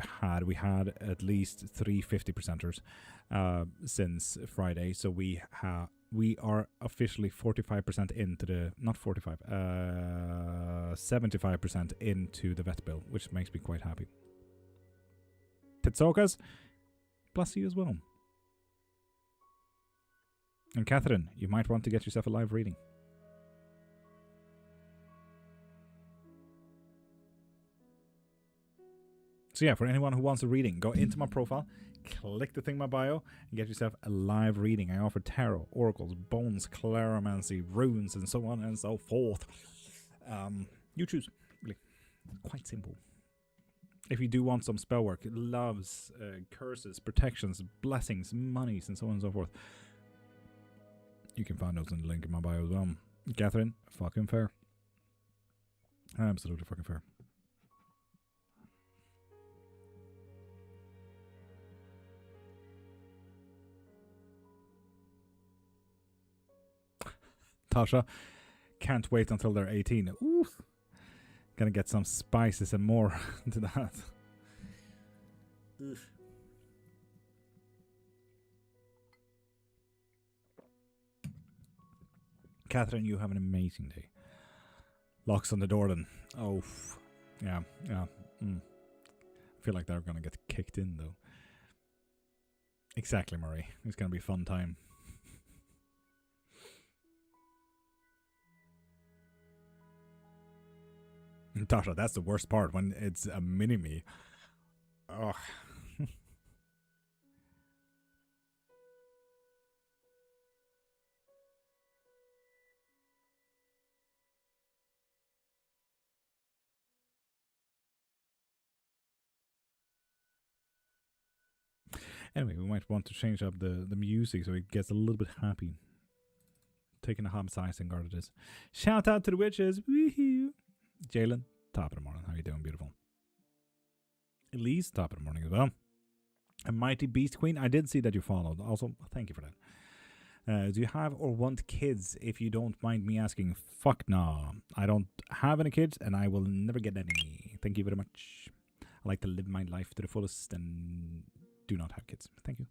had at least 3 50%ers since Friday. So we are officially 45% into the, not 45, 75% into the vet bill, which makes me quite happy. Tetsokas, bless you as well. And Catherine, you might want to get yourself a live reading. So yeah, for anyone who wants a reading, go into my profile, click the thing in my bio, and get yourself a live reading. I offer tarot, oracles, bones, claromancy, runes, and so on and so forth. You choose. Really, quite simple. If you do want some spell work, loves, curses, protections, blessings, monies, and so on and so forth, you can find those in the link in my bio as well. Catherine, fucking fair. Absolutely fucking fair. Tasha, can't wait until they're 18. Ooh, gonna get some spices and more into that. Ugh. Catherine, you have an amazing day. Locks on the door then. Oh, yeah. I feel like they're gonna get kicked in though. Exactly, Marie. It's gonna be a fun time. Tasha, that's the worst part when it's a mini-me. Ugh. Anyway, we might want to change up the music so it gets a little bit happy. Taking a homicide and guard it is. Shout out to the witches. Woohoo! Jalen, top of the morning. How you doing, beautiful? Elise, top of the morning as well. A Mighty Beast Queen. I did see that you followed. Also, thank you for that. Do you have or want kids? If you don't mind me asking, fuck no. I don't have any kids and I will never get any. Thank you very much. I like to live my life to the fullest and do not have kids. Thank you.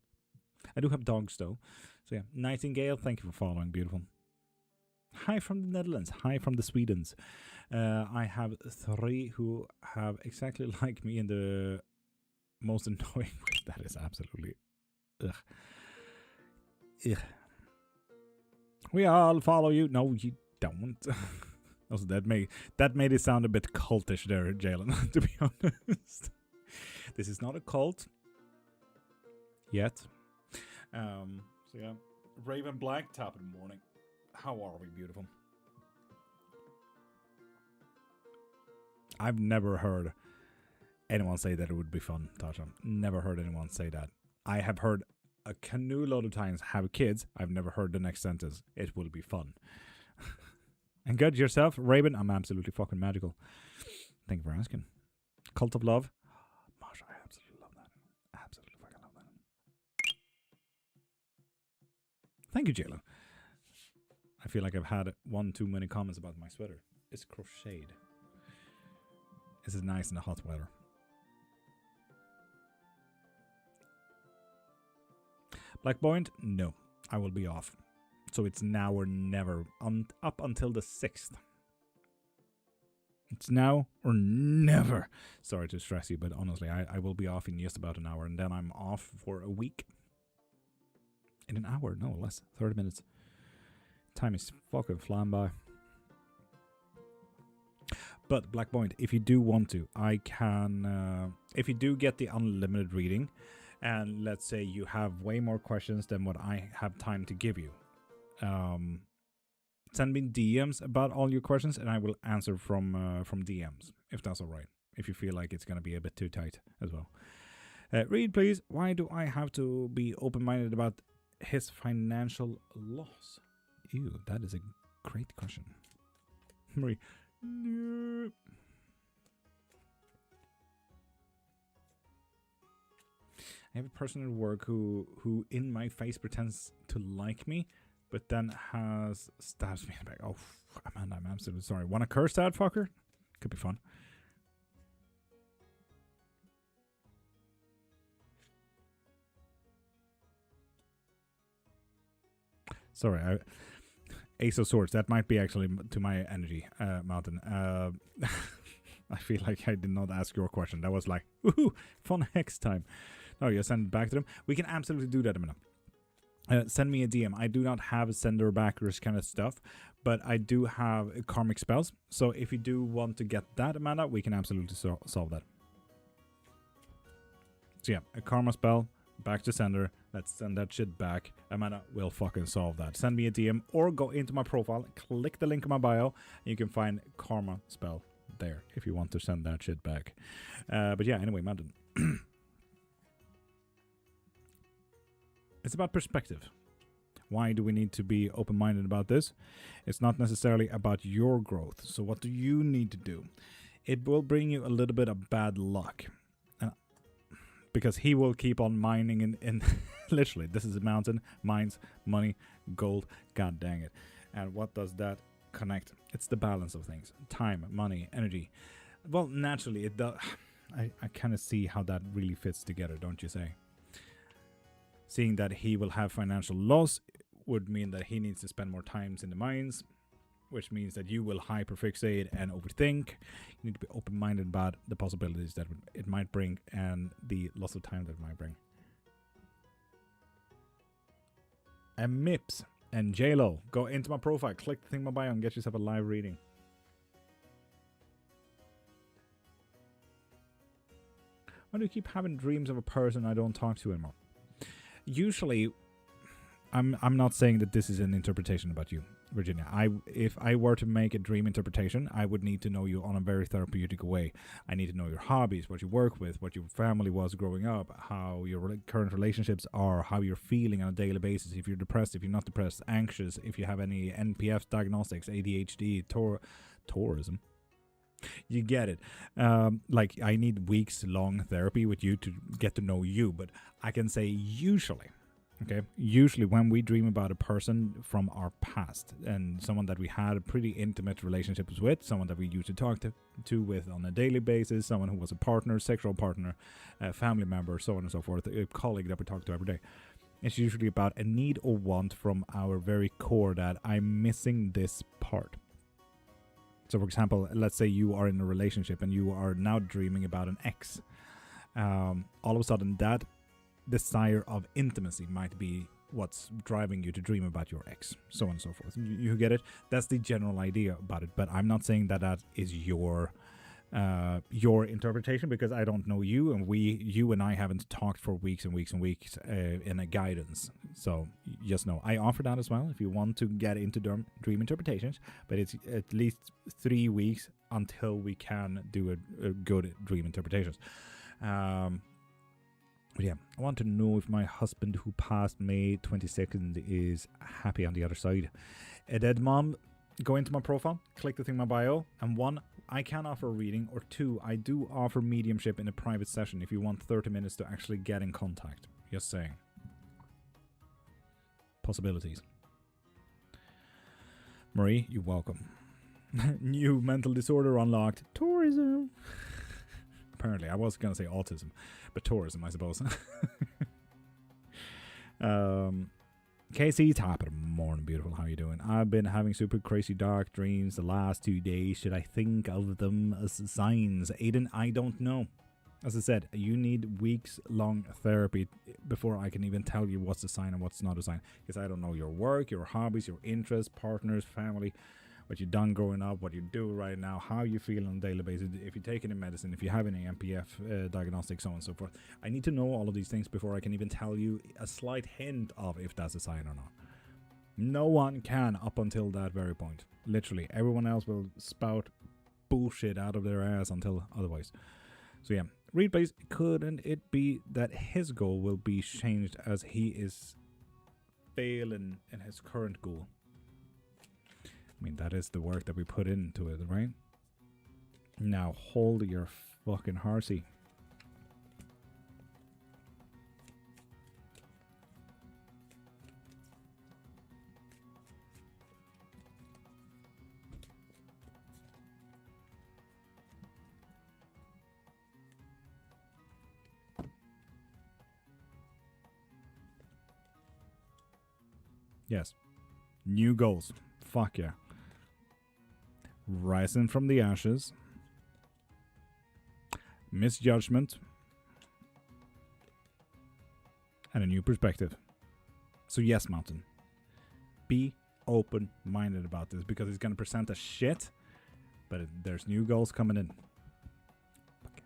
I do have dogs though. So yeah, Nightingale, thank you for following, beautiful. Hi from the Netherlands. Hi from the Swedens. I have 3 who have exactly like me in the most annoying way. That is absolutely... Ugh. Ugh. We all follow you. No, you don't. Also, that made it sound a bit cultish there, Jalen, to be honest. This is not a cult. Yet. So yeah. Raven Black, top of the morning. How are we, beautiful? I've never heard anyone say that it would be fun, Tasha. Never heard anyone say that. I have heard a canoe load of times have kids. I've never heard the next sentence. It will be fun. And good yourself, Raven. I'm absolutely fucking magical. Thank you for asking. Cult of Love. Marsha, I absolutely love that. Absolutely fucking love that. Thank you, JLo. I feel like I've had one too many comments about my sweater. It's crocheted. This is nice in the hot weather. Black Point? No, I will be off. So it's now or never. Up until the 6th. It's now or never. Sorry to stress you, but honestly, I will be off in just about an hour, and then I'm off for a week. In an hour? No, less. 30 minutes. Time is fucking flying by. But Black Point, if you do want to, I can... if you do get the unlimited reading, and let's say you have way more questions than what I have time to give you, send me DMs about all your questions, and I will answer from DMs, if that's all right. If you feel like it's going to be a bit too tight as well. Read, please. Why do I have to be open-minded about his financial loss? Ew, that is a great question. Marie. No. I have a person at work who in my face pretends to like me, but then stabs me in the back. Oh, Amanda, I'm absolutely sorry. Want to curse that fucker? Could be fun. Sorry, Ace of Swords. That might be actually to my energy, Mountain. I feel like I did not ask your question. That was like, woohoo, fun next time. No, you send it back to them. We can absolutely do that, Amanda. Send me a DM. I do not have a sender backers kind of stuff, but I do have karmic spells. So if you do want to get that, Amanda, we can absolutely solve that. So yeah, a karma spell, back to sender. Let's send that shit back. Amanda will fucking solve that. Send me a DM or go into my profile, click the link in my bio, and you can find karma spell there if you want to send that shit back. But yeah, anyway, Mountain. It's about perspective. Why do we need to be open-minded about this? It's not necessarily about your growth. So what do you need to do? It will bring you a little bit of bad luck. Because he will keep on mining in literally, this is a mountain, mines, money, gold, god dang it. And what does that connect? It's the balance of things. Time, money, energy. Well, naturally, it does. I kind of see how that really fits together, don't you say? Seeing that he will have financial loss would mean that he needs to spend more times in the mines, which means that you will hyperfixate and overthink. You need to be open-minded about the possibilities that it might bring and the loss of time that it might bring. And Mips and JLo, go into my profile, click the thing in my bio and get yourself a live reading. Why do you keep having dreams of a person I don't talk to anymore? Usually, I'm not saying that this is an interpretation about you, Virginia. If I were to make a dream interpretation, I would need to know you on a very therapeutic way. I need to know your hobbies, what you work with, what your family was growing up, how your current relationships are, how you're feeling on a daily basis, if you're depressed, if you're not depressed, anxious, if you have any NPF diagnostics, ADHD, tourism. You get it. Like, I need weeks-long therapy with you to get to know you, but I can say usually, okay, usually when we dream about a person from our past and someone that we had a pretty intimate relationships with, someone that we used to talk to with on a daily basis, someone who was a partner, sexual partner, a family member, so on and so forth, a colleague that we talk to every day. It's usually about a need or want from our very core that I'm missing this part. So, for example, let's say you are in a relationship and you are now dreaming about an ex. All of a sudden, that desire of intimacy might be what's driving you to dream about your ex, so on and so forth. You get it? That's the general idea about it. But I'm not saying that that is your interpretation, because I don't know you, and you and I haven't talked for weeks and weeks and weeks in a guidance. So just know I offer that as well if you want to get into dream interpretations, but it's at least 3 weeks until we can do a good dream interpretations. But yeah, I want to know if my husband who passed May 22nd is happy on the other side. A dead mom, go into my profile, click the thing in my bio, and I can offer a reading, or 2, I do offer mediumship in a private session if you want 30 minutes to actually get in contact. Just saying. Possibilities. Marie, you're welcome. New mental disorder unlocked. Tourism. Apparently, I was going to say autism, but tourism, I suppose. Casey, top of the morning, beautiful. How you doing? I've been having super crazy dark dreams the last 2 days. Should I think of them as signs? Aiden, I don't know. As I said, you need weeks-long therapy before I can even tell you what's a sign and what's not a sign. Because I don't know your work, your hobbies, your interests, partners, family, what you've done growing up, what you do right now, how you feel on a daily basis, if you take any medicine, if you have any MPF diagnostics, so on and so forth. I need to know all of these things before I can even tell you a slight hint of if that's a sign or not. No one can up until that very point. Literally, everyone else will spout bullshit out of their ass until otherwise. So yeah, read please. Couldn't it be that his goal will be changed as he is failing in his current goal? I mean, that is the work that we put into it, right? Now hold your fucking horsey. Yes. New goals. Fuck yeah. Rising from the ashes. Misjudgment. And a new perspective. So yes, Mountain. Be open-minded about this because it's going to present a shit, but there's new goals coming in. Okay.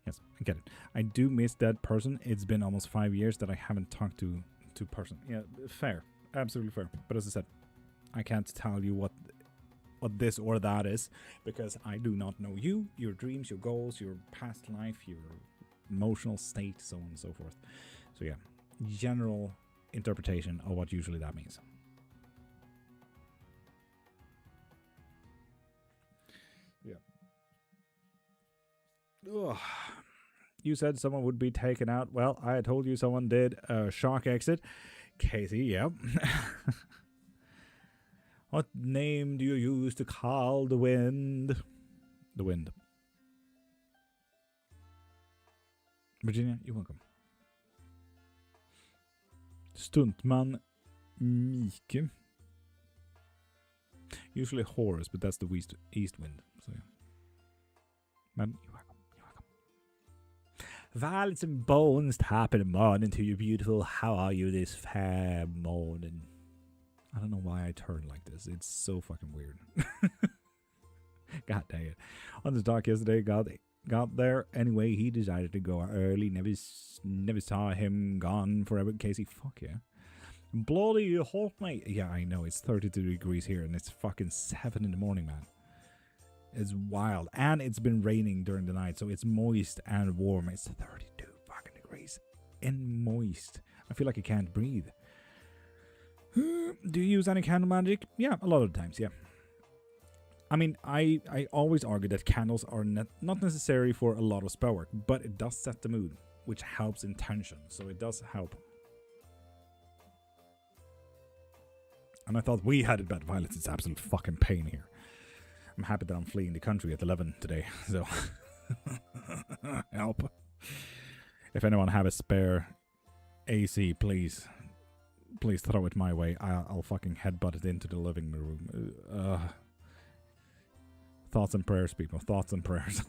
Yes, I get it. I do miss that person. It's been almost 5 years that I haven't talked to person. Yeah, fair. Absolutely fair. But as I said, I can't tell you what this or that is because I do not know you, your dreams, your goals, your past life, your emotional state, so on and so forth. So yeah, general interpretation of what usually that means. Yeah. Ugh. You said someone would be taken out. Well, I told you someone did a shock exit. Casey, yep. What name do you use to call the wind? The wind. Virginia, you're welcome. Stuntman Mike. Usually Horus, but that's the east wind. So yeah. Man, you're welcome. You're welcome. Violets and bones, top of the morning to you, beautiful. How are you this fair morning? I don't know why I turn like this. It's so fucking weird. God dang it. On the dock yesterday, got there. Anyway, he decided to go early. Never saw him gone forever. Casey, fuck yeah. Bloody hot, mate. Yeah, I know. It's 32 degrees here, and it's fucking 7 in the morning, man. It's wild. And it's been raining during the night, so it's moist and warm. It's 32 fucking degrees. And moist. I feel like I can't breathe. Do you use any candle magic? Yeah, a lot of times, yeah. I mean, I always argue that candles are not necessary for a lot of spell work, but it does set the mood, which helps in tension, so it does help. And I thought we had it bad. Violence, it's absolute fucking pain here. I'm happy that I'm fleeing the country at 11 today, so help. If anyone have a spare AC, please throw it my way. I'll fucking headbutt it into the living room. Thoughts and prayers, people. Thoughts and prayers.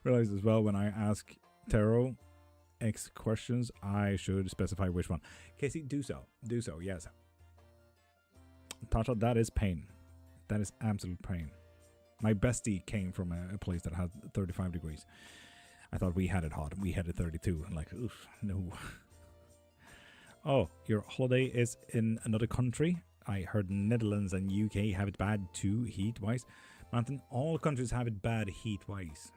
Realize as well when I ask Tarot X questions, I should specify which one. Casey, do so. Do so, yes. Tasha, that is pain. That is absolute pain. My bestie came from a place that had 35 degrees. I thought we had it hot. We had it 32. I'm like, oof, no. Oh, your holiday is in another country? I heard Netherlands and UK have it bad too, heat-wise. Mountain, all countries have it bad heat-wise.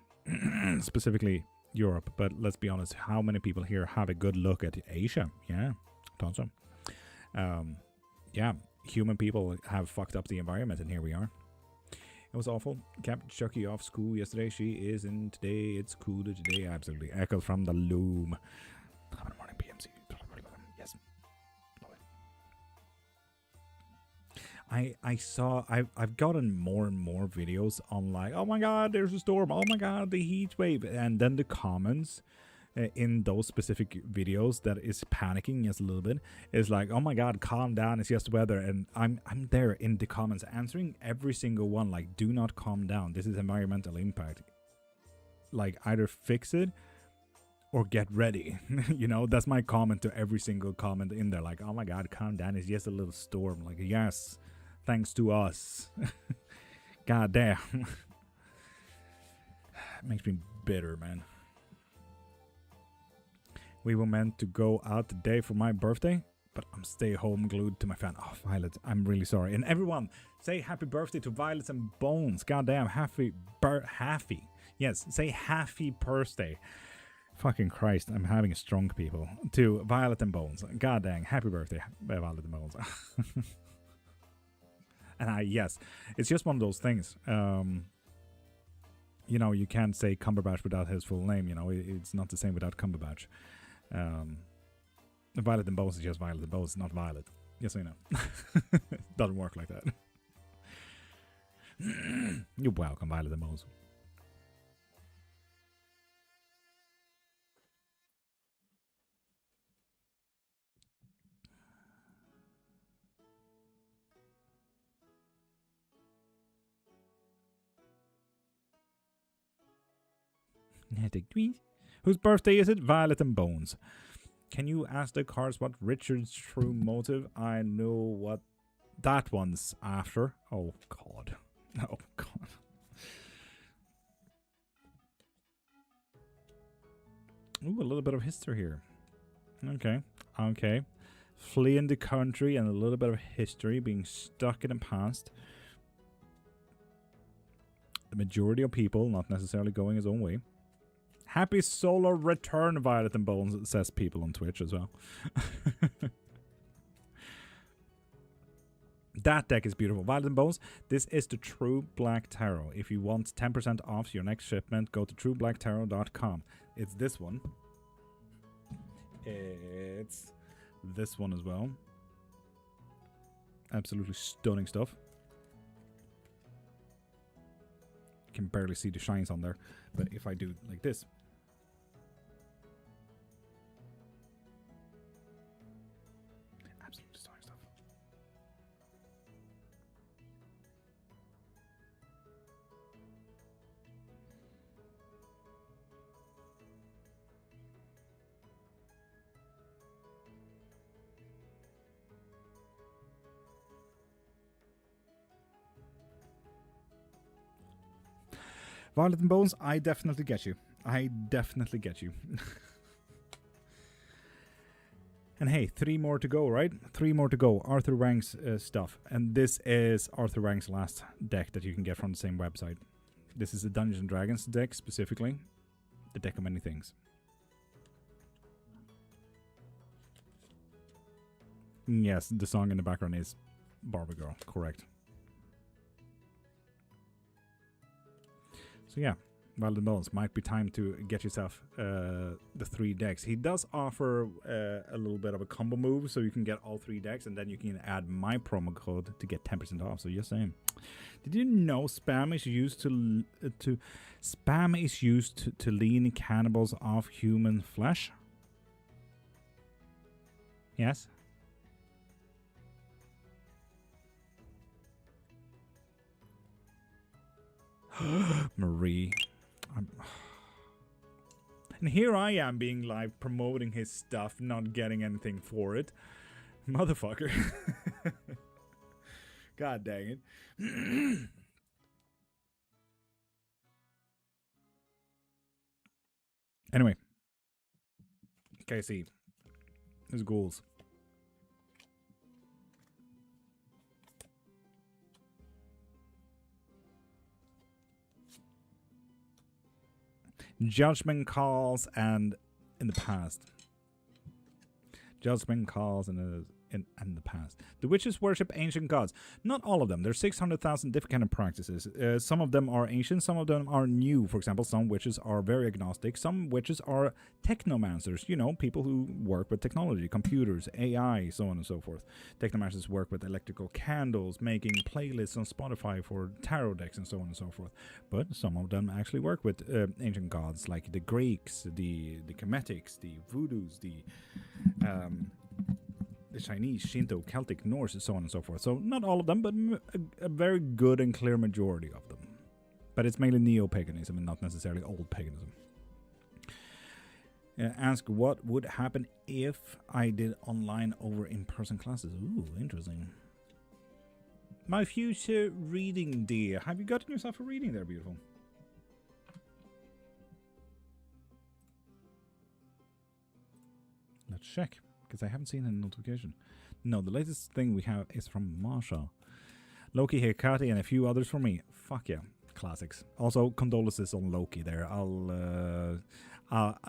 Specifically Europe, but let's be honest, how many people here have a good look at Asia? Yeah, thought so. Yeah, human people have fucked up the environment, and here we are. It was awful. Kept Chucky off school yesterday. She is in today. It's cooler today. Absolutely. Echo from the loom. Top of the morning, PMC. Yes. I've gotten more and more videos on like, oh my god, there's a storm. Oh my god, the heat wave. And then the comments in those specific videos that is panicking just a little bit is like, oh my god, calm down, it's just weather. And I'm there in the comments answering every single one like, do not calm down, this is environmental impact, like either fix it or get ready. You know, that's my comment to every single comment in there, like, oh my god, calm down, it's just a little storm. Like, yes, thanks to us. God damn. It makes me bitter, man. We were meant to go out today for my birthday, but I'm stay home glued to my fan. Oh, Violet, I'm really sorry. And everyone, say happy birthday to Violet and Bones. Goddamn, happy. Yes, say happy birthday. Fucking Christ, I'm having a strong people. To Violet and Bones. Goddamn, happy birthday, Violet and Bones. And yes, it's just one of those things. You know, you can't say Cumberbatch without his full name. You know, it's not the same without Cumberbatch. Violet and Bones is just Violet and Bones, not Violet. Yes, I know. Doesn't work like that. You're welcome, Violet and Bones. Whose birthday is it? Violet and Bones. Can you ask the cards what Richard's true motive? I know what that one's after. Oh, God. Oh, God. Ooh, a little bit of history here. Okay. Okay. Fleeing the country and a little bit of history, being stuck in the past. The majority of people not necessarily going his own way. Happy solar return, Violet and Bones, says people on Twitch as well. That deck is beautiful. Violet and Bones, this is the True Black Tarot. If you want 10% off your next shipment, go to trueblacktarot.com. It's this one. It's this one as well. Absolutely stunning stuff. You can barely see the shines on there, but if I do like this, absolutely stunning stuff. Violet and Bones, I definitely get you. I definitely get you. And hey, 3 more to go, right? 3 more to go. Arthur Wang's stuff. And this is Arthur Wang's last deck that you can get from the same website. This is the Dungeons & Dragons deck, specifically. The deck of many things. Yes, the song in the background is Barbie Girl. Correct. So yeah, Violet and Bones, might be time to get yourself the 3 decks. He does offer a little bit of a combo move, so you can get all 3 decks, and then you can add my promo code to get 10% off. So just saying. Did you know spam is used to lean cannibals off human flesh? Yes. Marie. And here I am being live promoting his stuff, not getting anything for it. Motherfucker. God dang it. Anyway. KC. His ghouls. Judgment calls and in the past. Judgment calls and and the past. The witches worship ancient gods. Not all of them. There's 600,000 different kind of practices. Some of them are ancient, some of them are new. For example, some witches are very agnostic. Some witches are technomancers, you know, people who work with technology, computers, AI, so on and so forth. Technomancers work with electrical candles, making playlists on Spotify for tarot decks and so on and so forth. But some of them actually work with ancient gods, like the Greeks, the Kemetics, the Voodoos, the Chinese, Shinto, Celtic, Norse, so on and so forth. So not all of them, but a very good and clear majority of them. But it's mainly neo-paganism and not necessarily old paganism. Ask what would happen if I did online over in-person classes. Ooh, interesting. My future reading dear. Have you gotten yourself a reading there, beautiful? Let's check, because I haven't seen any notification. No, the latest thing we have is from Marsha. Loki, Hekati, and a few others from me. Fuck yeah. Classics. Also, condolences on Loki there.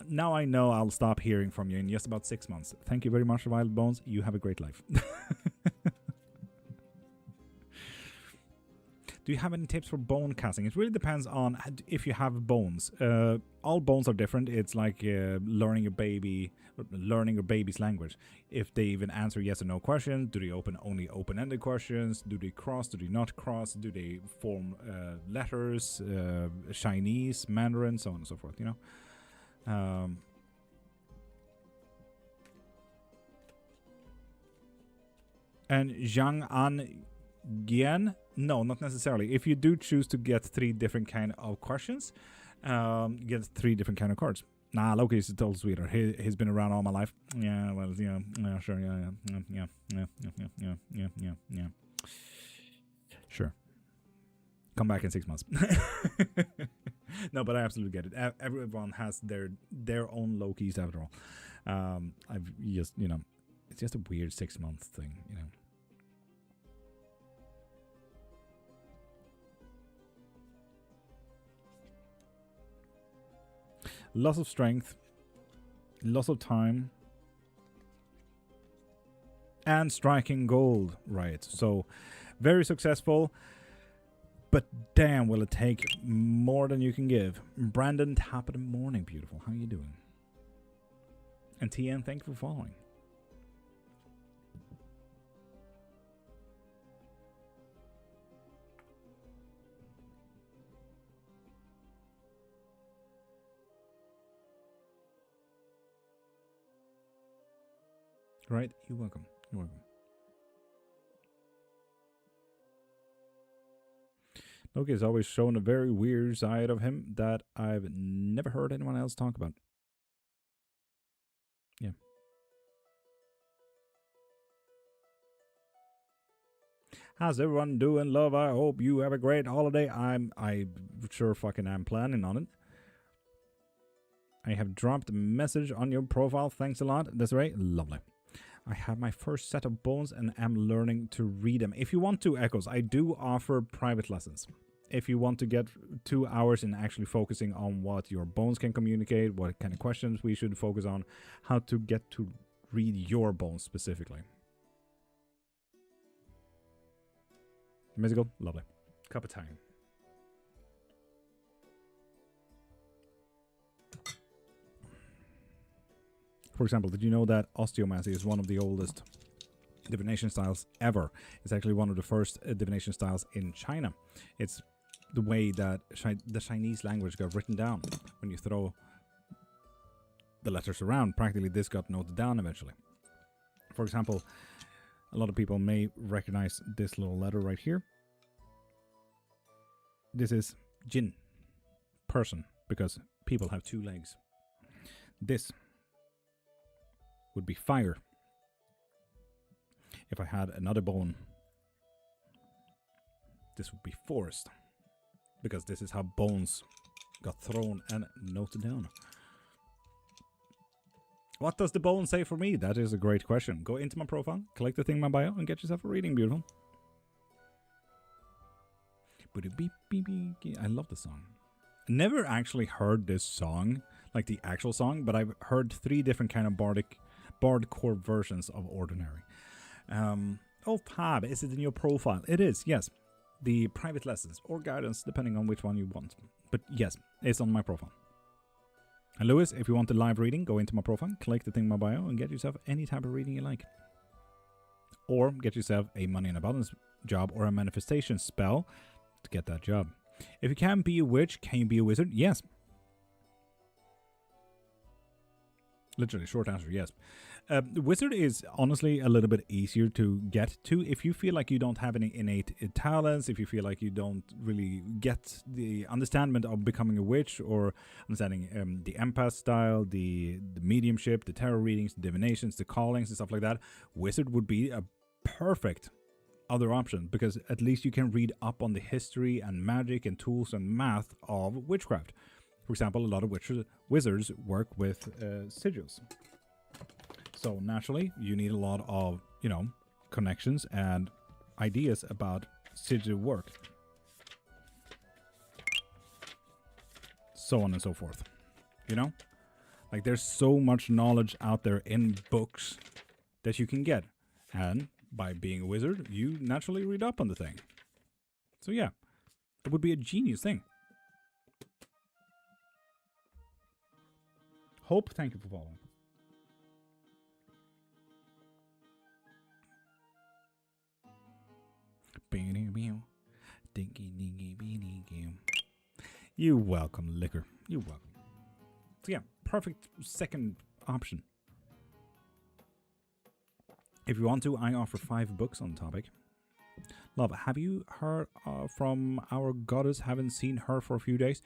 Now I know I'll stop hearing from you in just about 6 months. Thank you very much, Wild Bones. You have a great life. Do you have any tips for bone casting? It really depends on if you have bones. All bones are different. It's like learning a baby's language. If they even answer yes or no questions, do they only open-ended questions? Do they cross? Do they not cross? Do they form letters, Chinese, Mandarin, so on and so forth? You know. And Zhang An Gian? No, not necessarily. If you do choose to get 3 different kind of questions, get 3 different kind of cards. Nah, Loki is a total sweeter. He's been around all my life. Yeah, well, yeah, sure, yeah. Sure. Come back in 6 months. No, but I absolutely get it. Everyone has their own Lokis after all. I've just, you know, it's just a weird 6-month thing, you know. Loss of strength, loss of time, and striking gold, right? So, very successful, but damn, will it take more than you can give. Brandon, top of the morning, beautiful. How you doing? And TN, thank you for following. Right, you're welcome. You're welcome. Loki has always shown a very weird side of him that I've never heard anyone else talk about. Yeah. How's everyone doing, love? I hope you have a great holiday. I sure fucking am planning on it. I have dropped a message on your profile. Thanks a lot. That's right. Lovely. I have my first set of bones and am learning to read them. If you want to, Echoes, I do offer private lessons. If you want to get 2 hours in actually focusing on what your bones can communicate, what kind of questions we should focus on, how to get to read your bones specifically. Mystical, lovely. Cup of time. For example, did you know that osteomancy is one of the oldest divination styles ever? It's actually one of the first divination styles in China. It's the way that the Chinese language got written down. When you throw the letters around, practically this got noted down eventually. For example, a lot of people may recognize this little letter right here. This is Jin, person, because people have 2 legs. This would be fire. If I had another bone, this would be forest, because this is how bones got thrown and noted down. What does the bone say for me? That is a great question. Go into my profile, click the thing in my bio, and get yourself a reading, beautiful. I love the song. Never actually heard this song, like the actual song, but I've heard 3 different kind of bardcore versions of Ordinary. Oh, Fab, is it in your profile? It is, yes. The private lessons or guidance, depending on which one you want. But yes, it's on my profile. And Lewis, if you want the live reading, go into my profile, click the thing in my bio, and get yourself any type of reading you like. Or get yourself a money and abundance job or a manifestation spell to get that job. If you can be a witch, can you be a wizard? Yes. Literally, short answer, yes. Wizard is honestly a little bit easier to get to if you feel like you don't have any innate talents, if you feel like you don't really get the understanding of becoming a witch or understanding the empath style, the mediumship, the tarot readings, the divinations, the callings and stuff like that. Wizard would be a perfect other option because at least you can read up on the history and magic and tools and math of witchcraft. For example, a lot of wizards work with sigils. So naturally, you need a lot of, connections and ideas about sigil work. So on and so forth. Like there's so much knowledge out there in books that you can get. And by being a wizard, you naturally read up on the thing. So yeah, it would be a genius thing. Hope, thank you for following. You welcome, Liquor. You welcome. So yeah, perfect second option. If you want to, I offer 5 books on the topic. Love, have you heard from our goddess? Haven't seen her for a few days.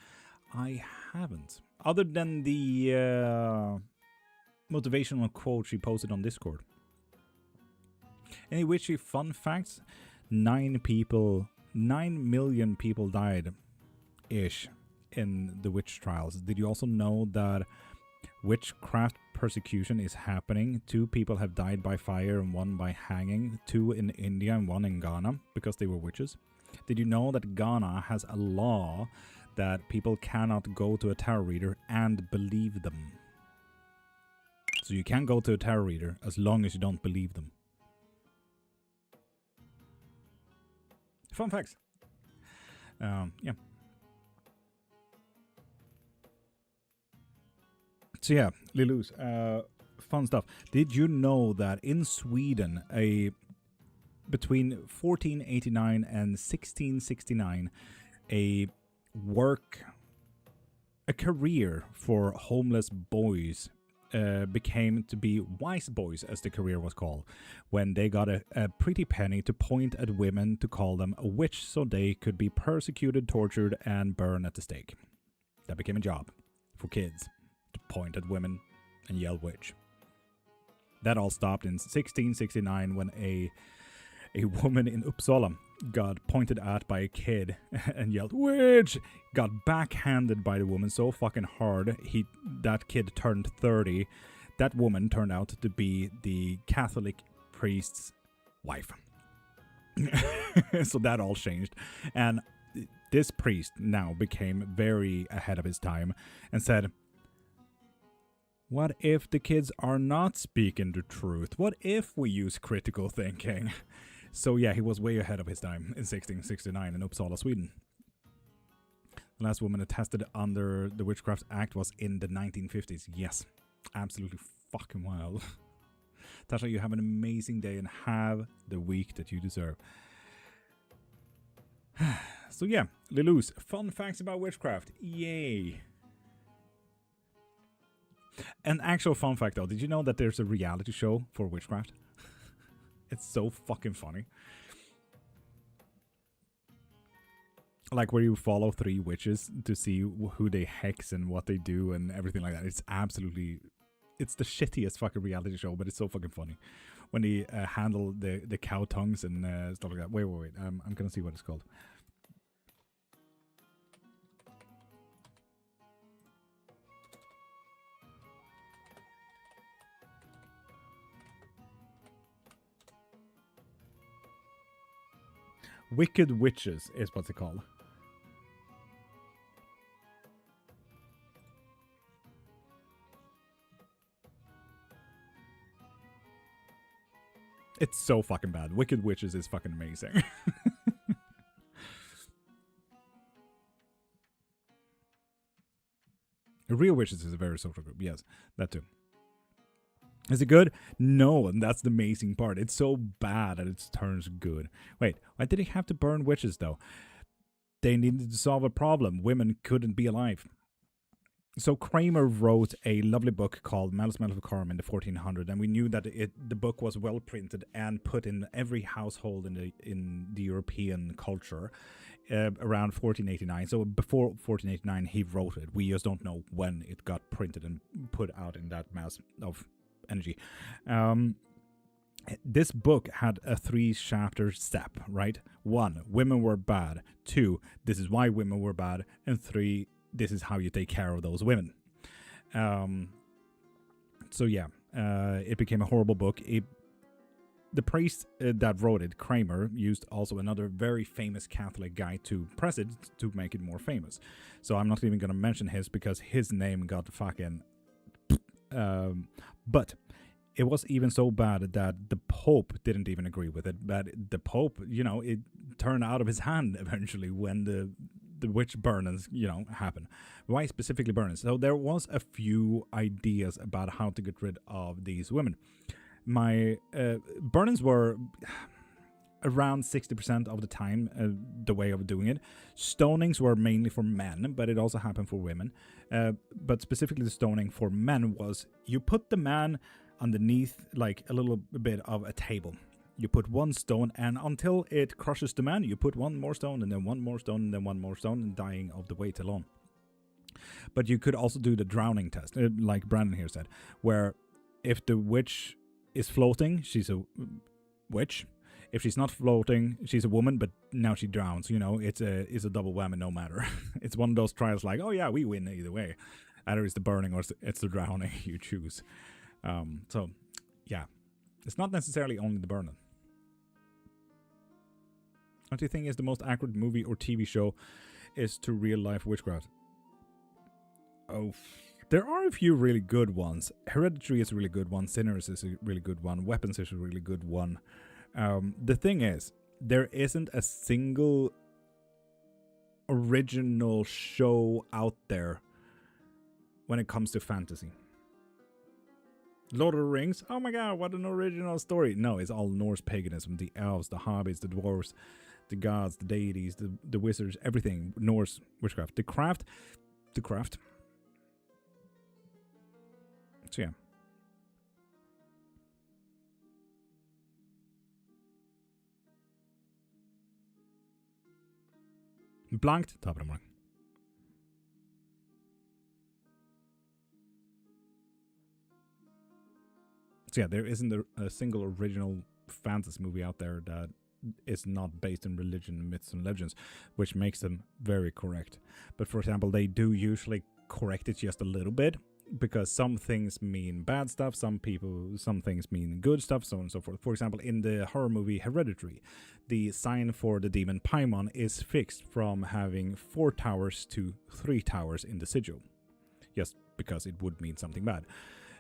I haven't. Other than the motivational quote she posted on Discord. Any witchy fun facts? 9 million people died-ish in the witch trials. Did you also know that witchcraft persecution is happening? 2 people have died by fire and 1 by hanging. 2 in India and 1 in Ghana because they were witches. Did you know that Ghana has a law that people cannot go to a tarot reader and believe them? So you can go to a tarot reader as long as you don't believe them. Fun facts. Yeah. So yeah, Lilus, fun stuff. Did you know that in Sweden, between 1489 and 1669, a career for homeless boys became to be wise boys, as the career was called, when they got a pretty penny to point at women to call them a witch so they could be persecuted, tortured, and burned at the stake. That became a job for kids, to point at women and yell witch. That all stopped in 1669 when a woman in Uppsala got pointed at by a kid and yelled witch, got backhanded by the woman so fucking hard that kid turned 30. That woman turned out to be the Catholic priest's wife. So that all changed, and this priest now became very ahead of his time and said, what if the kids are not speaking the truth? What if we use critical thinking? So yeah, he was way ahead of his time in 1669 in Uppsala, Sweden. The last woman attested under the Witchcraft Act was in the 1950s. Yes, absolutely fucking wild. Tasha, you have an amazing day and have the week that you deserve. So yeah, Lilus, fun facts about witchcraft. Yay. An actual fun fact though, did you know that there's a reality show for witchcraft? It's so fucking funny. Like where you follow 3 witches to see who they hex and what they do and everything like that. It's the shittiest fucking reality show, but it's so fucking funny. When they handle the cow tongues and stuff like that. Wait. I'm gonna see what it's called. Wicked Witches is what's it called. It's so fucking bad. Wicked Witches is fucking amazing. Real Witches is a very social group. Yes, that too. Is it good? No, and that's the amazing part. It's so bad that it turns good. Wait, why did he have to burn witches though? They needed to solve a problem. Women couldn't be alive. So Kramer wrote a lovely book called Malus Maleficarum in the 1400s, and we knew that the book was well printed and put in every household in the European culture around 1489. So before 1489, he wrote it. We just don't know when it got printed and put out in that mass of energy. This book had a 3-chapter step, right? 1, women were bad. 2, this is why women were bad. And 3, this is how you take care of those women. So yeah, it became a horrible book. The priest that wrote it, Kramer, used also another very famous Catholic guy to press it to make it more famous. So I'm not even going to mention his because his name got fucking... but it was even so bad that the Pope didn't even agree with it. But the Pope, it turned out of his hand eventually when the witch burnings, happen. Why specifically burnings? So there was a few ideas about how to get rid of these women. My burnings were around 60% of the time the way of doing it. Stonings were mainly for men, but it also happened for women. But specifically the stoning for men was you put the man underneath like a little bit of a table. You put 1 stone, and until it crushes the man, you put 1 more stone, and then 1 more stone, and then 1 more stone, and dying of the weight alone. But you could also do the drowning test, like Brandon here said, where if the witch is floating, she's a witch. If she's not floating, she's a woman, but now she drowns. It's a double whammy no matter. It's one of those trials like, oh yeah, we win either way. Either it's the burning or it's the drowning you choose. So, yeah. It's not necessarily only the burning. What do you think is the most accurate movie or TV show is to real-life witchcraft? Oh, there are a few really good ones. Hereditary is a really good one. Sinners is a really good one. Weapons is a really good one. The thing is, there isn't a single original show out there when it comes to fantasy. Lord of the Rings, oh my god, what an original story. No, it's all Norse paganism. The elves, the hobbits, the dwarves, the gods, the deities, the wizards, everything. Norse witchcraft. The craft. So yeah. Blankt, tappar de. So yeah, there isn't a single original fantasy movie out there that is not based in religion, myths, and legends, which makes them very correct. But for example, they do usually correct it just a little bit, because some things mean bad stuff, some things mean good stuff, so on and so forth. For example, in the horror movie Hereditary, the sign for the demon Paimon is fixed from having 4 towers to 3 towers in the sigil, just because it would mean something bad.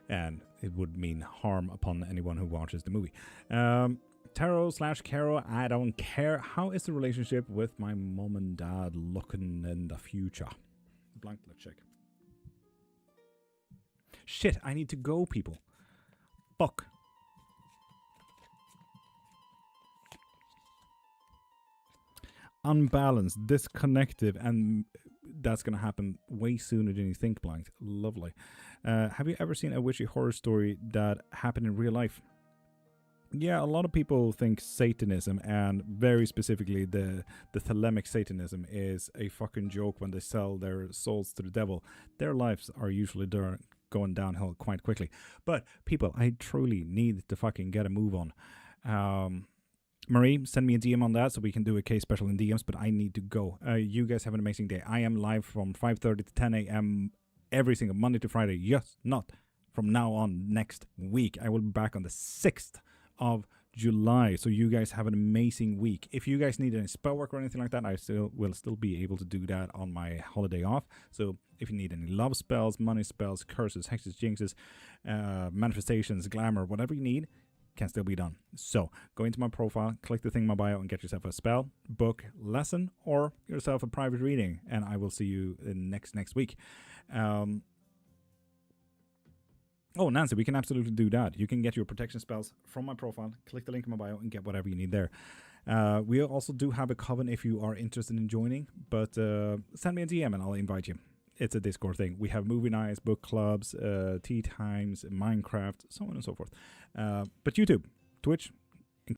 And it would mean harm upon anyone who watches the movie. Tarot/Caro, I don't care. How is the relationship with my mom and dad looking in the future? Blank, let's check. Shit, I need to go, people. Fuck. Unbalanced, disconnected, and that's gonna happen way sooner than you think, Blank. Lovely. Have you ever seen a witchy horror story that happened in real life? Yeah, a lot of people think Satanism, and very specifically the Thelemic Satanism, is a fucking joke when they sell their souls to the devil. Their lives are usually going downhill quite quickly. But people, I truly need to fucking get a move on. Marie, send me a DM on that so we can do a case special in DMs, but I need to go. You guys have an amazing day. I am live from 5:30 to 10 a.m. every single Monday to Friday. Yes, not from now on next week. I will be back on the 6th of July. So you guys have an amazing week. If you guys need any spell work or anything like that, I will still be able to do that on my holiday off. So if you need any love spells, money spells, curses, hexes, jinxes, manifestations, glamour, whatever you need, can still be done. So go into my profile, click the thing in my bio, and get yourself a spell, book, lesson, or yourself a private reading. And I will see you next week. Oh, Nancy, we can absolutely do that. You can get your protection spells from my profile, click the link in my bio, and get whatever you need there. We also do have a coven if you are interested in joining, but send me a DM and I'll invite you. It's a Discord thing. We have movie nights, book clubs, tea times, Minecraft, so on and so forth. But YouTube, Twitch,